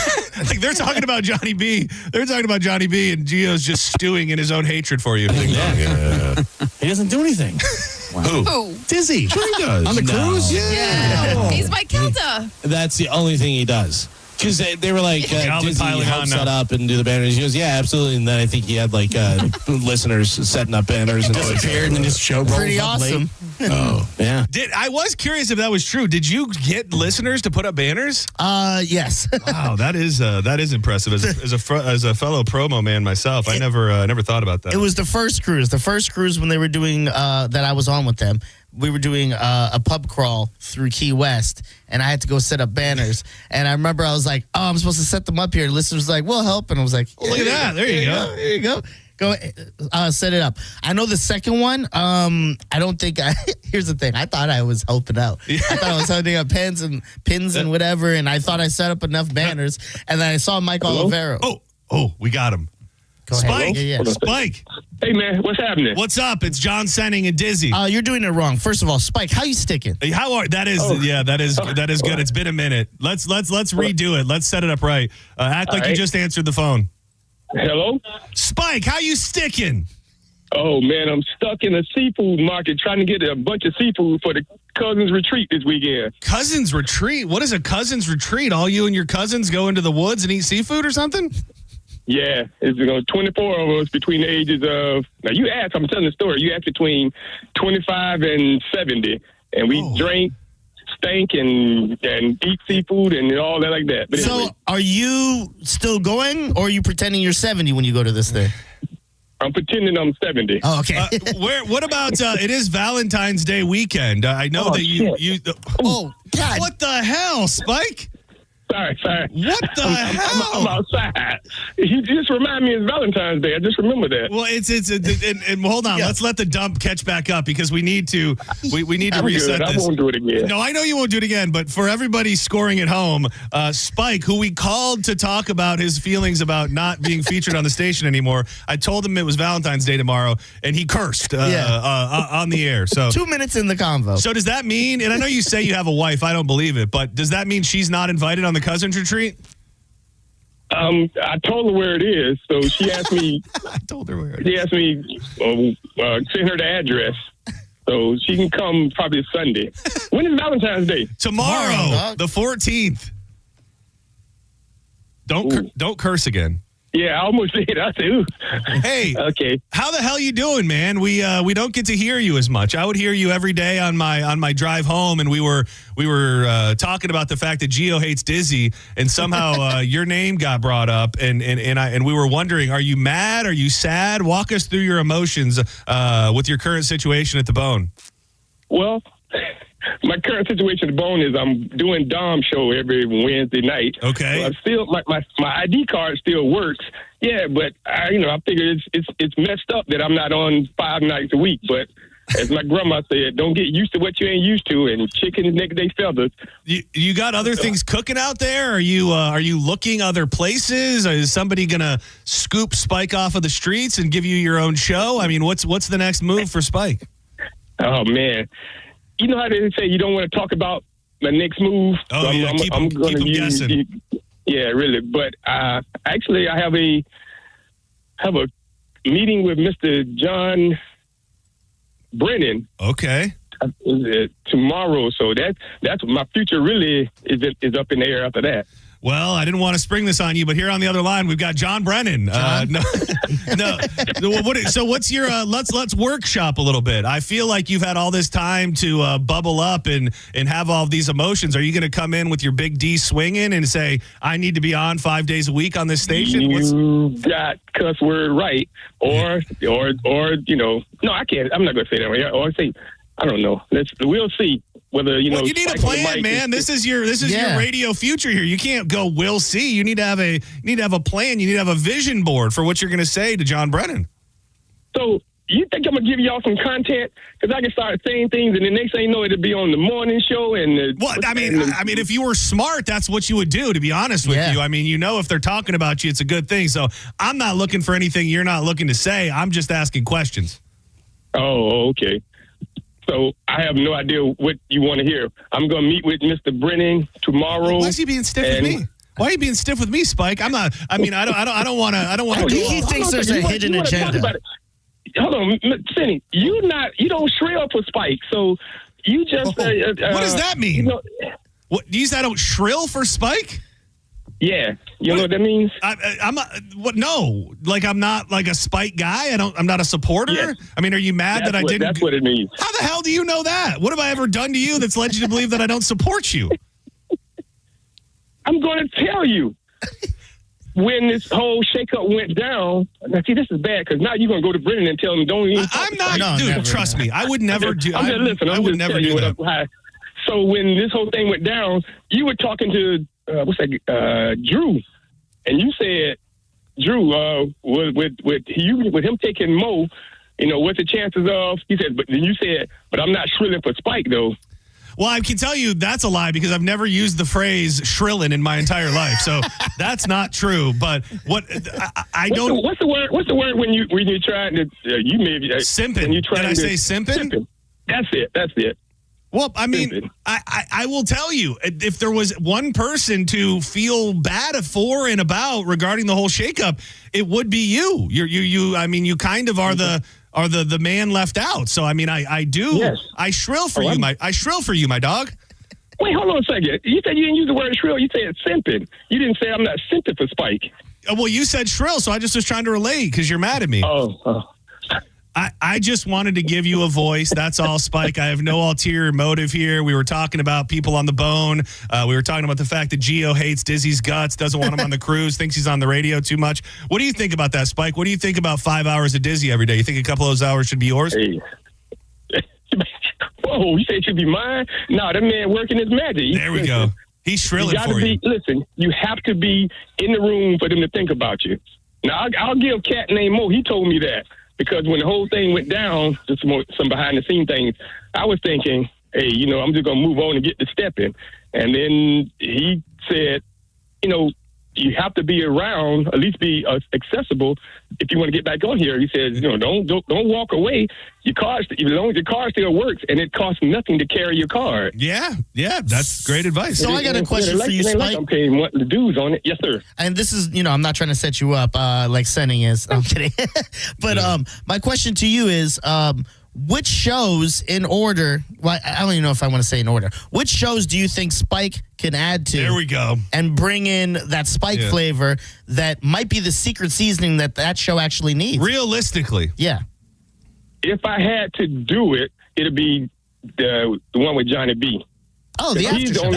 Like they're talking about Johnny B. They're talking about Johnny B, and Gio's just stewing in his own hatred for you. He doesn't do anything. Who? Dizzy. Sure he does. On the cruise? Yeah. He's my Kelta. That's the only thing he does. Because they were like, Dizzy help set up and do the banners. He goes, yeah, absolutely. And then I think he had listeners setting up banners and disappeared, and then his show rolls Pretty up awesome. late. Oh, yeah. I was curious if that was true. Did you get listeners to put up banners? Yes. Wow, that is impressive. As a fellow promo man myself, I never thought about that. It was the first cruise. The first cruise when they were doing that I was on with them. We were doing a pub crawl through Key West, and I had to go set up banners. And I remember I was like, "Oh, I'm supposed to set them up here." The listeners were like, "We'll help," and I was like, "Look at that! There you go. There you go. Go set it up." I know the second one. I don't think here's the thing. I thought I was helping out. I thought I was holding up pins and whatever, and I thought I set up enough banners. And then I saw Mike Olivero. Oh, we got him. Go ahead. Spike. Yeah. Spike. Hey, man, what's happening? What's up? It's John Senning and Dizzy. You're doing it wrong. First of all, Spike, how you sticking? How are that is that is good. It's been a minute. Let's redo it. Let's set it up right. Act like you just answered the phone. Hello? Spike, how you sticking? Oh, man, I'm stuck in a seafood market trying to get a bunch of seafood for the Cousins Retreat this weekend. Cousins Retreat? What is a Cousins Retreat? All you and your cousins go into the woods and eat seafood or something? Yeah, it's 24 of us between the ages of, now you asked, I'm telling the story, you asked between 25 and 70, and we drink, stank, and eat seafood and all that like that. But so anyway, are you still going, or are you pretending you're 70 when you go to this thing? I'm pretending I'm 70. Oh, okay. What about, it is Valentine's Day weekend. I know that you oh, God. What the hell, Spike? Sorry. What the hell? I'm outside. You just remind me it's Valentine's Day. I just remember that. Well, and hold on. Let's let the dump catch back up because we need to reset good. this. I won't do it again. No, I know you won't do it again. But for everybody scoring at home, Spike, who we called to talk about his feelings about not being featured on the station anymore, I told him it was Valentine's Day tomorrow, and he cursed on the air. So 2 minutes in the convo. So does that mean? And I know you say you have a wife. I don't believe it, but does that mean she's not invited on the Cousins Retreat? I told her where it is, so she asked me. I told her where it is. She asked me send her the address, so she can come probably Sunday. When is Valentine's Day? Tomorrow, the 14th. Don't curse again. Yeah, I almost did. I said, ooh. Hey, okay. How the hell you doing, man? We don't get to hear you as much. I would hear you every day on my drive home, and we were talking about the fact that Gio hates Dizzy, and somehow your name got brought up, and we were wondering, are you mad? Are you sad? Walk us through your emotions with your current situation at the Bone. Well, my current situation at the Bone is I'm doing Dom show every Wednesday night. Okay. So I'm still my ID card still works. Yeah, but I figure it's messed up that I'm not on 5 nights a week. But as my grandma said, don't get used to what you ain't used to, and chicken next day feathers. You got other things cooking out there? Are you looking other places? Is somebody gonna scoop Spike off of the streets and give you your own show? I mean, what's the next move for Spike? Oh man. You know how they say you don't want to talk about the next move? Oh, so yeah, keep them guessing. Yeah, really. But actually, I have a meeting with Mr. John Brennan. Okay. Tomorrow, so that's my future really is up in the air after that. Well, I didn't want to spring this on you, but here on the other line, we've got John Brennan. No. So what's your, let's workshop a little bit. I feel like you've had all this time to bubble up and have all of these emotions. Are you going to come in with your big D swinging and say, I need to be on 5 days a week on this station? You got cuss word right. Or, no, I can't. I'm not going to say that right. Or say, I don't know. We'll see. Whether you need a plan, man. This is your radio future here. You can't go. We'll see. You need to have a plan. You need to have a vision board for what you're going to say to John Brennan. So you think I'm gonna give y'all some content because I can start saying things, and the next thing you know, it'll be on the morning show. And I mean, if you were smart, that's what you would do. To be honest with you, I mean, if they're talking about you, it's a good thing. So I'm not looking for anything you're not looking to say. I'm just asking questions. Oh, okay. So I have no idea what you want to hear. I'm going to meet with Mr. Brennan tomorrow. Why is he being stiff with me? Why are you being stiff with me, Spike? I'm not. I mean, I don't want to. He thinks there's a hidden agenda. Hold on, Cindy. You don't shrill for Spike. So you just. What does that mean? What you said? I don't shrill for Spike. Yeah, you know what that means. I'm not, what? No, like I'm not like a Spike guy. I'm not a supporter. Yes. I mean, are you mad that I didn't? That's what it means. How the hell do you know that? What have I ever done to you that's led you to believe that I don't support you? I'm going to tell you. When this whole shakeup went down, now see, this is bad because now you're going to go to Brennan and tell him don't even. I'm not, dude. Never, trust me, I would never do. I would never do that. So when this whole thing went down, you were talking to Drew, and you said, Drew, with him taking Mo, what's the chances of? He said, but then you said, but I'm not shrilling for Spike though. Well, I can tell you that's a lie because I've never used the phrase shrilling in my entire life. So that's not true. But what I don't. What's the word? What's the word when you're trying to you maybe simping? When you trying Did I to say simping? That's it. Well, I mean, I will tell you, if there was one person to feel bad for and about regarding the whole shakeup, it would be you. You. I mean, you kind of are the man left out. So I mean, I do. Yes. I shrill for you, I shrill for you, my dog. Wait, hold on a second. You said you didn't use the word shrill. You said simping. You didn't say I'm not simping for Spike. Well, you said shrill, so I just was trying to relate because you're mad at me. Oh. I just wanted to give you a voice. That's all, Spike. I have no ulterior motive here. We were talking about people on the bone. We were talking about the fact that Gio hates Dizzy's guts, doesn't want him on the cruise, thinks he's on the radio too much. What do you think about that, Spike? What do you think about 5 hours of Dizzy every day? You think a couple of those hours should be yours? Hey. Whoa, you say it should be mine? No, that man working his magic. There we go. He's shrilling for you. Listen, you have to be in the room for them to think about you. Now, I'll give a cat named Mo. He told me that. Because when the whole thing went down, just some behind-the-scenes things, I was thinking, hey, I'm just going to move on and get to stepping. And then he said, you have to be around, at least be accessible if you want to get back on here. He says, don't walk away. Your car still works, and it costs nothing to carry your card. Yeah, that's great advice. So I got a question for you, Spike. Like I'm paying the dues on it. Yes, sir. And this is, I'm not trying to set you up like Senning is. I'm kidding. But my question to you is, which shows in order, well, I don't even know if I want to say in order, which shows do you think Spike can add to? There we go. And bring in that Spike flavor that might be the secret seasoning that show actually needs? Realistically. Yeah. If I had to do it, it'd be the one with Johnny B. Oh, the after show.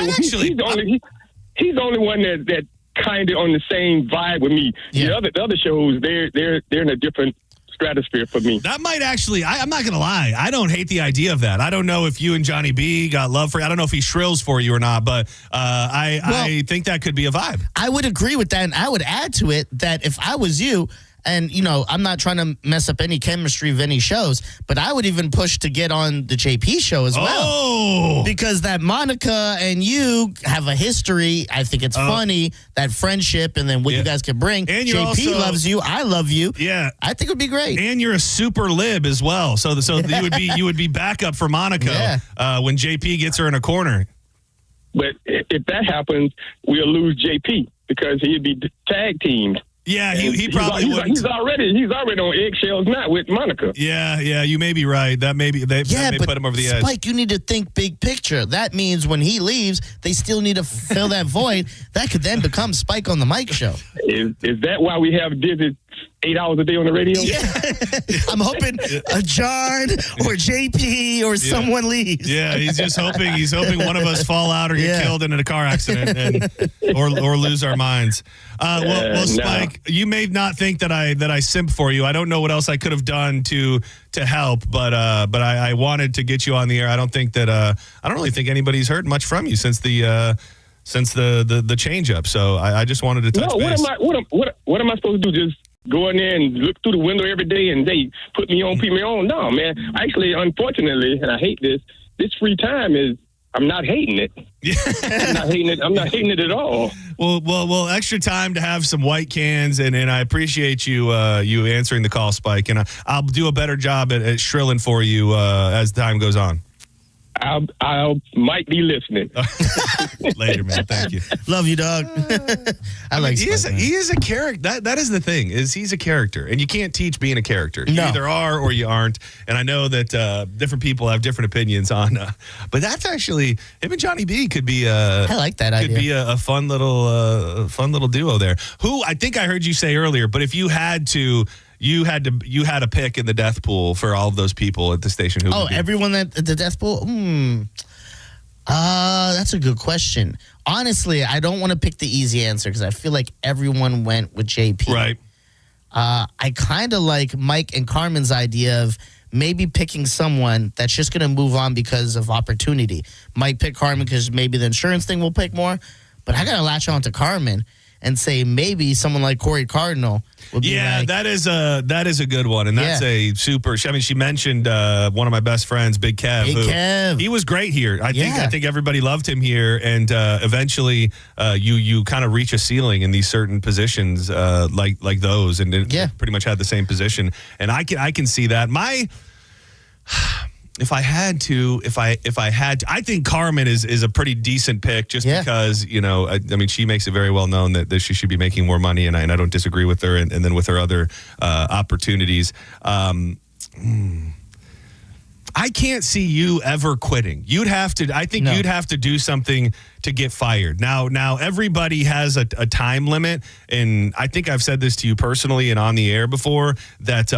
He's the only one that kind of on the same vibe with me. Yeah. The other shows, they're in a different stratosphere for me. That might actually, I'm not going to lie, I don't hate the idea of that. I don't know if you and Johnny B got love for you. I don't know if he shrills for you or not, but I think that could be a vibe. I would agree with that, and I would add to it that if I was you, and, I'm not trying to mess up any chemistry of any shows, but I would even push to get on the JP show as well. Oh! Because that Monica and you have a history. I think it's funny, that friendship, and then what you guys can bring. And you're JP also, loves you. I love you. Yeah. I think it would be great. And you're a super lib as well. So you would be backup for Monica when JP gets her in a corner. But if that happens, we'll lose JP because he'd be tag teamed. Yeah, he probably wouldn't. He's already on eggshells now with Monica. Yeah, you may be right. That may put him over the edge. Spike, you need to think big picture. That means when he leaves, they still need to fill that void. That could then become Spike on the Mike show. Is that why we have Dizzy 8 hours a day on the radio? Yeah. I'm hoping a John or JP or someone leaves. Yeah, he's just hoping. He's hoping one of us fall out or get killed in a car accident or lose our minds. Well, Spike, you may not think that I simp for you. I don't know what else I could have done to help, but I wanted to get you on the air. I don't think that I don't really think anybody's heard much from you since the change up. So I just wanted to touch base. What am I supposed to do? Just go in there and look through the window every day and they put me on? No, man. Actually, unfortunately, and I hate this free time is, I'm not hating it. I'm not hating it at all. Well, extra time to have some white cans, and I appreciate you answering the call, Spike, and I'll do a better job at shrilling for you as time goes on. I might be listening. Later, man. Thank you. Love you, dog. I like Spike, he is a character. That is the thing, is he's a character, and you can't teach being a character. You either are or you aren't. And I know that different people have different opinions on. But that's actually him and Johnny B could be. I like that idea. Could be a fun little duo there. Who I think I heard you say earlier. But if you had to. You had a pick in the death pool for all of those people at the station. Everyone at the death pool? That's a good question. Honestly, I don't want to pick the easy answer because I feel like everyone went with JP. Right. I kind of like Mike and Carmen's idea of maybe picking someone that's just going to move on because of opportunity. Might pick Carmen because maybe the insurance thing will pick more, but I got to latch on to Carmen. and say maybe someone like Corey Cardinal would be like, that is a good one, and that's a super. I mean, she mentioned one of my best friends, Big Kev. Kev. He was great here. I think everybody loved him here, and eventually you kind of reach a ceiling in these certain positions like those, and it pretty much had the same position. And I can see that. If I had to, I think Carmen is a pretty decent pick just because, I mean, she makes it very well known that she should be making more money, and I don't disagree with her. And then with her other opportunities, I can't see you ever quitting. You'd have to do something to get fired. Now everybody has a time limit, and I think I've said this to you personally and on the air before that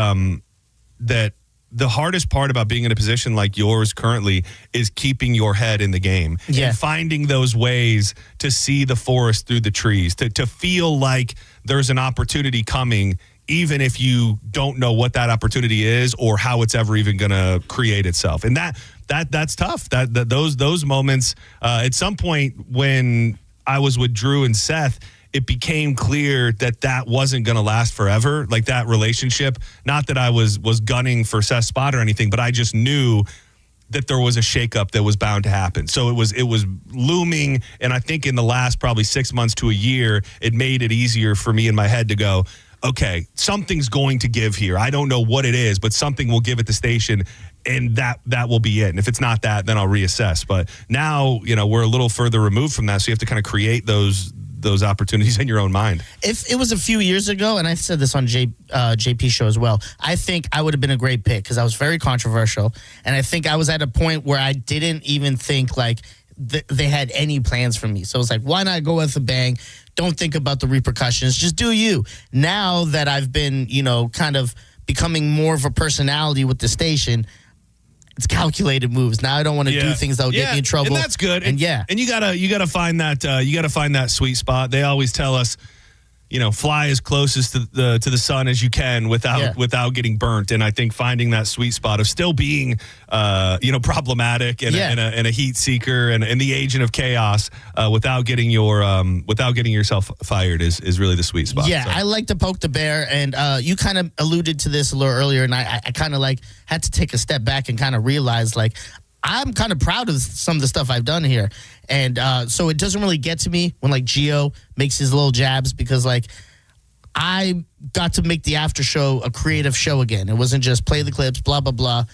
the hardest part about being in a position like yours currently is keeping your head in the game and finding those ways to see the forest through the trees, to feel like there's an opportunity coming, even if you don't know what that opportunity is or how it's ever even going to create itself. And that's tough. Those moments at some point when I was with Drew and Seth, it became clear that wasn't going to last forever, like that relationship. Not that I was gunning for Seth's spot or anything, but I just knew that there was a shakeup that was bound to happen. So it was looming, and I think in the last probably 6 months to a year, it made it easier for me in my head to go, okay, something's going to give here. I don't know what it is, but something will give at the station, and that will be it. And if it's not that, then I'll reassess. But now, we're a little further removed from that, so you have to kind of create those opportunities in your own mind. If it was a few years ago, and I said this on JP show as well, I think I would have been a great pick because I was very controversial, and I think I was at a point where I didn't even think like they had any plans for me. So it's like, why not go with a bang? Don't think about the repercussions. Just do you. Now that I've been, kind of becoming more of a personality with the station, it's calculated moves. Now I don't want to do things that will get me in trouble. And that's good. And you gotta find that sweet spot. They always tell us, fly as closest to the sun as you can without getting burnt. And I think finding that sweet spot of still being problematic and a heat seeker and the agent of chaos without getting yourself fired is really the sweet spot. Yeah, so. I like to poke the bear, and you kind of alluded to this a little earlier, and I kind of like had to take a step back and kind of realize like I'm kind of proud of some of the stuff I've done here. And so it doesn't really get to me when like Gio makes his little jabs because like I got to make the after show a creative show again. It wasn't just play the clips, blah, blah, blah.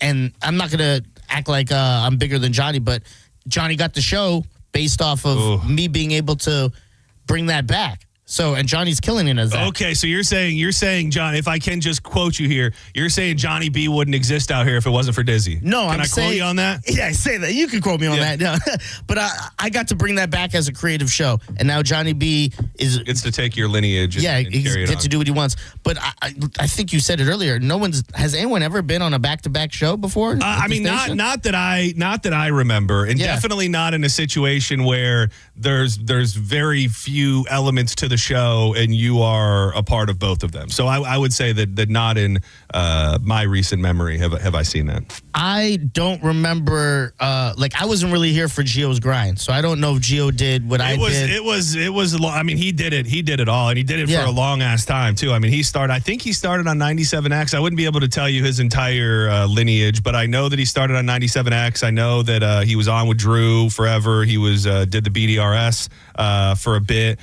And I'm not going to act like I'm bigger than Johnny, but Johnny got the show based off of me being able to bring that back. So, and Johnny's killing it as that. Okay, so you're saying, John, if I can just quote you here, you're saying Johnny B wouldn't exist out here if it wasn't for Dizzy. No, Can I quote you on that? Yeah, I say that. You can quote me on that. No. But I got to bring that back as a creative show. And now Johnny B gets to take your lineage and carry it on. To do what he wants. But I think you said it earlier. Has anyone ever been on a back-to-back show before? I mean, not that I remember. And definitely not in a situation where there's very few elements to the show and you are a part of both of them. So I would say that not in my recent memory have I seen that. I don't remember. I wasn't really here for Gio's grind, so I don't know if Gio did what I did. It was. I mean, he did it all, and he did it for a long ass time too. I mean, I think he started on 97X. I wouldn't be able to tell you his entire lineage, but I know that he started on 97X. I know that he was on with Drew forever. He did the BDRS for a bit.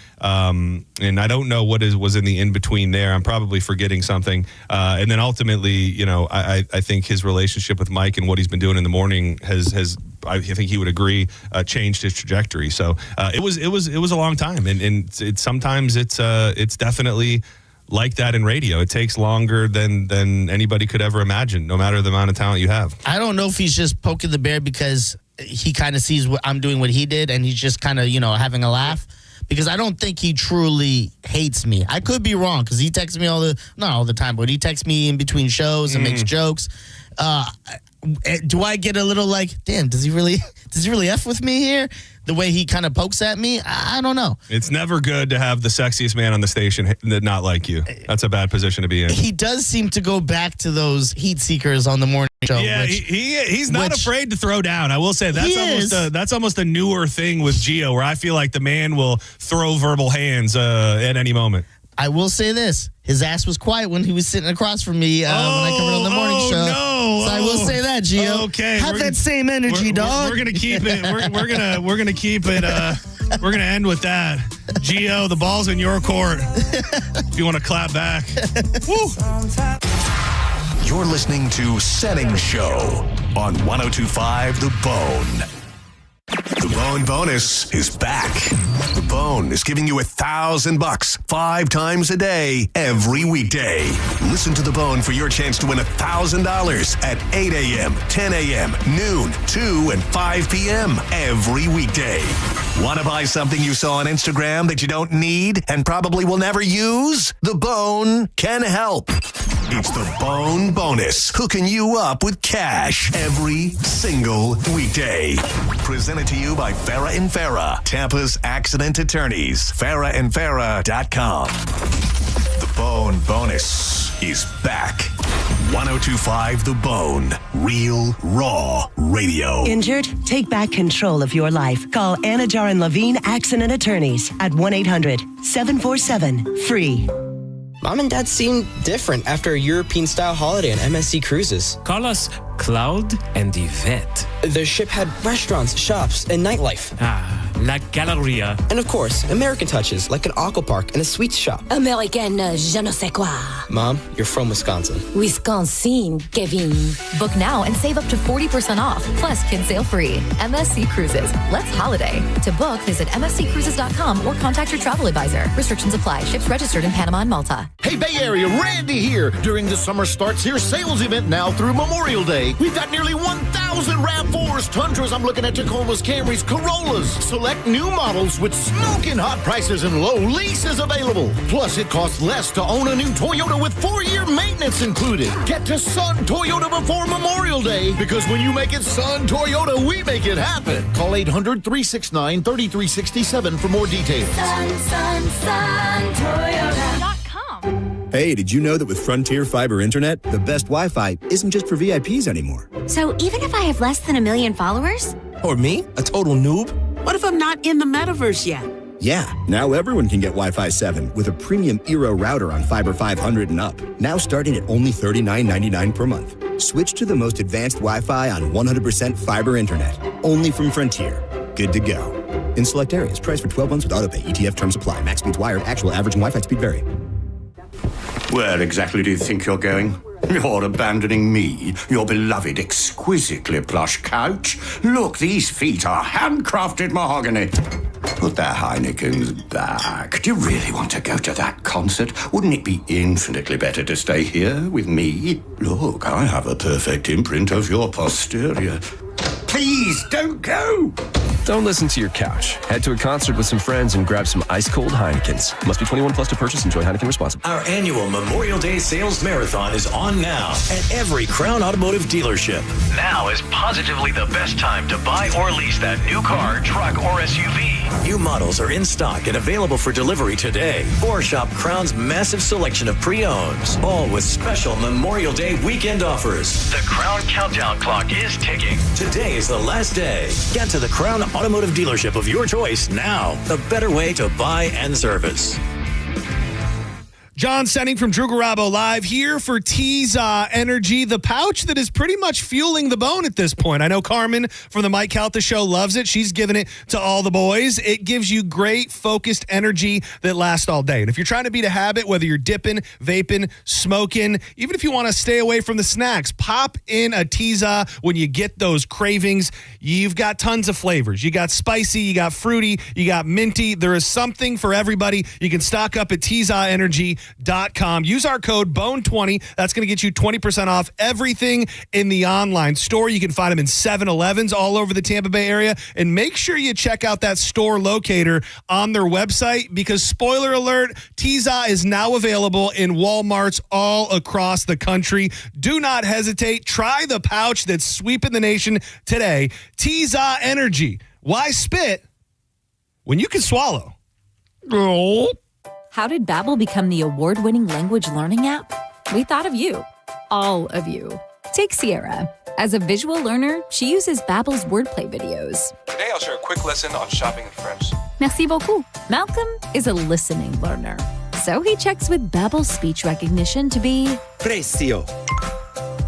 And I don't know what was in the in-between there. I'm probably forgetting something. And then ultimately, I think his relationship with Mike and what he's been doing in the morning has I think he would agree, changed his trajectory. So it was a long time. And sometimes it's definitely like that in radio. It takes longer than anybody could ever imagine, no matter the amount of talent you have. I don't know if he's just poking the bear because he kind of sees what I'm doing, what he did, and he's just kind of, having a laugh. Because I don't think he truly hates me. I could be wrong because he texts me not all the time, but he texts me in between shows and makes jokes. Do I get a little like, damn, does he really F with me here? The way he kind of pokes at me, I don't know. It's never good to have the sexiest man on the station that not like you. That's a bad position to be in. He does seem to go back to those heat seekers on the morning show. Yeah, he's not afraid to throw down. I will say that's almost a newer thing with Gio, where I feel like the man will throw verbal hands at any moment. I will say this. His ass was quiet when he was sitting across from me when I covered on the morning show. No. So I will say that, Gio. Okay. Have that same energy, dog. We're gonna keep it. We're gonna keep it. We're gonna end with that. Gio, the ball's in your court. If you want to clap back. Woo. You're listening to Setting Show on 102.5 The Bone. The Bone Bonus is back. The Bone is giving you $1,000 5 times a day, every weekday. Listen to The Bone for your chance to win $1,000 at 8 a.m., 10 a.m., noon, 2, and 5 p.m. every weekday. Want to buy something you saw on Instagram that you don't need and probably will never use? The Bone can help. It's the Bone Bonus, hooking you up with cash every single weekday. Presented to you by Farah and Farah, Tampa's accident attorneys. FarahandFarah.com. The Bone Bonus is back. 102.5 The Bone. Real, raw radio. Injured? Take back control of your life. Call Anajar and Levine Accident Attorneys at 1-800-747-FREE. Mom and Dad seem different after a European-style holiday on MSC Cruises. Call us Cloud and Yvette. The ship had restaurants, shops, and nightlife. La Galleria. And of course, American touches like an aqua park and a sweets shop. American je ne sais quoi. Mom, you're from Wisconsin. Wisconsin, Kevin. Book now and save up to 40% off, plus kids sail free. MSC Cruises. Let's holiday. To book, visit msccruises.com or contact your travel advisor. Restrictions apply. Ships registered in Panama and Malta. Hey, Bay Area, Randy here. During the Summer Starts Here sales event now through Memorial Day, we've got nearly 1,000 RAV4s, Tundras, I'm looking at Tacomas, Camrys, Corollas. Select new models with smoking hot prices and low leases available. Plus, it costs less to own a new Toyota with 4-year maintenance included. Get to Sun Toyota before Memorial Day, because when you make it Sun Toyota, we make it happen. Call 800-369-3367 for more details. Toyota.com. Hey, did you know that with Frontier Fiber Internet, the best Wi-Fi isn't just for VIPs anymore? So even if I have less than 1 million followers? Or me, a total noob? What if I'm not in the metaverse yet? Yeah, now everyone can get Wi-Fi 7 with a premium Eero router on Fiber 500 and up. Now starting at only $39.99 per month. Switch to the most advanced Wi-Fi on 100% fiber internet. Only from Frontier. Good to go. In select areas, price for 12 months with autopay. ETF terms apply. Max speeds wired. Actual average and Wi-Fi speed vary. Where exactly do you think you're going? You're abandoning me, your beloved, exquisitely plush couch. Look, these feet are handcrafted mahogany. Put their Heinekens back. Do you really want to go to that concert? Wouldn't it be infinitely better to stay here with me? Look, I have a perfect imprint of your posterior. Please, don't go! Don't listen to your couch. Head to a concert with some friends and grab some ice-cold Heinekens. Must be 21 plus to purchase. Enjoy Heineken responsibly. Our annual Memorial Day Sales Marathon is on now at every Crown Automotive dealership. Now is positively the best time to buy or lease that new car, truck, or SUV. New models are in stock and available for delivery today. Or shop Crown's massive selection of pre-owns, all with special Memorial Day weekend offers. The Crown countdown clock is ticking. Today is the last day. Get to the Crown Automotive dealership of your choice now. The better way to buy and service. John Senning from Drew Garabo live here for Tiza Energy, the pouch that is pretty much fueling the bone at this point. I know Carmen from the Mike Calta show loves it. She's giving it to all the boys. It gives you great focused energy that lasts all day. And if you're trying to beat a habit, whether you're dipping, vaping, smoking, even if you want to stay away from the snacks, pop in a Tiza when you get those cravings. You've got tons of flavors. You got spicy, you got fruity, you got minty. There is something for everybody. You can stock up at TizaEnergy.com. Use our code BONE20. That's going to get you 20% off everything in the online store. You can find them in 7-Elevens all over the Tampa Bay area. And make sure you check out that store locator on their website, because spoiler alert, Tiza is now available in Walmarts all across the country. Do not hesitate. Try the pouch that's sweeping the nation today. Tiza Energy. Why spit when you can swallow? How did Babbel become the award-winning language learning app? We thought of you. All of you. Take Sierra. As a visual learner, she uses Babbel's wordplay videos. Today I'll share a quick lesson on shopping in French. Merci beaucoup. Malcolm is a listening learner. So he checks with Babbel's speech recognition to be Precio.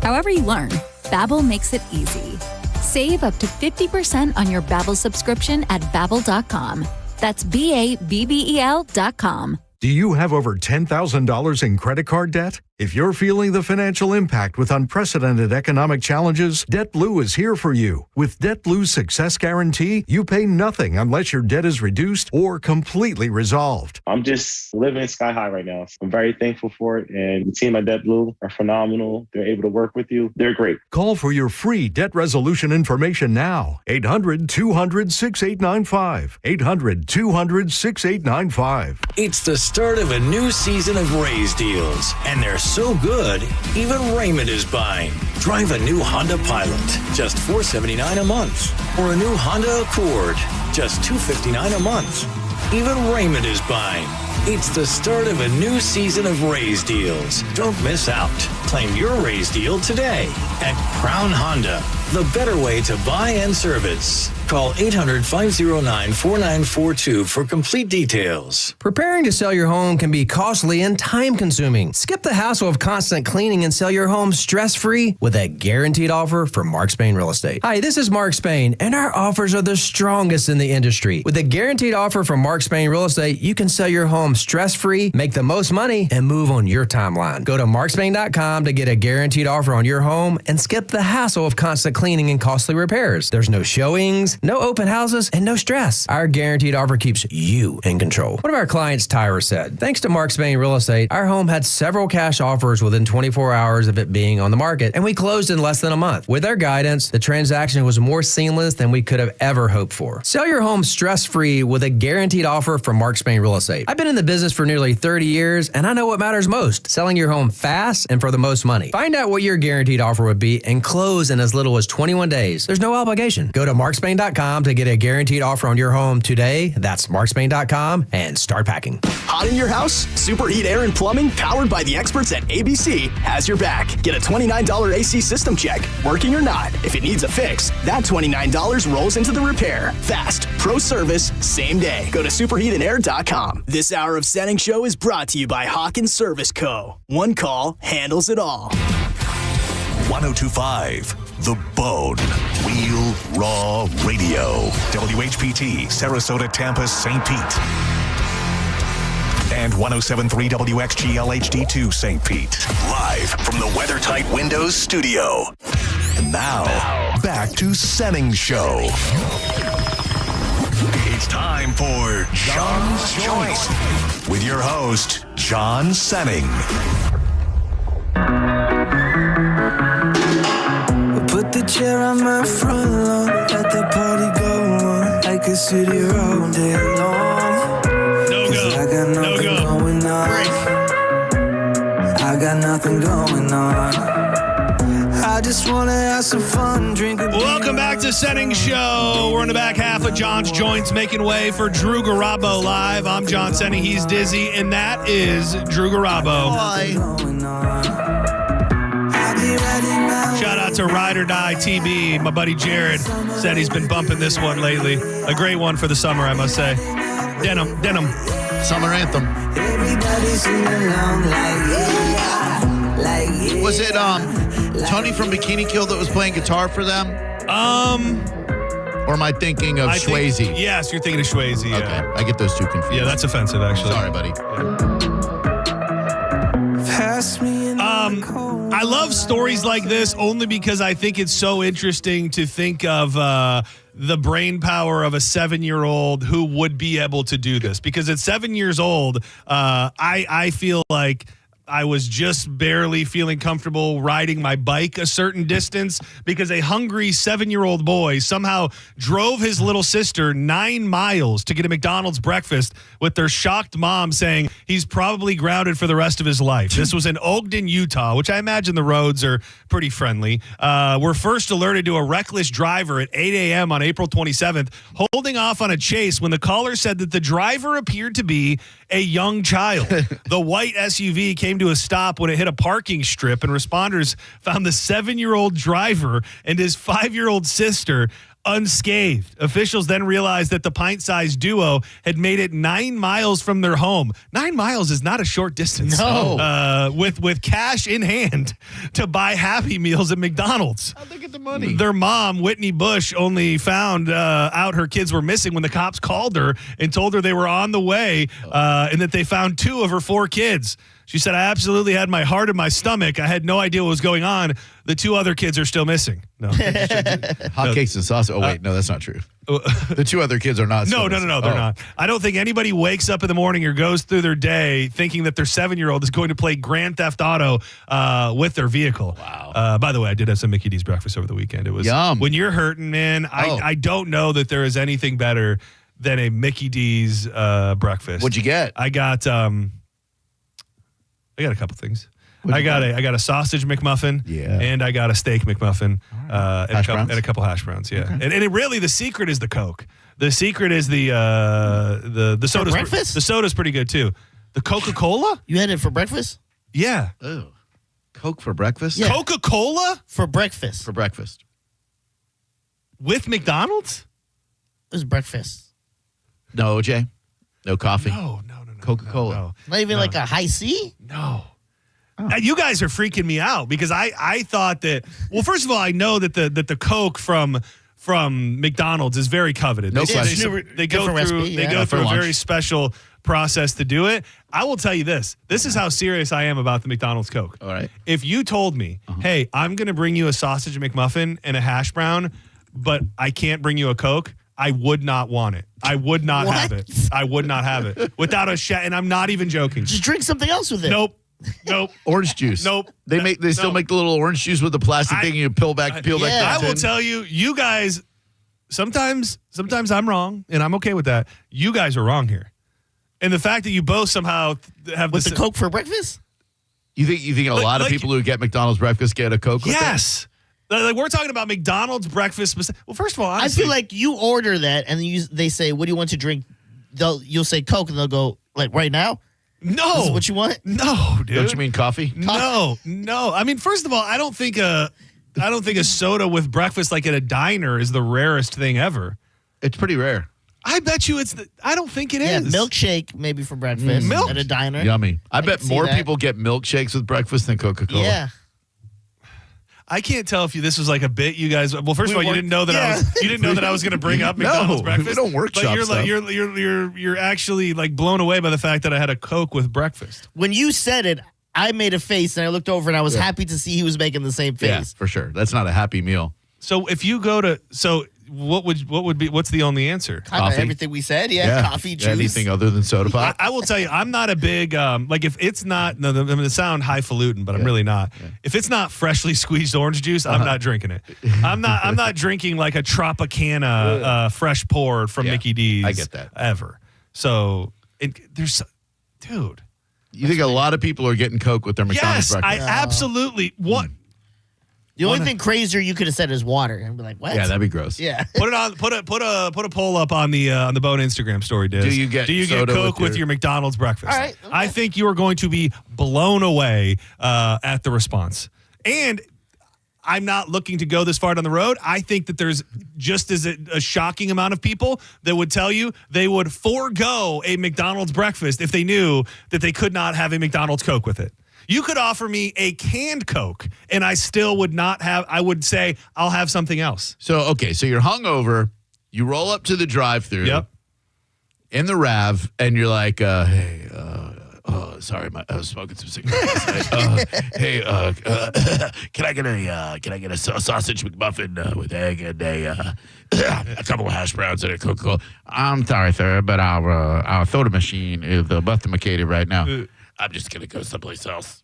However you learn, Babbel makes it easy. Save up to 50% on your Babbel subscription at Babbel.com. That's BABBEL.com. Do you have over $10,000 in credit card debt? If you're feeling the financial impact with unprecedented economic challenges, DebtBlue is here for you. With DebtBlue's Success Guarantee, you pay nothing unless your debt is reduced or completely resolved. I'm just living sky high right now. I'm very thankful for it. And the team at DebtBlue are phenomenal. They're able to work with you. They're great. Call for your free debt resolution information now. 800-200-6895. 800-200-6895. It's the start of a new season of Raise deals, and they're so good, even Raymond is buying. Drive a new Honda Pilot, just $479 a month. Or a new Honda Accord, just $259 a month. Even Raymond is buying. It's the start of a new season of Raise deals. Don't miss out. Claim your Raise deal today at Crown Honda, the better way to buy and service. Call 800-509-4942 for complete details. Preparing to sell your home can be costly and time-consuming. Skip the hassle of constant cleaning and sell your home stress-free with a guaranteed offer from Mark Spain Real Estate. Hi, this is Mark Spain, and our offers are the strongest in the industry. With a guaranteed offer from Mark Spain Real Estate, you can sell your home stress-free, make the most money, and move on your timeline. Go to markspain.com to get a guaranteed offer on your home and skip the hassle of constant cleaning and costly repairs. There's no showings, no open houses, and no stress. Our guaranteed offer keeps you in control. One of our clients, Tyra, said, thanks to Mark Spain Real Estate, our home had several cash offers within 24 hours of it being on the market, and we closed in less than a month. With their guidance, the transaction was more seamless than we could have ever hoped for. Sell your home stress-free with a guaranteed offer from Mark Spain Real Estate. I've been in the business for nearly 30 years, and I know what matters most, selling your home fast and for the most money. Find out what your guaranteed offer would be and close in as little as 21 days. There's no obligation. Go to markspain.com to get a guaranteed offer on your home today. That's markspain.com and start packing. Hot in your house? Superheat Air and Plumbing, powered by the experts at ABC, has your back. Get a $29 AC system check, working or not. If it needs a fix, that $29 rolls into the repair. Fast, pro service, same day. Go to superheatandair.com. This hour of Setting Show is brought to you by Hawkins Service Co. One call handles it all. 1025 The Bone. Real Raw Radio. WHPT, Sarasota, Tampa, St. Pete. And 1073 WXGL HD2 St. Pete. Live from the WeatherTight Windows studio. And now, back to Setting Show. It's time for John's Choice with your host, John Senning. Put the chair on my front lawn, let the party go on, like a city all day long. No go. I got nothing going on. I got nothing going on. I just wanna have some fun, drink a Welcome back to Setting Show. We're in the back half of John's Joints, making way for Drew Garabo live. I'm John Senning, he's Dizzy, and that is Drew Garabo. Shout out to Ride or Die TB. My buddy Jared said he's been bumping this one lately. A great one for the summer, I must say. Denim. Summer anthem. Was it Tony from Bikini Kill that was playing guitar for them? Or am I thinking of Swayze? Yes, you're thinking of Swayze. Yeah. Okay, I get those two confused. Yeah, that's offensive, actually. Sorry, buddy. I love stories like this only because I think it's so interesting to think of the brain power of a 7-year-old who would be able to do this. Because at 7 years old, I feel like I was just barely feeling comfortable riding my bike a certain distance because a hungry 7-year-old boy somehow drove his little sister 9 miles to get a McDonald's breakfast with their shocked mom saying he's probably grounded for the rest of his life. This was in Ogden, Utah, which I imagine the roads are pretty friendly. We're first alerted to a reckless driver at 8 a.m. on April 27th, holding off on a chase when the caller said that the driver appeared to be a young child. The white SUV came came to a stop when it hit a parking strip, and responders found the 7-year-old driver and his 5-year-old sister unscathed. Officials then realized that the pint-sized duo had made it 9 miles from their home. 9 miles is not a short distance. No. With cash in hand to buy Happy Meals at McDonald's. How'd they get the money? Their mom, Whitney Bush, only found out her kids were missing when the cops called her and told her they were on the way and that they found 2 of her 4 kids. She said, I absolutely had my heart in my stomach. I had no idea what was going on. The 2 other kids are still missing. No. Hotcakes and sausage. Oh, wait. No, that's not true. The 2 other kids are not. No, they're not. I don't think anybody wakes up in the morning or goes through their day thinking that their 7-year-old is going to play Grand Theft Auto with their vehicle. Wow. By the way, I did have some Mickey D's breakfast over the weekend. It was Yum. When you're hurting, man, I don't know that there is anything better than a Mickey D's breakfast. What'd you get? I got a couple things. I got a sausage McMuffin, and I got a steak McMuffin, and a couple hash browns. Yeah, okay. and it really, the secret is the Coke. The secret is the soda. Breakfast? The soda's pretty good too. The Coca-Cola? You had it for breakfast? Yeah. Oh, Coke for breakfast? Yeah. Coca-Cola For breakfast. For breakfast. with McDonald's? It was breakfast. No, Jay. No coffee. No. Coca-Cola. No. Not even like a high C? No. You guys are freaking me out because I thought that. Well, first of all, I know that the Coke from McDonald's is very coveted. No question. They go through a very special process to do it. I will tell you this. This is how serious I am about the McDonald's Coke. All right. If you told me, hey, I'm going to bring you a sausage McMuffin and a hash brown, but I can't bring you a Coke, I would not want it. I would not have it. I would not have it without a and I'm not even joking. Just drink something else with it. Nope. Orange juice. Nope. They still make the little orange juice with the plastic thing you peel back. I will tell you, you guys. Sometimes I'm wrong, and I'm okay with that. You guys are wrong here, and the fact that you both somehow have with the Coke for breakfast. You think a lot of people who get McDonald's breakfast get a Coke? Yes. Like we're talking about McDonald's breakfast. Well, first of all, honestly, I feel like you order that, and they say, "What do you want to drink?" You'll say Coke, and they'll go, "Like right now." No. This is what you want? No, dude. Don't you mean coffee? No. I mean, first of all, I don't think a soda with breakfast like at a diner is the rarest thing ever. It's pretty rare. I bet you I don't think it is. Milkshake maybe for breakfast at a diner. Yummy. I bet more people get milkshakes with breakfast than Coca-Cola. Yeah. I can't tell if this was like a bit you guys. Well, first of all, you didn't know that I was going to bring up McDonald's breakfast. We don't workshop but you're stuff. like you're actually like blown away by the fact that I had a Coke with breakfast. When you said it, I made a face and I looked over and I was happy to see he was making the same face. Yeah, for sure. That's not a happy meal. So if you go to what's the only answer? Coffee. Everything we said, coffee, juice. Anything other than soda pop? I will tell you, I'm not a big like if it's not. No, I'm going to sound highfalutin, but I'm really not. Yeah. If it's not freshly squeezed orange juice, I'm not drinking it. I'm not drinking like a Tropicana fresh poured from Mickey D's. I get that ever. So there's, dude. You think a lot of people are getting Coke with their McDonald's breakfast? Yes, I absolutely. What? The only thing crazier you could have said is water, and be like, "What?" Yeah, that'd be gross. Yeah, put a poll up on the Bone Instagram story. Diz. Do you get Coke with your McDonald's breakfast? All right, okay. I think you are going to be blown away at the response. And I'm not looking to go this far down the road. I think that there's just as a shocking amount of people that would tell you they would forego a McDonald's breakfast if they knew that they could not have a McDonald's Coke with it. You could offer me a canned Coke, and I still would not have. I would say I'll have something else. So you're hungover. You roll up to the drive-thru. In the RAV, and you're like, "Hey, sorry, I was smoking some cigarettes last night. Hey, can I get a sausage McMuffin with egg and a couple of hash browns and a Coca-Cola? I'm sorry, sir, but our soda machine is bustimacated right now. I'm just going to go someplace else."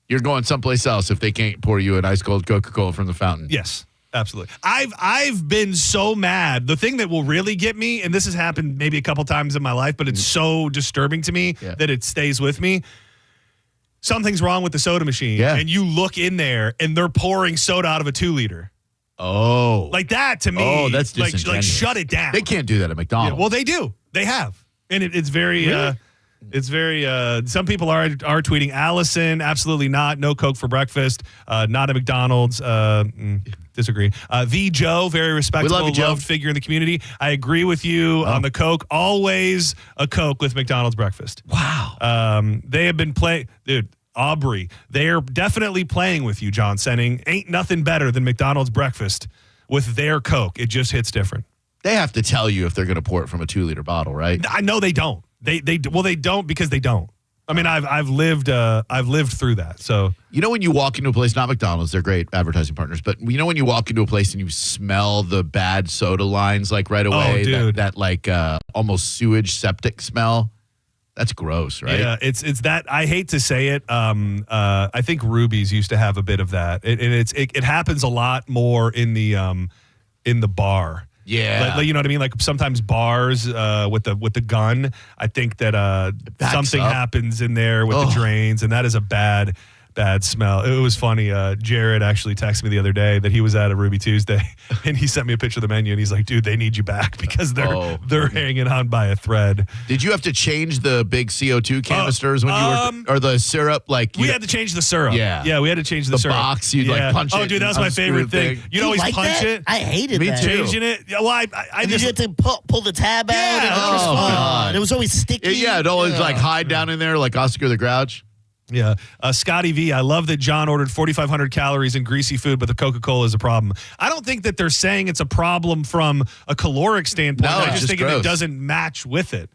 You're going someplace else if they can't pour you an ice cold Coca-Cola from the fountain. Yes, absolutely. I've been so mad. The thing that will really get me, and this has happened maybe a couple times in my life, but it's so disturbing to me that it stays with me. Something's wrong with the soda machine, and you look in there, and they're pouring soda out of a 2-liter. Oh. Like that to me. Oh, that's like shut it down. They can't do that at McDonald's. Yeah, well, they do. They have. And it's very... Really? It's very. Some people are tweeting. Allison, absolutely not. No Coke for breakfast. Not a McDonald's. Disagree. The Joe, very respectable, love you, Joe. loved figure in the community. I agree with you on the Coke. Always a Coke with McDonald's breakfast. Wow. They have been playing, dude. Aubrey, they are definitely playing with you, John Senning. Ain't nothing better than McDonald's breakfast with their Coke. It just hits different. They have to tell you if they're going to pour it from a 2-liter bottle, right? I know they don't. They don't because they don't. I mean, I've lived through that. So when you walk into a place, not McDonald's, they're great advertising partners, but when you walk into a place and you smell the bad soda lines like right away, dude. that like almost sewage septic smell. That's gross, right? Yeah, it's that. I hate to say it. I think Ruby's used to have a bit of that, and it happens a lot more in the bar. Yeah, like, you know what I mean. Like sometimes bars with the gun. I think that something happens in there with the drains, and that is a bad smell. It was funny. Jared actually texted me the other day that he was at a Ruby Tuesday, and he sent me a picture of the menu, and he's like, "Dude, they need you back because they're hanging on by a thread." Did you have to change the big CO2 canisters when you were, or the syrup? Like we had to change the syrup. Yeah, we had to change the syrup. Box. You'd like punch it. Oh, dude, that was my favorite thing. You'd always like punch that? it. I hated Me that. too. Changing it. Yeah, well, I And just you had to pull the tab out. Yeah. And it was fun. God. It was always sticky. Yeah, it'd always like hide down in there like Oscar the Grouch. Yeah. Scotty V, I love that John ordered 4,500 calories in greasy food, but the Coca-Cola is a problem. I don't think that they're saying it's a problem from a caloric standpoint. No, I it's just think gross. it doesn't match with it.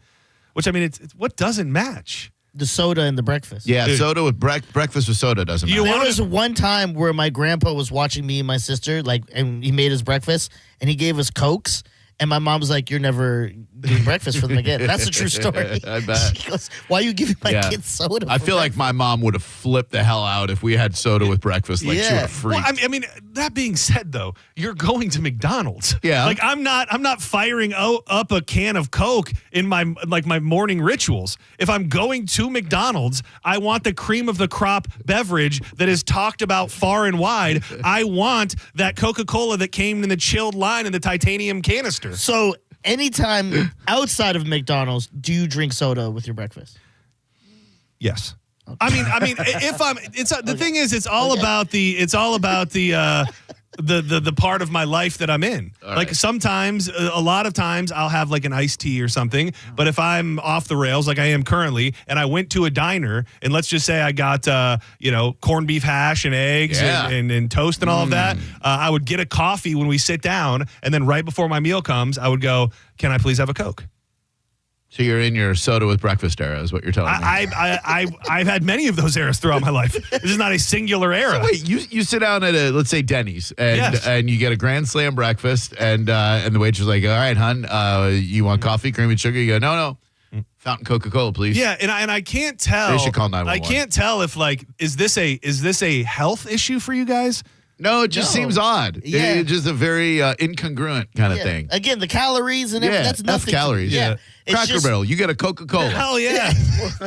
Which, I mean, it's what doesn't match? The soda and the breakfast. Yeah, Dude. soda with breakfast with soda doesn't matter. There was one time where my grandpa was watching me and my sister, and he made his breakfast, and he gave us Cokes. And my mom was like, "You're never doing breakfast for them again." That's a true story. I bet. She goes, "Why are you giving my kids soda?" I feel like my mom would have flipped the hell out if we had soda with breakfast. Like she would have freaked. Well, I mean, that being said, though, you're going to McDonald's. Yeah. Like I'm not firing up a can of Coke in my morning rituals. If I'm going to McDonald's, I want the cream of the crop beverage that is talked about far and wide. I want that Coca-Cola that came in the chilled line in the titanium canister. So anytime outside of McDonald's, do you drink soda with your breakfast? Yes. I mean, if I'm, the thing is, it's all about the part of my life that I'm in. All like right. sometimes, a lot of times, I'll have like an iced tea or something. But if I'm off the rails, like I am currently, and I went to a diner, and let's just say I got corned beef hash and eggs and toast and all of that, I would get a coffee when we sit down, and then right before my meal comes, I would go, "Can I please have a Coke?" So you're in your soda with breakfast era, is what you're telling me. I've had many of those eras throughout my life. This is not a singular era. So wait, you sit down at let's say Denny's, and Yes. and you get a Grand Slam breakfast, and the waitress is like, "All right, hun, you want coffee, cream and sugar?" You go, "No, fountain Coca-Cola, please." Yeah, and I can't tell. They should call 911. I can't tell if is this a health issue for you guys? No, it just seems odd. Yeah. It's just a very incongruent kind of Yeah. thing. Again, the calories and everything, that's nothing. calories. Yeah. It's Cracker just- Barrel, you get a Coca-Cola. Hell yeah.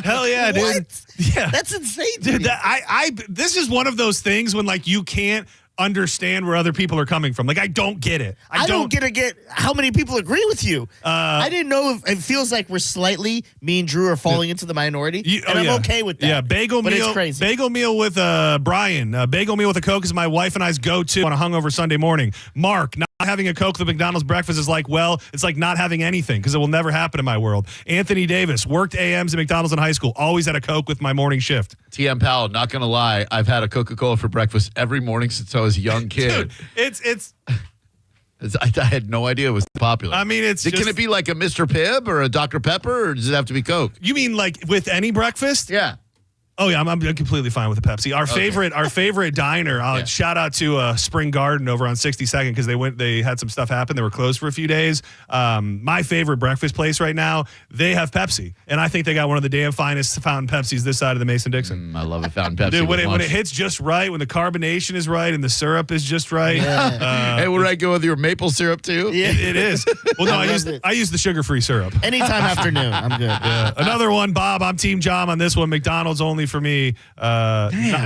Hell yeah, dude. What? Yeah. That's insane. to Dude, me. this is one of those things when you can't understand where other people are coming from. Like I don't get it. I don't get how many people agree with you. I didn't know if it feels like we're slightly, me and Drew are falling into the minority, and I'm okay with that. Yeah, bagel but meal. It's crazy. Bagel meal with Brian. Bagel meal with a Coke is my wife and I's go-to on a hungover Sunday morning. Mark, not having a Coke with McDonald's breakfast is it's like not having anything because it will never happen in my world. Anthony Davis, worked AMs at McDonald's in high school. Always had a Coke with my morning shift. TM Powell, not going to lie, I've had a Coca-Cola for breakfast every morning since I was a young kid. Dude, it's I had no idea it was popular. I mean, Can it be like a Mr. Pibb or a Dr. Pepper, or does it have to be Coke? You mean like with any breakfast? Yeah. Oh yeah, I'm completely fine with the Pepsi. Our favorite diner. Shout out to Spring Garden over on 62nd because they had some stuff happen. They were closed for a few days. My favorite breakfast place right now, they have Pepsi, and I think they got one of the damn finest fountain Pepsis this side of the Mason-Dixon. I love a fountain Pepsi. Dude, when it hits just right, when the carbonation is right and the syrup is just right. Hey, would I go with your maple syrup too? Yeah. It is. Well, no, I I use the sugar-free syrup. Anytime afternoon, I'm good. Another one, Bob. I'm Team John on this one. McDonald's only unfortunately for me,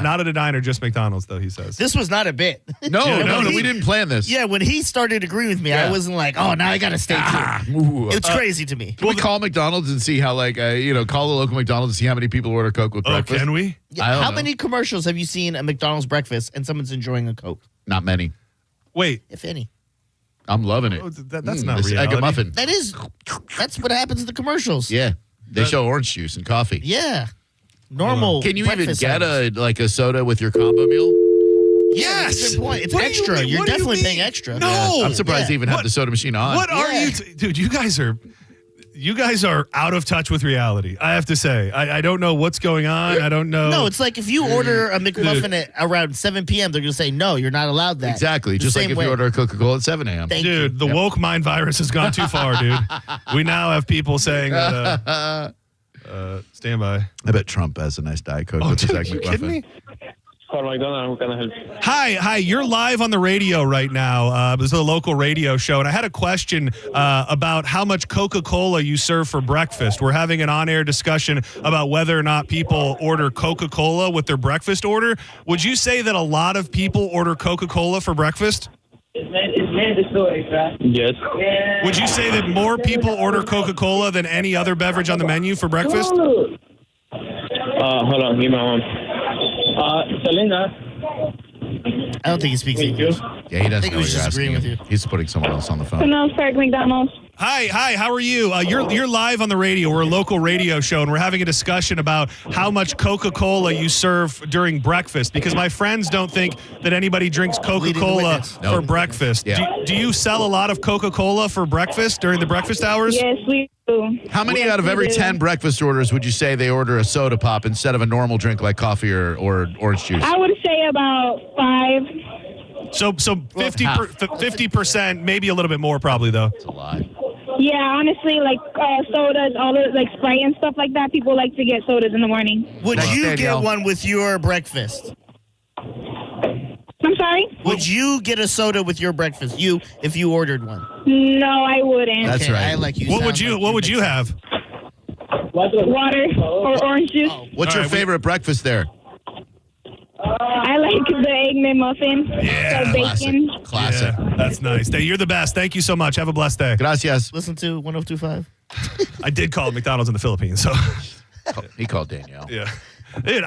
not at a diner, just McDonald's, though, he says. This was not a bit. No, we didn't plan this. Yeah, when he started agreeing with me, I wasn't like, oh, now I got to stay true. It's crazy to me. Can we call McDonald's and see how, call the local McDonald's and see how many people order Coke with breakfast? Can we? Yeah, how many commercials have you seen at McDonald's breakfast and someone's enjoying a Coke? Not many. Wait. If any. I'm loving it. That's not it's reality. like a muffin. That's what happens in the commercials. Yeah. They show orange juice and coffee. Yeah. Normal. Can you even breakfast get items. a soda with your combo meal? Yes. That's a good point. It's extra. You're definitely paying extra. No. I'm surprised they even have the soda machine on. What are you, dude? You guys are out of touch with reality. I have to say, I don't know what's going on. I don't know. No, it's like if you order a McMuffin at around 7 p.m., they're going to say, no, you're not allowed that. Exactly. The Just like same if way. you order a Coca-Cola at 7 a.m. Dude, the woke mind virus has gone too far, dude. We now have people saying that, stand by. I bet Trump has a nice Diet Coke with his Egg you McMuffin. kidding me? McDonald's, how can I help you? Hi, you're live on the radio right now. This is a local radio show, and I had a question about how much Coca-Cola you serve for breakfast. We're having an on-air discussion about whether or not people order Coca-Cola with their breakfast order. Would you say that a lot of people order Coca-Cola for breakfast? Yes. Would you say that more people order Coca-Cola than any other beverage on the menu for breakfast? Hold on, give me one. Selena. I don't think he speaks English. Yeah, he doesn't I think know he was what you're just agreeing asking with him. you. He's putting someone else on the phone. McDonald's. Hi, how are you? You're live on the radio. We're a local radio show, and we're having a discussion about how much Coca-Cola you serve during breakfast, because my friends don't think that anybody drinks Coca-Cola for breakfast. Yeah. Do you sell a lot of Coca-Cola for breakfast during the breakfast hours? Yes, we do. How many out of every 10 breakfast orders would you say they order a soda pop instead of a normal drink like coffee or orange juice? I would say about 5. So 50%, maybe a little bit more probably, though. That's a lot. Yeah, honestly, like sodas, all the like Sprite and stuff like that. People like to get sodas in the morning. Would Thanks, you Danielle. get one with your breakfast? I'm sorry? Would you get a soda with your breakfast? If you ordered one. No, I wouldn't. That's right. I like you. What sound would you make have? Water or orange juice. What's your favorite breakfast there? I like the Egg McMuffin. Yeah, the bacon. Classic. Yeah, that's nice. Hey, you're the best. Thank you so much. Have a blessed day. Gracias. Listen to 1025. I did call McDonald's in the Philippines, so He called Danielle. yeah. Dude,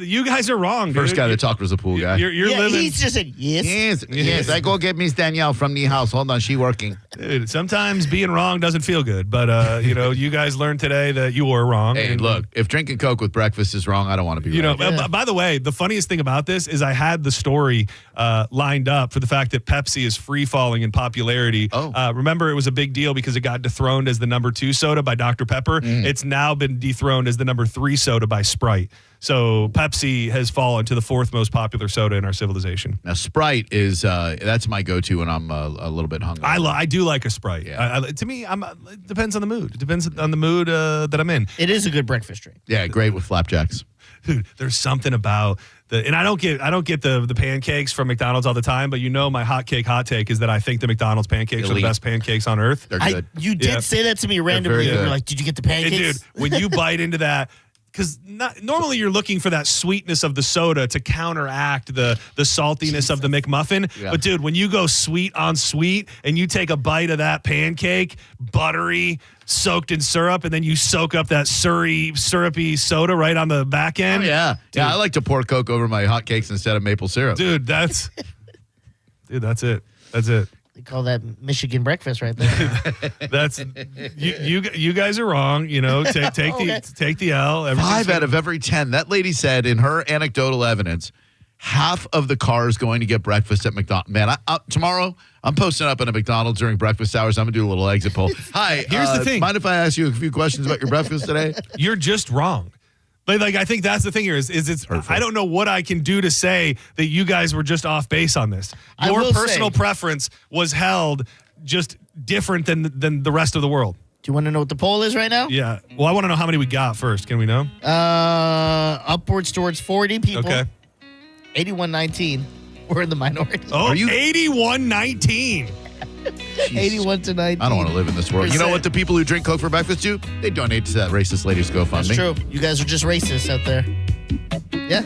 you guys are wrong, dude. First guy that talked was a pool guy. You're living. He's just said yes. Yes. I go get Miss Danielle from the house. Hold on, she working. Dude, sometimes being wrong doesn't feel good, but you guys learned today that you were wrong. Hey, and, look, if drinking Coke with breakfast is wrong, I don't want to be you right. know, by the way, the funniest thing about this is I had the story lined up for the fact that Pepsi is free falling in popularity. Remember, it was a big deal because it got dethroned as the number 2 soda by Dr. Pepper. It's now been dethroned as the number 3 soda by Sprite. So Pepsi has fallen to the 4th most popular soda in our civilization. Now, Sprite is that's my go-to when I'm a little bit hungry. I do like a Sprite. Yeah. To me, it depends on the mood. It depends on the mood that I'm in. It is a good breakfast drink. Yeah, great with flapjacks. Dude, there's something about and I don't get the pancakes from McDonald's all the time, but my hot take is that I think the McDonald's pancakes are the best pancakes on earth. They're good. You did say that to me randomly. You were like, did you get the pancakes? And dude, when you bite into that, because normally you're looking for that sweetness of the soda to counteract the saltiness of the McMuffin. Yeah. But dude, when you go sweet on sweet and you take a bite of that pancake, buttery, soaked in syrup, and then you soak up that syrupy soda right on the back end. Oh, yeah. Dude. Yeah, I like to pour Coke over my hotcakes instead of maple syrup. Dude, that's it. That's it. They call that Michigan breakfast right there. That's you guys are wrong. Take the L. 5 out of every 10. That lady said in her anecdotal evidence, half of the cars going to get breakfast at McDonald's. Man, tomorrow I'm posting up in a McDonald's during breakfast hours. I'm gonna do a little exit poll. Hi, here's the thing. Mind if I ask you a few questions about your breakfast today? You're just wrong. Like I think that's the thing here is it's Perfect. I don't know what I can do to say that you guys were just off base on this. Your personal preference was held just different than the rest of the world. Do you want to know what the poll is right now? Yeah. Well, I want to know how many we got first. Can we know? Upwards towards 40 people. Okay. 81-19. We're in the minority. Oh, are you 81-19? 81-19. I don't want to live in this world. You know what the people who drink Coke for breakfast do? They donate to that racist lady's GoFundMe. That's true. You guys are just racist out there. Yeah.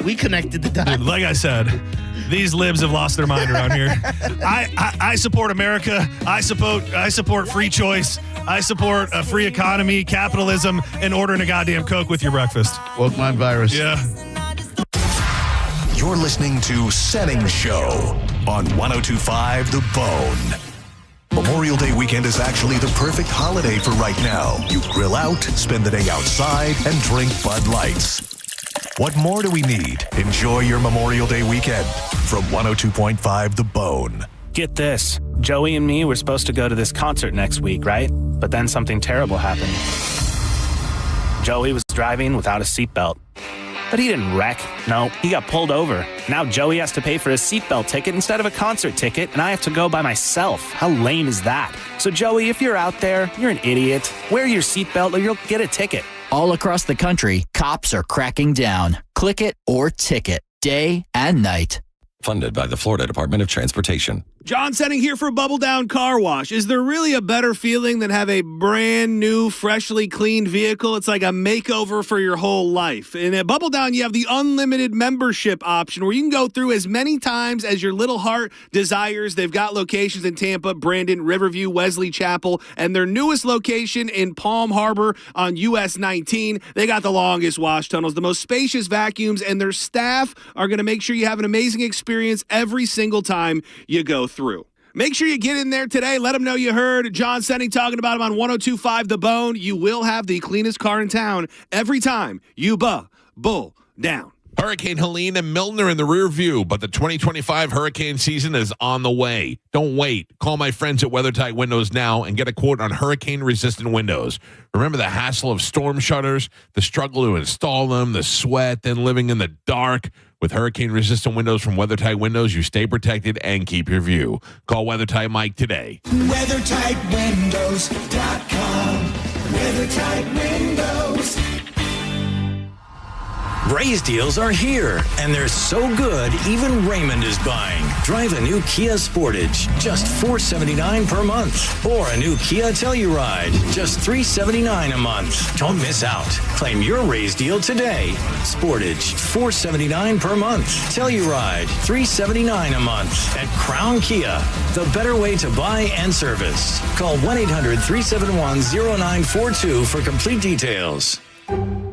We connected the dots. Like I said, these libs have lost their mind around here. I support America. I support free choice. I support a free economy, capitalism, and ordering a goddamn Coke with your breakfast. Woke mind virus. Yeah. You're listening to Setting Show on 102.5 The Bone. Memorial Day weekend is actually the perfect holiday for right now. You grill out, spend the day outside, and drink Bud Lights. What more do we need? Enjoy your Memorial Day weekend from 102.5 The Bone. Get this. Joey and me were supposed to go to this concert next week, right? But then something terrible happened. Joey was driving without a seatbelt. But he didn't wreck. No, he got pulled over. Now Joey has to pay for his seatbelt ticket instead of a concert ticket, and I have to go by myself. How lame is that? So Joey, if you're out there, you're an idiot. Wear your seatbelt or you'll get a ticket. All across the country, cops are cracking down. Click it or ticket, day and night. Funded by the Florida Department of Transportation. John Setting here for Bubble Down Car Wash. Is there really a better feeling than have a brand new, freshly cleaned vehicle? It's like a makeover for your whole life. And at Bubble Down, you have the unlimited membership option where you can go through as many times as your little heart desires. They've got locations in Tampa, Brandon, Riverview, Wesley Chapel, and their newest location in Palm Harbor on US 19. They got the longest wash tunnels, the most spacious vacuums, and their staff are going to make sure you have an amazing experience every single time you go through. Make sure you get in there today. Let them know you heard John Setting talking about him on 102.5 The Bone. You will have the cleanest car in town every time you bull down. Hurricane Helene and Milton are in the rear view, but the 2025 hurricane season is on the way. Don't wait. Call my friends at WeatherTight Windows now and get a quote on hurricane-resistant windows. Remember the hassle of storm shutters, the struggle to install them, the sweat, then living in the dark? With hurricane-resistant windows from WeatherTight Windows, you stay protected and keep your view. Call WeatherTight Mike today. WeatherTightWindows.com. WeatherTight Windows. Ray's deals are here, and they're so good, even Raymond is buying. Drive a new Kia Sportage, just $479 per month. Or a new Kia Telluride, just $379 a month. Don't miss out. Claim your Ray's deal today. Sportage, $479 per month. Telluride, $379 a month. At Crown Kia, the better way to buy and service. Call 1-800-371-0942 for complete details.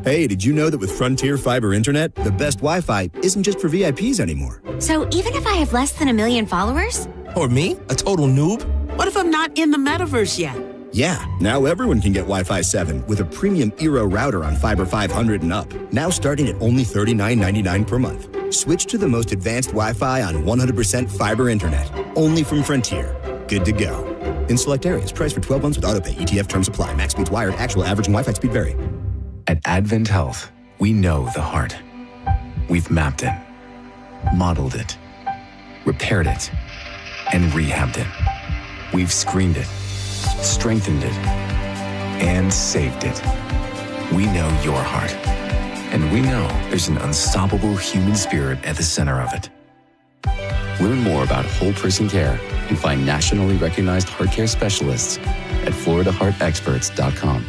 Hey, did you know that with Frontier Fiber Internet, the best Wi-Fi isn't just for VIPs anymore? So even if I have less than 1 million followers? Or me, a total noob? What if I'm not in the metaverse yet? Yeah, now everyone can get Wi-Fi 7 with a premium Eero router on Fiber 500 and up. Now starting at only $39.99 per month. Switch to the most advanced Wi-Fi on 100% fiber internet. Only from Frontier. Good to go. In select areas, price for 12 months with autopay. ETF terms apply. Max speeds wired. Actual average and Wi-Fi speed vary. At Advent Health, we know the heart. We've mapped it, modeled it, repaired it, and rehabbed it. We've screened it, strengthened it, and saved it. We know your heart. And we know there's an unstoppable human spirit at the center of it. Learn more about whole person care and find nationally recognized heart care specialists at FloridaHeartExperts.com.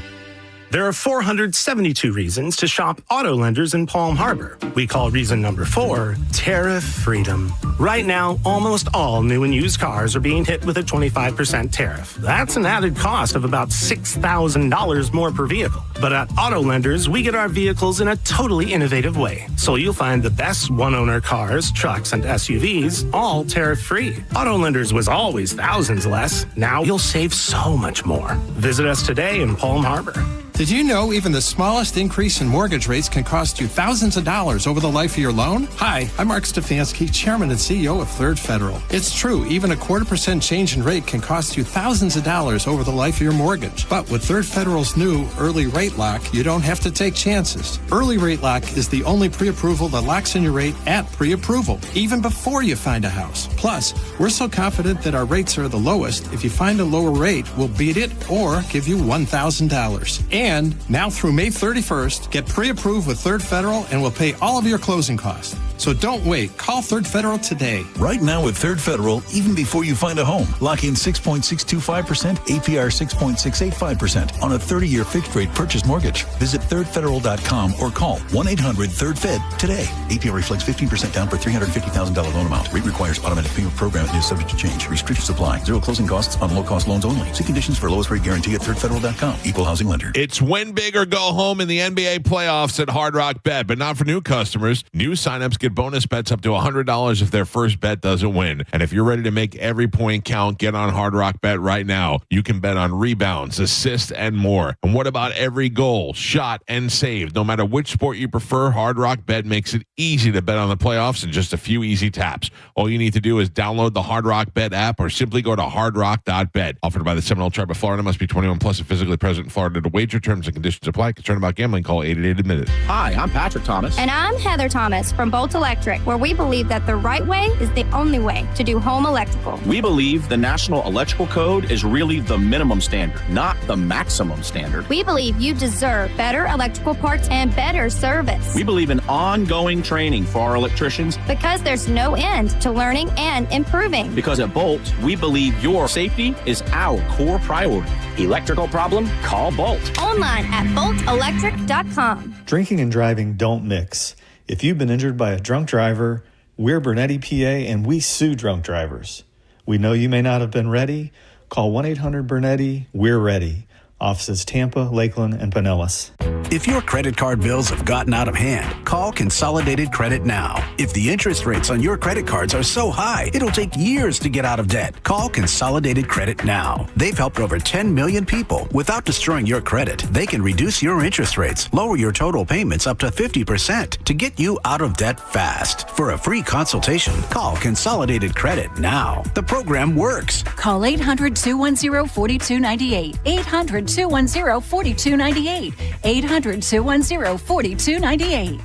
There are 472 reasons to shop auto lenders in Palm Harbor. We call reason number 4 tariff freedom. Right now, almost all new and used cars are being hit with a 25% tariff. That's an added cost of about $6,000 more per vehicle. But at auto lenders, we get our vehicles in a totally innovative way. So you'll find the best one-owner cars, trucks, and SUVs all tariff-free. Auto lenders was always thousands less. Now you'll save so much more. Visit us today in Palm Harbor. Did you know even the smallest increase in mortgage rates can cost you thousands of dollars over the life of your loan? Hi, I'm Mark Stefanski, Chairman and CEO of Third Federal. It's true, even a 0.25% change in rate can cost you thousands of dollars over the life of your mortgage. But with Third Federal's new Early Rate Lock, you don't have to take chances. Early Rate Lock is the only pre-approval that locks in your rate at pre-approval, even before you find a house. Plus, we're so confident that our rates are the lowest, if you find a lower rate, we'll beat it or give you $1,000. And now through May 31st, get pre-approved with Third Federal and we'll pay all of your closing costs. So don't wait. Call Third Federal today. Right now at Third Federal, even before you find a home, lock in 6.625%, APR 6.685% on a 30-year fixed-rate purchase mortgage. Visit thirdfederal.com or call 1-800-3rd-FED today. APR reflects 15% down per $350,000 loan amount. Rate requires automatic payment program and is subject to change. Restrictions apply. Zero closing costs on low-cost loans only. See conditions for lowest rate guarantee at thirdfederal.com. Equal housing lender. It's win big or go home in the NBA playoffs at Hard Rock Bet, but not for new customers. New signups get bonus bets up to $100 if their first bet doesn't win. And if you're ready to make every point count, get on Hard Rock Bet right now. You can bet on rebounds, assists, and more. And what about every goal, shot, and save? No matter which sport you prefer, Hard Rock Bet makes it easy to bet on the playoffs in just a few easy taps. All you need to do is download the Hard Rock Bet app or simply go to hardrock.bet. Offered by the Seminole Tribe of Florida. Must be 21 plus and physically present in Florida to wager. Terms and conditions apply. Concerned about gambling? Call 888-ADMIT-IT. Hi, I'm Patrick Thomas. And I'm Heather Thomas from Bolt Electric, where we believe that the right way is the only way to do home electrical. We believe the National Electrical Code is really the minimum standard, not the maximum standard. We believe you deserve better electrical parts and better service. We believe in ongoing training for our electricians. Because there's no end to learning and improving. Because at Bolt, we believe your safety is our core priority. Electrical problem? Call Bolt. Online at boltelectric.com. Drinking and driving don't mix. If you've been injured by a drunk driver, we're Bernetti PA and we sue drunk drivers. We know you may not have been ready. Call 1-800-BERNETTI. We're ready. Offices Tampa, Lakeland, and Pinellas. If your credit card bills have gotten out of hand, call Consolidated Credit now. If the interest rates on your credit cards are so high, it'll take years to get out of debt. Call Consolidated Credit now. They've helped over 10 million people without destroying your credit. They can reduce your interest rates, lower your total payments up to 50% to get you out of debt fast. For a free consultation, call Consolidated Credit now. The program works. Call 800-210-4298. 800-210-4298. 800-210-4298.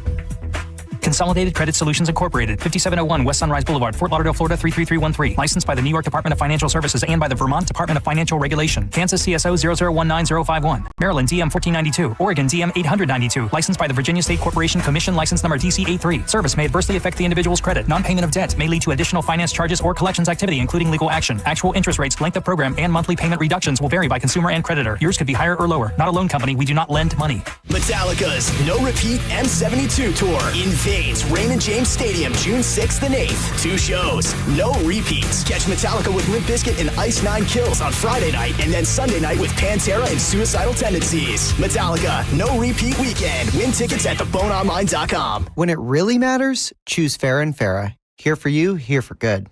Consolidated Credit Solutions Incorporated, 5701 West Sunrise Boulevard, Fort Lauderdale, Florida 33313. Licensed by the New York Department of Financial Services and by the Vermont Department of Financial Regulation. Kansas CSO 0019051. Maryland DM 1492. Oregon DM 892. Licensed by the Virginia State Corporation Commission License Number DC83. Service may adversely affect the individual's credit. Non-payment of debt may lead to additional finance charges or collections activity, including legal action. Actual interest rates, length of program, and monthly payment reductions will vary by consumer and creditor. Yours could be higher or lower. Not a loan company. We do not lend money. Metallica's No Repeat M72 Tour invades Raymond James Stadium June 6th and 8th. 2 shows, no repeats. Catch Metallica with Limp Bizkit and Ice Nine Kills on Friday night, and then Sunday night with Pantera and Suicidal Tendencies. Metallica, no repeat weekend. Win tickets at theboneonline.com. When it really matters, choose Farrah and Farrah. Here for you, here for good.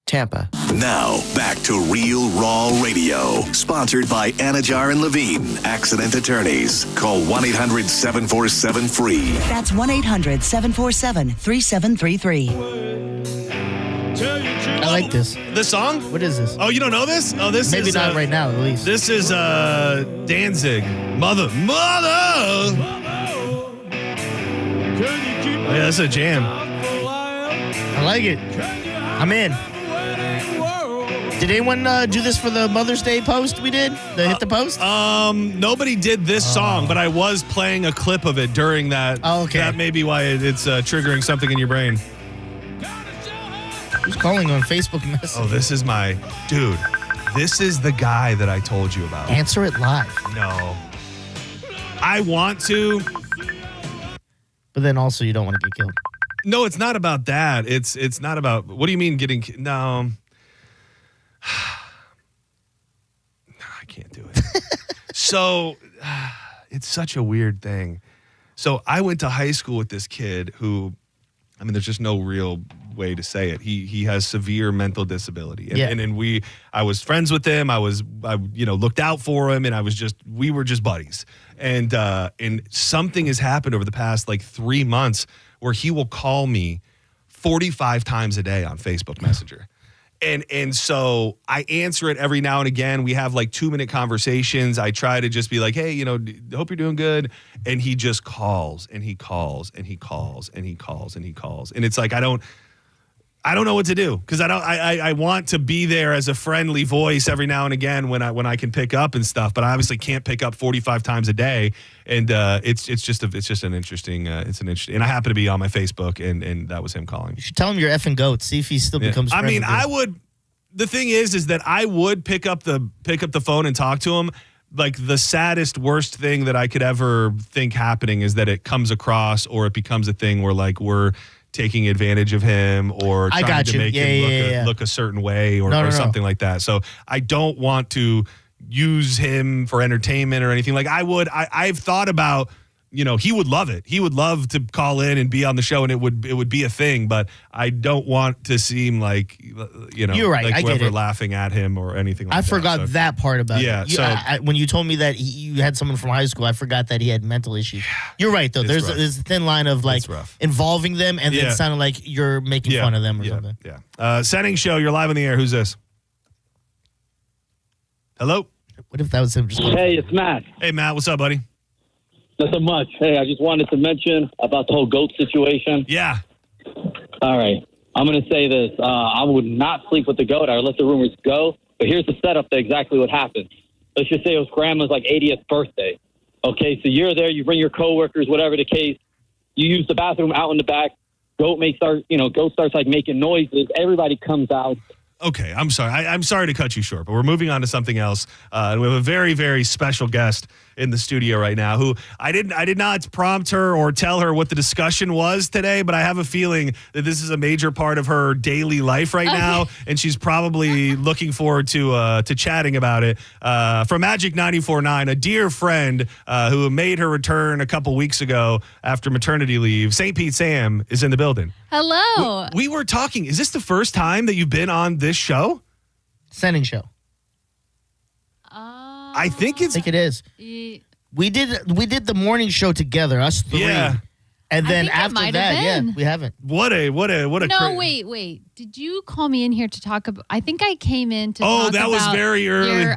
Tampa. Now, back to Real Raw Radio. Sponsored by Anajar and Levine, Accident Attorneys. Call 1-800-747-FREE. That's 1-800-747-3733. I like this. This song? What is this? Oh, you don't know this? Oh, this Maybe is not right now, at least. This is Danzig. Mother. Oh, yeah, that's a jam. I like it. I'm in. Did anyone do this for the Mother's Day post we did? Hit the post? Nobody did this song, but I was playing a clip of it during that. Oh, okay. That may be why it's triggering something in your brain. Who's calling on Facebook Messenger? Oh, this is my dude. This is the guy that I told you about. Answer it live. No. I want to. But then also you don't want to get killed. No, it's not about that. It's not about. What do you mean getting? No. No, I can't do it. So it's such a weird thing. So I went to high school with this kid who, I mean, there's just no real way to say it. He has severe mental disability, and I was friends with him. I looked out for him, and we were just buddies. And something has happened over the past like 3 months where he will call me 45 times a day on Facebook Messenger. And so I answer it every now and again. We have like 2-minute conversations. I try to just be like, hey, hope you're doing good. And he just calls and he calls and he calls and he calls and he calls. And it's like, I don't I don't know what to do because I want to be there as a friendly voice every now and again when I can pick up and stuff, but I obviously can't pick up 45 times a day, and it's just an interesting and I happen to be on my Facebook and that was him calling. You should tell him you're effing goat. See if he still becomes. I mean, friends I would. The thing is that I would pick up the phone and talk to him. Like the saddest, worst thing that I could ever think happening is that it comes across or it becomes a thing where like we're taking advantage of him or trying to make him look a certain way or something like that. So I don't want to use him for entertainment or anything. Like I've thought about, he would love it. He would love to call in and be on the show and it would be a thing, but I don't want to seem like, You're right. like I get whoever it. laughing at him or anything like that. I forgot that part about yeah, it. so when you told me that you had someone from high school, I forgot that he had mental issues. You're right, though. There's a thin line of like involving them and then sounding like you're making fun of them or something. Yeah. Setting show, you're live on the air. Who's this? Hello? What if that was him? Hey, it's Matt. Hey, Matt. What's up, buddy? Nothing much. Hey, I just wanted to mention about the whole goat situation. Yeah. All right. I'm going to say this. I would not sleep with the goat. I would let the rumors go. But here's the setup to exactly what happened. Let's just say it was grandma's 80th birthday. Okay, so you're there. You bring your coworkers, whatever the case. You use the bathroom out in the back. Goat starts making noises. Everybody comes out. Okay, I'm sorry. I'm sorry to cut you short, but we're moving on to something else. And we have a very, very special guest in the studio right now who I did not prompt her or tell her what the discussion was today, but I have a feeling that this is a major part of her daily life right now, and she's probably looking forward to chatting about it. From Magic 94.9, a dear friend who made her return a couple weeks ago after maternity leave, St. Pete Sam, is in the building. Hello. We were talking. Is this the first time that you've been on this show? Sending show. I think it is. We did the morning show together, us three. Yeah. And then think it after might that, have been. we haven't. What a No, wait. Did you call me in here to talk about? I think I came in to talk that about was very early.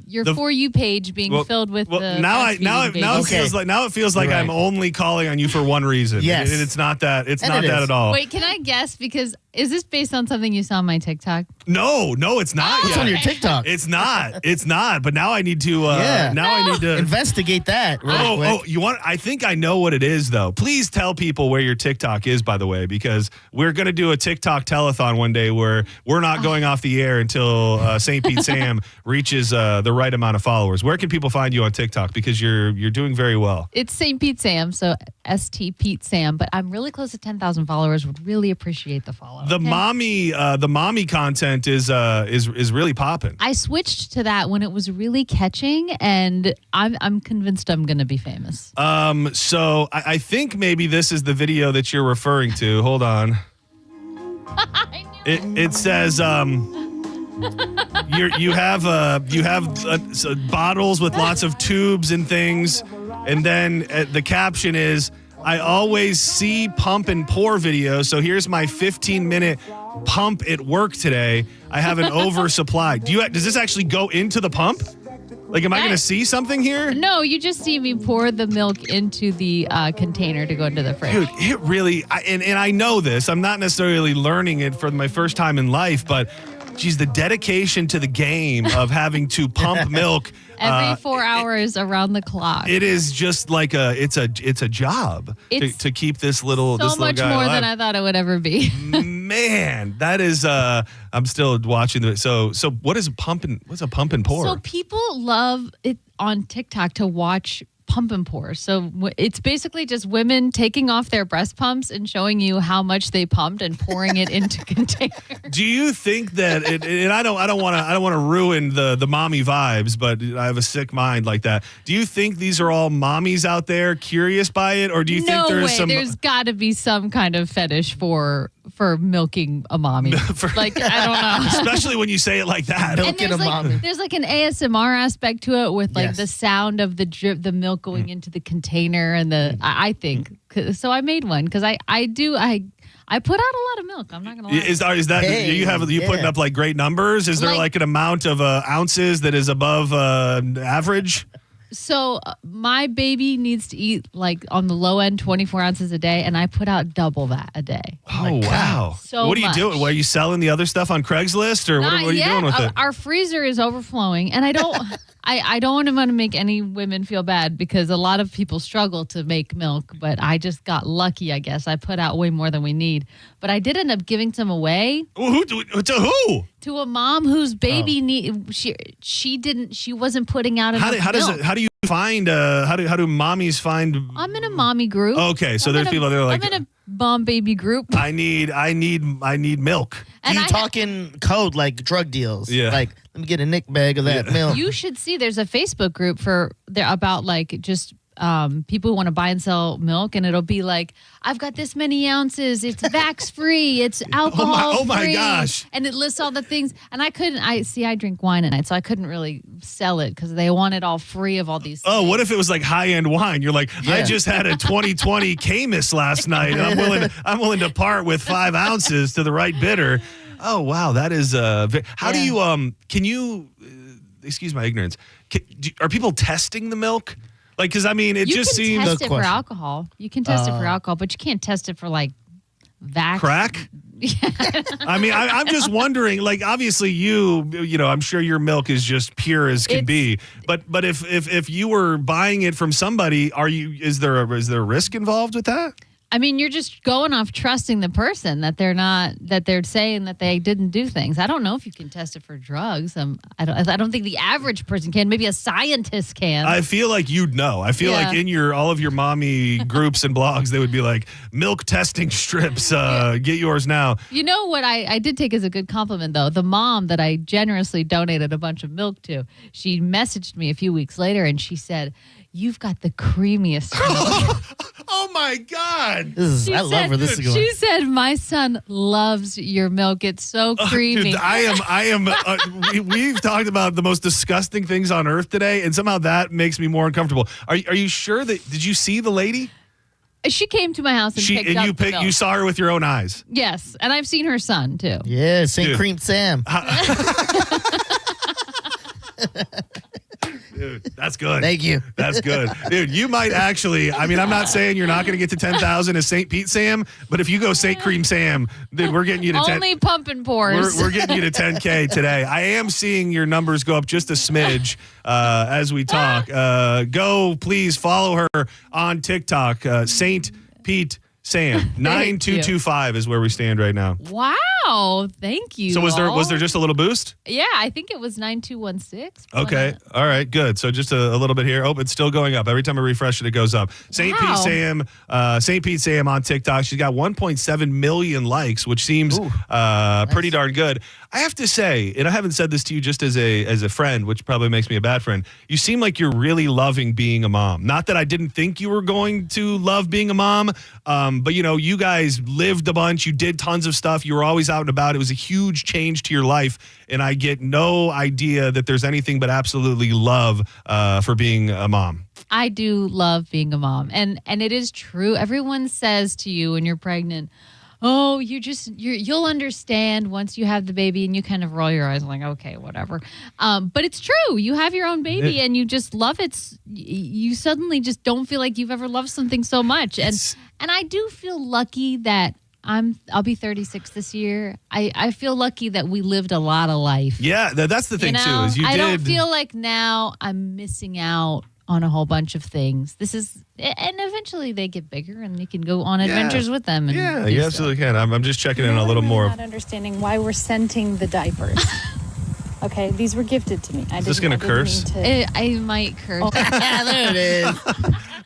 Your For You page being filled with the now it feels like I'm only calling on you for one reason. Yes. And it's not that. It's not that at all. Wait, can I guess? Because is this based on something you saw on my TikTok? No, it's not. It's yet. on your TikTok. It's not. It's not. But now I need to. I need to investigate that. You want? I think I know what it is, though. Please tell people where your TikTok is, by the way, because we're going to do a TikTok telethon one day where we're not going off the air until St. Pete Sam reaches the right amount of followers. Where can people find you on TikTok? Because you're doing very well. It's St. Pete Sam, so ST Pete Sam. But I'm really close to 10,000 followers. Would really appreciate the follow. The mommy content is really popping. I switched to that when it was really catching, and I'm convinced I'm going to be famous. So I think maybe this is the video that you're referring to. Hold on. It says you have bottles with lots of tubes and things, and then the caption is, I always see pump and pour videos, so here's my 15-minute pump at work today. I have an oversupply. Does this actually go into the pump? Like, am I going to see something here? No, you just see me pour the milk into the container to go into the fridge. Dude, it really, and I know this. I'm not necessarily learning it for my first time in life, but geez, the dedication to the game of having to pump milk every 4 hours around the clock. It is just like it's a job to keep this little so much guy more alive. than I thought it would ever be. Man, that is I'm still watching the so what's a pump and pour? So people love it on TikTok to watch pump and pour. So it's basically just women taking off their breast pumps and showing you how much they pumped and pouring it into containers. Do you think that and I don't want to ruin the mommy vibes, but I have a sick mind like that. Do you think these are all mommies out there curious by it, or do you think there's got to be some kind of fetish for milking a mommy? I don't know. Especially when you say it like that. Milking a mommy. There's like an ASMR aspect to it with the sound of the milk going into the container and I think so. I made one because I put out a lot of milk. I'm not gonna lie. Is that you putting up like great numbers? Is there like an amount of ounces that is above average? So my baby needs to eat like on the low end 24 ounces a day, and I put out double that a day. Oh, wow. So what are you much. doing? What, are you selling the other stuff on Craigslist, or what are you doing with it? Our freezer is overflowing, and I don't. I don't want to make any women feel bad because a lot of people struggle to make milk, but I just got lucky, I guess. I put out way more than we need. But I did end up giving some away. To who? To a mom whose baby she wasn't putting out enough milk. How do you find how do mommies find? I'm in a mommy group. Okay, so there's people that are like, I'm in a mom baby group. I need milk. Are you talking code like drug deals? Yeah. Like, let me get a Nick bag of that milk. You should see there's a Facebook group about like just people who want to buy and sell milk, and it'll be like, I've got this many ounces, it's vax free, it's alcohol free. Oh my gosh. And it lists all the things, and I drink wine at night, so I couldn't really sell it because they want it all free of all these things. Oh, what if it was like high-end wine? You're like, I just had a 2020 Camus last night, and I'm willing to part with 5 ounces to the right bidder. Oh wow, that is how do you can you excuse my ignorance, are people testing the milk? Like, because I mean, it just seems. You can test it for alcohol. You can test it for alcohol, but you can't test it for like vax. Crack? I mean, I'm just wondering. Like, obviously, you know, I'm sure your milk is just pure as can be. But if you were buying it from somebody, is there a risk involved with that? I mean, you're just going off trusting the person that they're saying that they didn't do things. I don't know if you can test it for drugs. I don't think the average person can. Maybe a scientist can. I feel like you'd know. I feel like in all of your mommy groups and blogs, they would be like, milk testing strips, get yours now. You know what I did take as a good compliment, though? The mom that I generously donated a bunch of milk to, she messaged me a few weeks later and she said, "You've got the creamiest milk." Oh my God. I love where this is going. She said, "My son loves your milk. It's so creamy." Dude, I am we've talked about the most disgusting things on earth today, and somehow that makes me more uncomfortable. Are you sure did you see the lady? She came to my house and picked up the milk. You saw her with your own eyes. Yes, and I've seen her son too. Yeah, St. Cream Sam. Dude, that's good. Thank you. That's good. Dude, you might actually, I mean, I'm not saying you're not going to get to 10,000 as St. Pete Sam, but if you go St. Cream Sam, dude, we're getting you to 10. Only pump and pours. We're getting you to 10K today. I am seeing your numbers go up just a smidge as we talk. Go, please follow her on TikTok, St. Pete Sam. 9225 is where we stand right now. Wow, thank you. So was there just a little boost? Yeah, I think it was 9216. Okay, all right, good. So just a little bit here. Oh, it's still going up. Every time I refresh it, it goes up. St. Pete Sam on TikTok. She's got 1.7 million likes, which seems pretty darn good. I have to say, and I haven't said this to you just as a friend, which probably makes me a bad friend. You seem like you're really loving being a mom. Not that I didn't think you were going to love being a mom, but you know, you guys lived a bunch. You did tons of stuff. You were always out and about. It was a huge change to your life, and I get no idea that there's anything but absolutely love for being a mom. I do love being a mom, and it is true. Everyone says to you when you're pregnant, "Oh, you'll understand once you have the baby," and you kind of roll your eyes like, okay, whatever. But it's true. You have your own baby and you just love it. You suddenly just don't feel like you've ever loved something so much. And I do feel lucky that I'll be 36 this year. I feel lucky that we lived a lot of life. Yeah, that's the thing too. Is I don't feel like now I'm missing out on a whole bunch of things. And eventually they get bigger and you can go on adventures with them. And yeah, you absolutely can. I'm just checking in a little more. Not understanding why we're scenting the diapers. Okay, these were gifted to me. Is this going to curse? I might curse. Oh, there it is.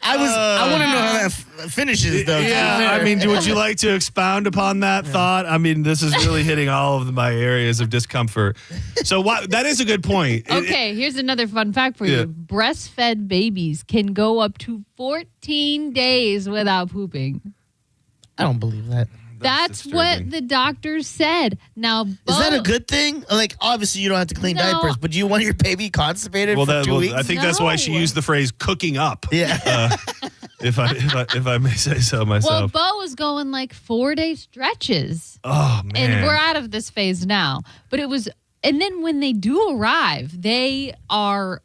I want to know how that finishes, though. Yeah, I mean, would you like to expound upon that thought? I mean, this is really hitting all of my areas of discomfort. So that is a good point. Okay, here's another fun fact for you. Breastfed babies can go up to 14 days without pooping. I don't believe that. That's what the doctors said. Now, is that a good thing? Like, obviously, you don't have to clean diapers, but do you want your baby constipated for 2 weeks? I think that's why she used the phrase "cooking up." Yeah, if I may say so myself. Well, Bo was going like 4-day stretches. Oh man! And we're out of this phase now. But it was, and then when they do arrive, they are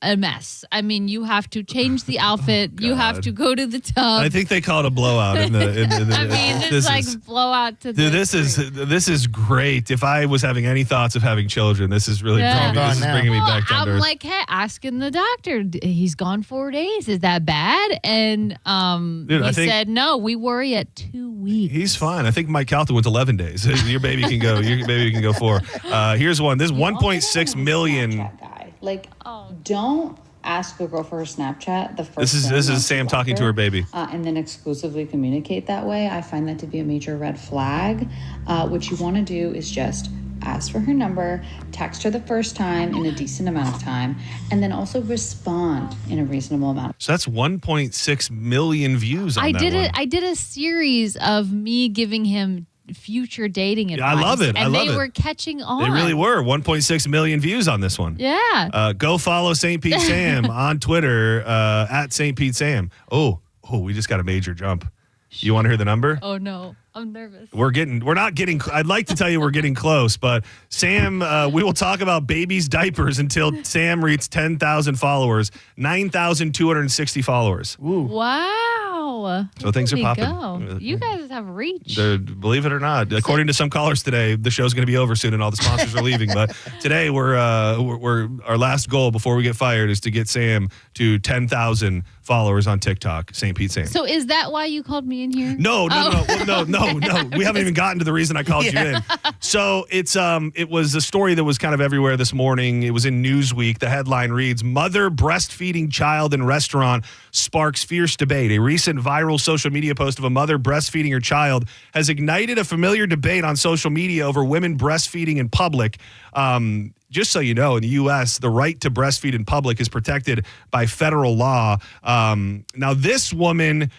a mess. I mean, you have to change the outfit. You have to go to the tub. I think they call it a blowout. In the, I mean, it's like blowout to dude, the this is great. If I was having any thoughts of having children, this is really bringing me back down to I'm earth. like, hey, asking the doctor, he's gone 4 days. Is that bad? And he said, no, we worry at 2 weeks. He's fine. I think Mike Calton went 11 days. Your baby can go. Your baby can go 4. Here's one. This 1.6 million. Like, don't ask a girl for her Snapchat the first This is Sam talking to her baby. And then exclusively communicate that way. I find that to be a major red flag. What you want to do is just ask for her number, text her the first time in a decent amount of time, and then also respond in a reasonable amount. So that's 1.6 million views on that one. I did a series of me giving him future dating advice. I love it. And they were catching on. They really were. 1.6 million views on this one. Yeah. Go follow St. Pete Sam on Twitter at St. Pete Sam. Oh, we just got a major jump. You want to hear the number? Oh no, I'm nervous. I'd like to tell you we're getting close, but Sam, we will talk about babies' diapers until Sam reaches 10,000 followers, 9,260 followers. Ooh. Wow. So things are popping. Go. You guys have reach. Believe it or not, according to some callers today, the show's going to be over soon and all the sponsors are leaving. But today we're our last goal before we get fired is to get Sam to 10,000 followers on TikTok. St. Pete Sam. So is that why you called me in here? No. We haven't even gotten to the reason I called you in. So it was a story that was kind of everywhere this morning. It was in Newsweek. The headline reads, "Mother breastfeeding child in restaurant sparks fierce debate." A recent viral social media post of a mother breastfeeding her child has ignited a familiar debate on social media over women breastfeeding in public. Just so you know, in the U.S., the right to breastfeed in public is protected by federal law. Now, this woman,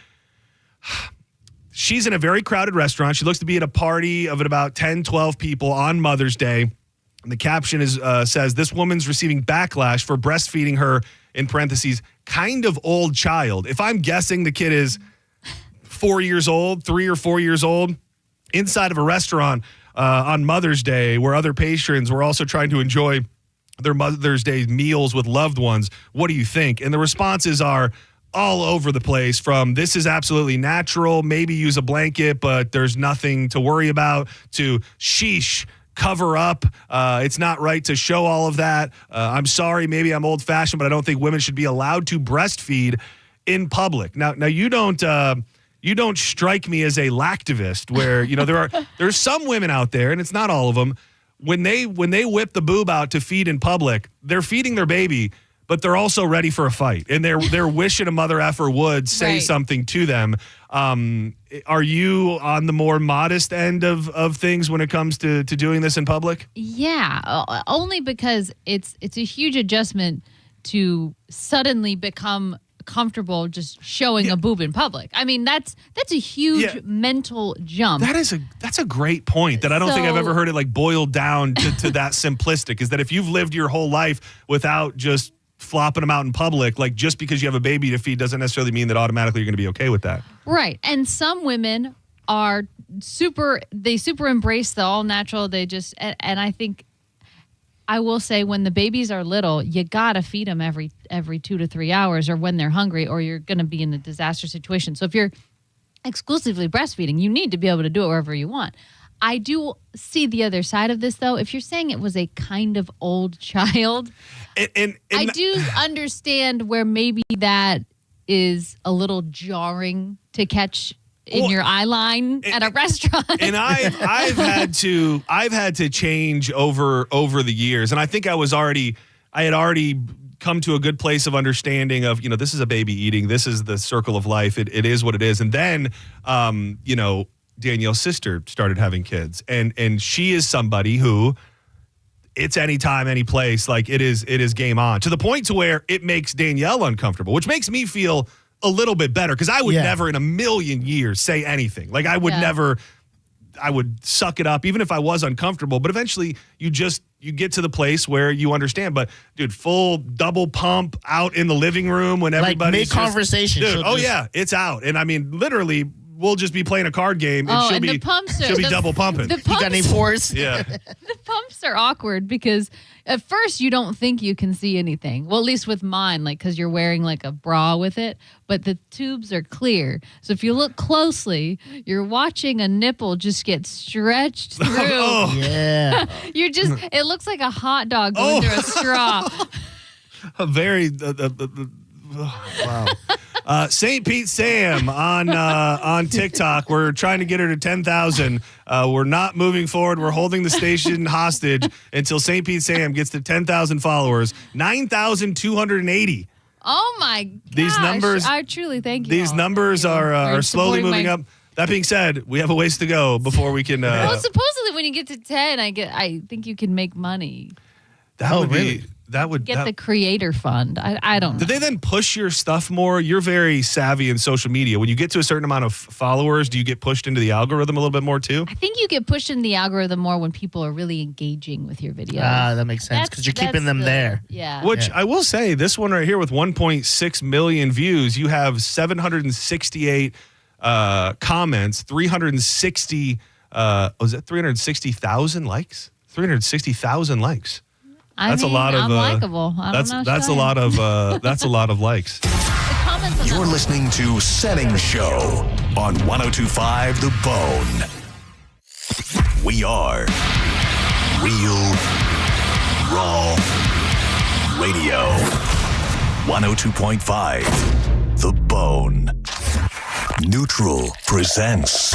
she's in a very crowded restaurant. She looks to be at a party of about 10, 12 people on Mother's Day. And the caption says, "This woman's receiving backlash for breastfeeding her," in parentheses, "kind of old child." If I'm guessing the kid is 4 years old, 3 or 4 years old, inside of a restaurant on Mother's Day where other patrons were also trying to enjoy their Mother's Day meals with loved ones. What do you think? And the responses are all over the place, from "this is absolutely natural, maybe use a blanket, but there's nothing to worry about," to "sheesh, cover up, it's not right to show all of that. I'm sorry, maybe I'm old fashioned, but I don't think women should be allowed to breastfeed in public." Now you don't strike me as a lactivist where, there's some women out there, and it's not all of them, when they whip the boob out to feed in public, they're feeding their baby, but they're also ready for a fight, and they're wishing a mother effer would say something to them. Are you on the more modest end of things when it comes to doing this in public? Yeah, only because it's a huge adjustment to suddenly become comfortable just showing a boob in public. I mean, that's a huge mental jump. That's a great point that I don't think I've ever heard it like boiled down to that simplistic, is that if you've lived your whole life without just flopping them out in public, like just because you have a baby to feed doesn't necessarily mean that automatically you're going to be okay with that. Right. And some women are super embrace the all natural. They just, and I think, I will say, when the babies are little, you gotta feed them every 2 to 3 hours, or when they're hungry, or you're gonna be in a disaster situation. So if you're exclusively breastfeeding, you need to be able to do it wherever you want. I do see the other side of this, though. If you're saying it was a kind of old child, and I do understand where maybe that is a little jarring to catch in your eye line at a restaurant. And I've had to change over the years. And I think I had already come to a good place of understanding of, this is a baby eating. This is the circle of life. It is what it is. And then, Danielle's sister started having kids, and she is somebody who, it's anytime, any place, like it is game on, to the point to where it makes Danielle uncomfortable, which makes me feel a little bit better, because I would never in a million years say anything. Like I would never, I would suck it up even if I was uncomfortable, but eventually you get to the place where you understand. But dude, full double pump out in the living room when everybody make conversation. Dude, it's out. And I mean, literally we'll just be playing a card game, and she'll be double pumping. You got any fours? Yeah. The pumps are awkward because at first you don't think you can see anything. Well, at least with mine, like because you're wearing like a bra with it, but the tubes are clear. So if you look closely, you're watching a nipple just get stretched through. Oh. Yeah. It looks like a hot dog going through a straw. A very wow. St. Pete Sam on TikTok. We're trying to get her to 10,000. We're not moving forward. We're holding the station hostage until St. Pete Sam gets to 10,000 followers. 9,280. Oh my gosh. These numbers. I truly thank you. These numbers are slowly moving up. That being said, we have a ways to go before we can. Well, supposedly when you get to 10, I think you can make money. That would be. That would get the creator fund. I don't know. Did they then push your stuff more? You're very savvy in social media. When you get to a certain amount of followers, do you get pushed into the algorithm a little bit more too? I think you get pushed into the algorithm more when people are really engaging with your videos. That makes sense because you're keeping them there. Yeah. Which I will say, this one right here with 1.6 million views, you have 768 comments, 360. Was it 360,000 likes? 360,000 likes. That's a lot of. I'm likable. That's a lot of. That's a lot of likes. You're listening to Setting Show on 102.5 The Bone. We are Real Raw Radio. 102.5 The Bone. Neutral presents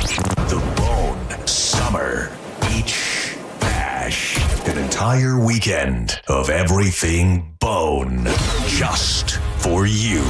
The Bone Summer Beach Bash. An entire weekend of everything bone. Just for you.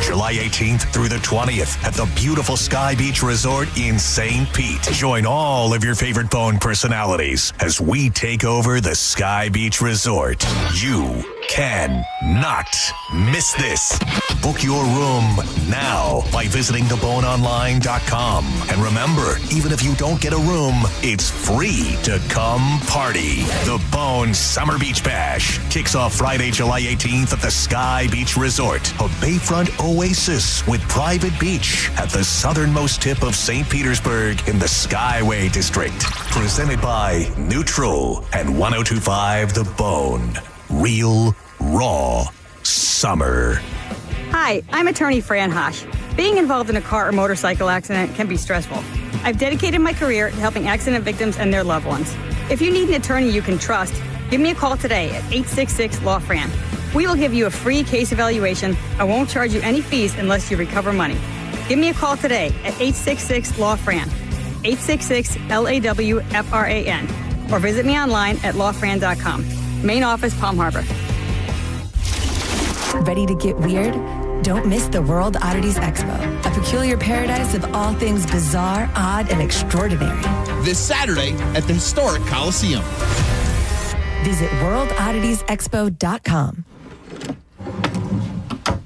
July 18th through the 20th at the beautiful Sky Beach Resort in St. Pete. Join all of your favorite bone personalities as we take over the Sky Beach Resort. You can not miss this. Book your room now by visiting theboneonline.com. And remember, even if you don't get a room, it's free to come party. The Bone Summer Beach Bash kicks off Friday, July 18th at the Sky Beach Resort, a bayfront oasis with private beach at the southernmost tip of St. Petersburg in the Skyway District. Presented by Neutral and 102.5 The Bone. Real, raw summer. Hi, I'm attorney Fran Hosh. Being involved in a car or motorcycle accident can be stressful. I've dedicated my career to helping accident victims and their loved ones. If you need an attorney you can trust, give me a call today at 866-LAW-FRAN. We will give you a free case evaluation and won't charge you any fees unless you recover money. Give me a call today at 866-LAW-FRAN, 866-LAWFRAN, or visit me online at lawfran.com. Main office, Palm Harbor. Ready to get weird? Don't miss the World Oddities Expo, a peculiar paradise of all things bizarre, odd, and extraordinary. This Saturday at the historic Coliseum. Visit worldodditiesexpo.com.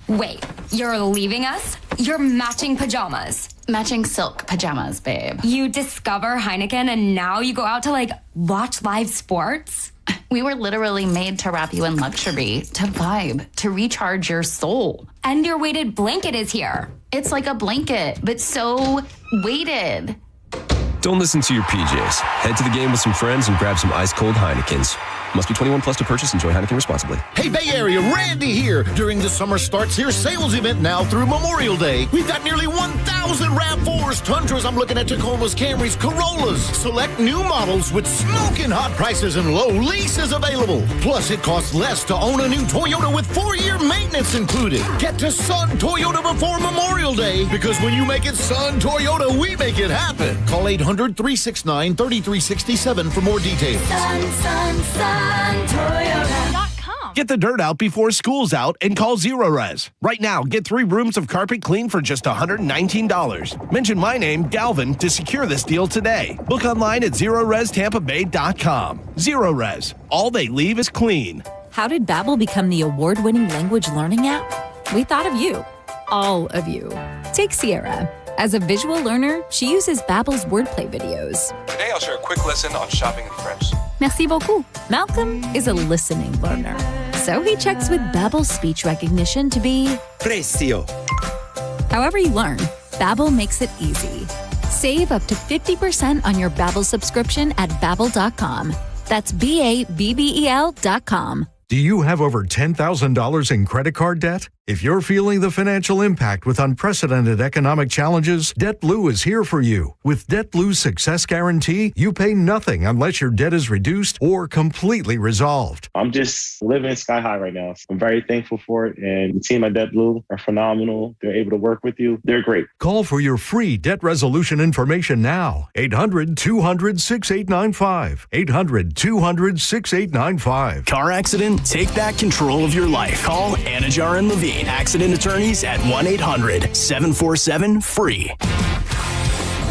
Wait, you're leaving us? You're matching pajamas. Matching silk pajamas, babe. You discover Heineken and now you go out to watch live sports? We were literally made to wrap you in luxury, to vibe, to recharge your soul. And your weighted blanket is here. It's like a blanket, but so weighted. Don't listen to your PJs. Head to the game with some friends and grab some ice-cold Heinekens. Must be 21 plus to purchase. Enjoy Heineken responsibly. Hey, Bay Area, Randy here. During the Summer Starts Here sales event now through Memorial Day, we've got nearly 1,000 RAV4s, Tundras, I'm looking at Tacomas, Camrys, Corollas. Select new models with smoking hot prices and low leases available. Plus, it costs less to own a new Toyota with 4-year maintenance included. Get to Sun Toyota before Memorial Day, because when you make it Sun Toyota, we make it happen. Call 800-369-3367 for more details. Get the dirt out before school's out and call Zero Res. Right now, get 3 rooms of carpet clean for just $119. Mention my name, Galvin, to secure this deal today. Book online at ZeroResTampaBay.com. Zero Res. All they leave is clean. How did Babbel become the award-winning language learning app? We thought of you. All of you. Take Sierra. As a visual learner, she uses Babbel's wordplay videos. Today I'll share a quick lesson on shopping in French. Merci beaucoup. Malcolm is a listening learner, so he checks with Babbel's speech recognition to be Precio. However you learn, Babbel makes it easy. Save up to 50% on your Babbel subscription at Babbel.com. That's BABBEL.com. Do you have over $10,000 in credit card debt? If you're feeling the financial impact with unprecedented economic challenges, DebtBlue is here for you. With DebtBlue's Success Guarantee, you pay nothing unless your debt is reduced or completely resolved. I'm just living sky high right now. I'm very thankful for it, and the team at DebtBlue are phenomenal. They're able to work with you. They're great. Call for your free debt resolution information now. 800-200-6895. 800-200-6895. Car accident? Take back control of your life. Call Anajar and Levine, accident attorneys at 1-800-747-FREE.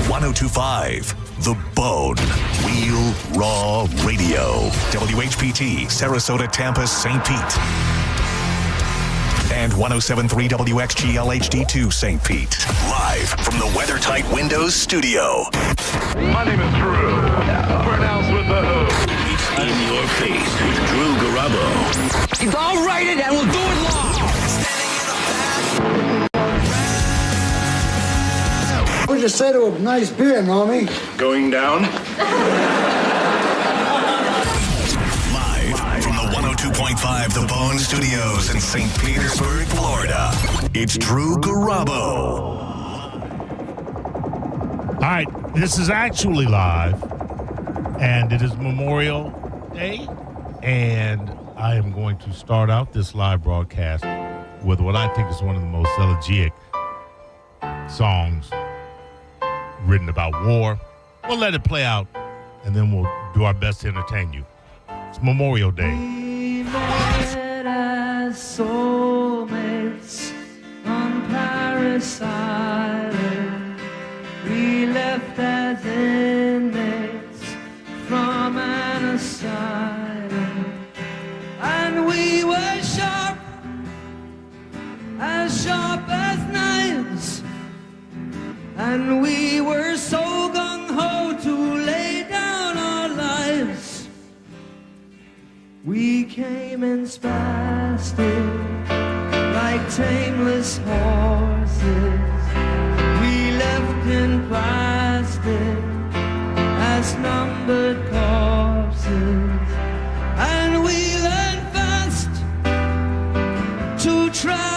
1025 The Bone. Wheel Raw Radio. WHPT, Sarasota, Tampa, St. Pete. And 107.3 WXGL HD2 St. Pete. Live from the WeatherTight Windows studio. My name is Drew. Pronounced with the O. It's in your face with Drew Garabo. I'll write it and we'll do it live. What'd you say to a nice beer, Normie? Going down. Live from the 102.5 The Bone Studios in St. Petersburg, Florida. It's Drew Garabo. All right, this is actually live, and it is Memorial Day, and I am going to start out this live broadcast with what I think is one of the most elegiac songs written about war. We'll let it play out, and then we'll do our best to entertain you. It's Memorial Day. We met as soulmates on Paris Island. We left as inmates from an asylum. And we were sharp as knives. And we were so gung-ho to lay down our lives. We came in spastic, like tameless horses. We left in plastic as numbered corpses. And we learned fast to try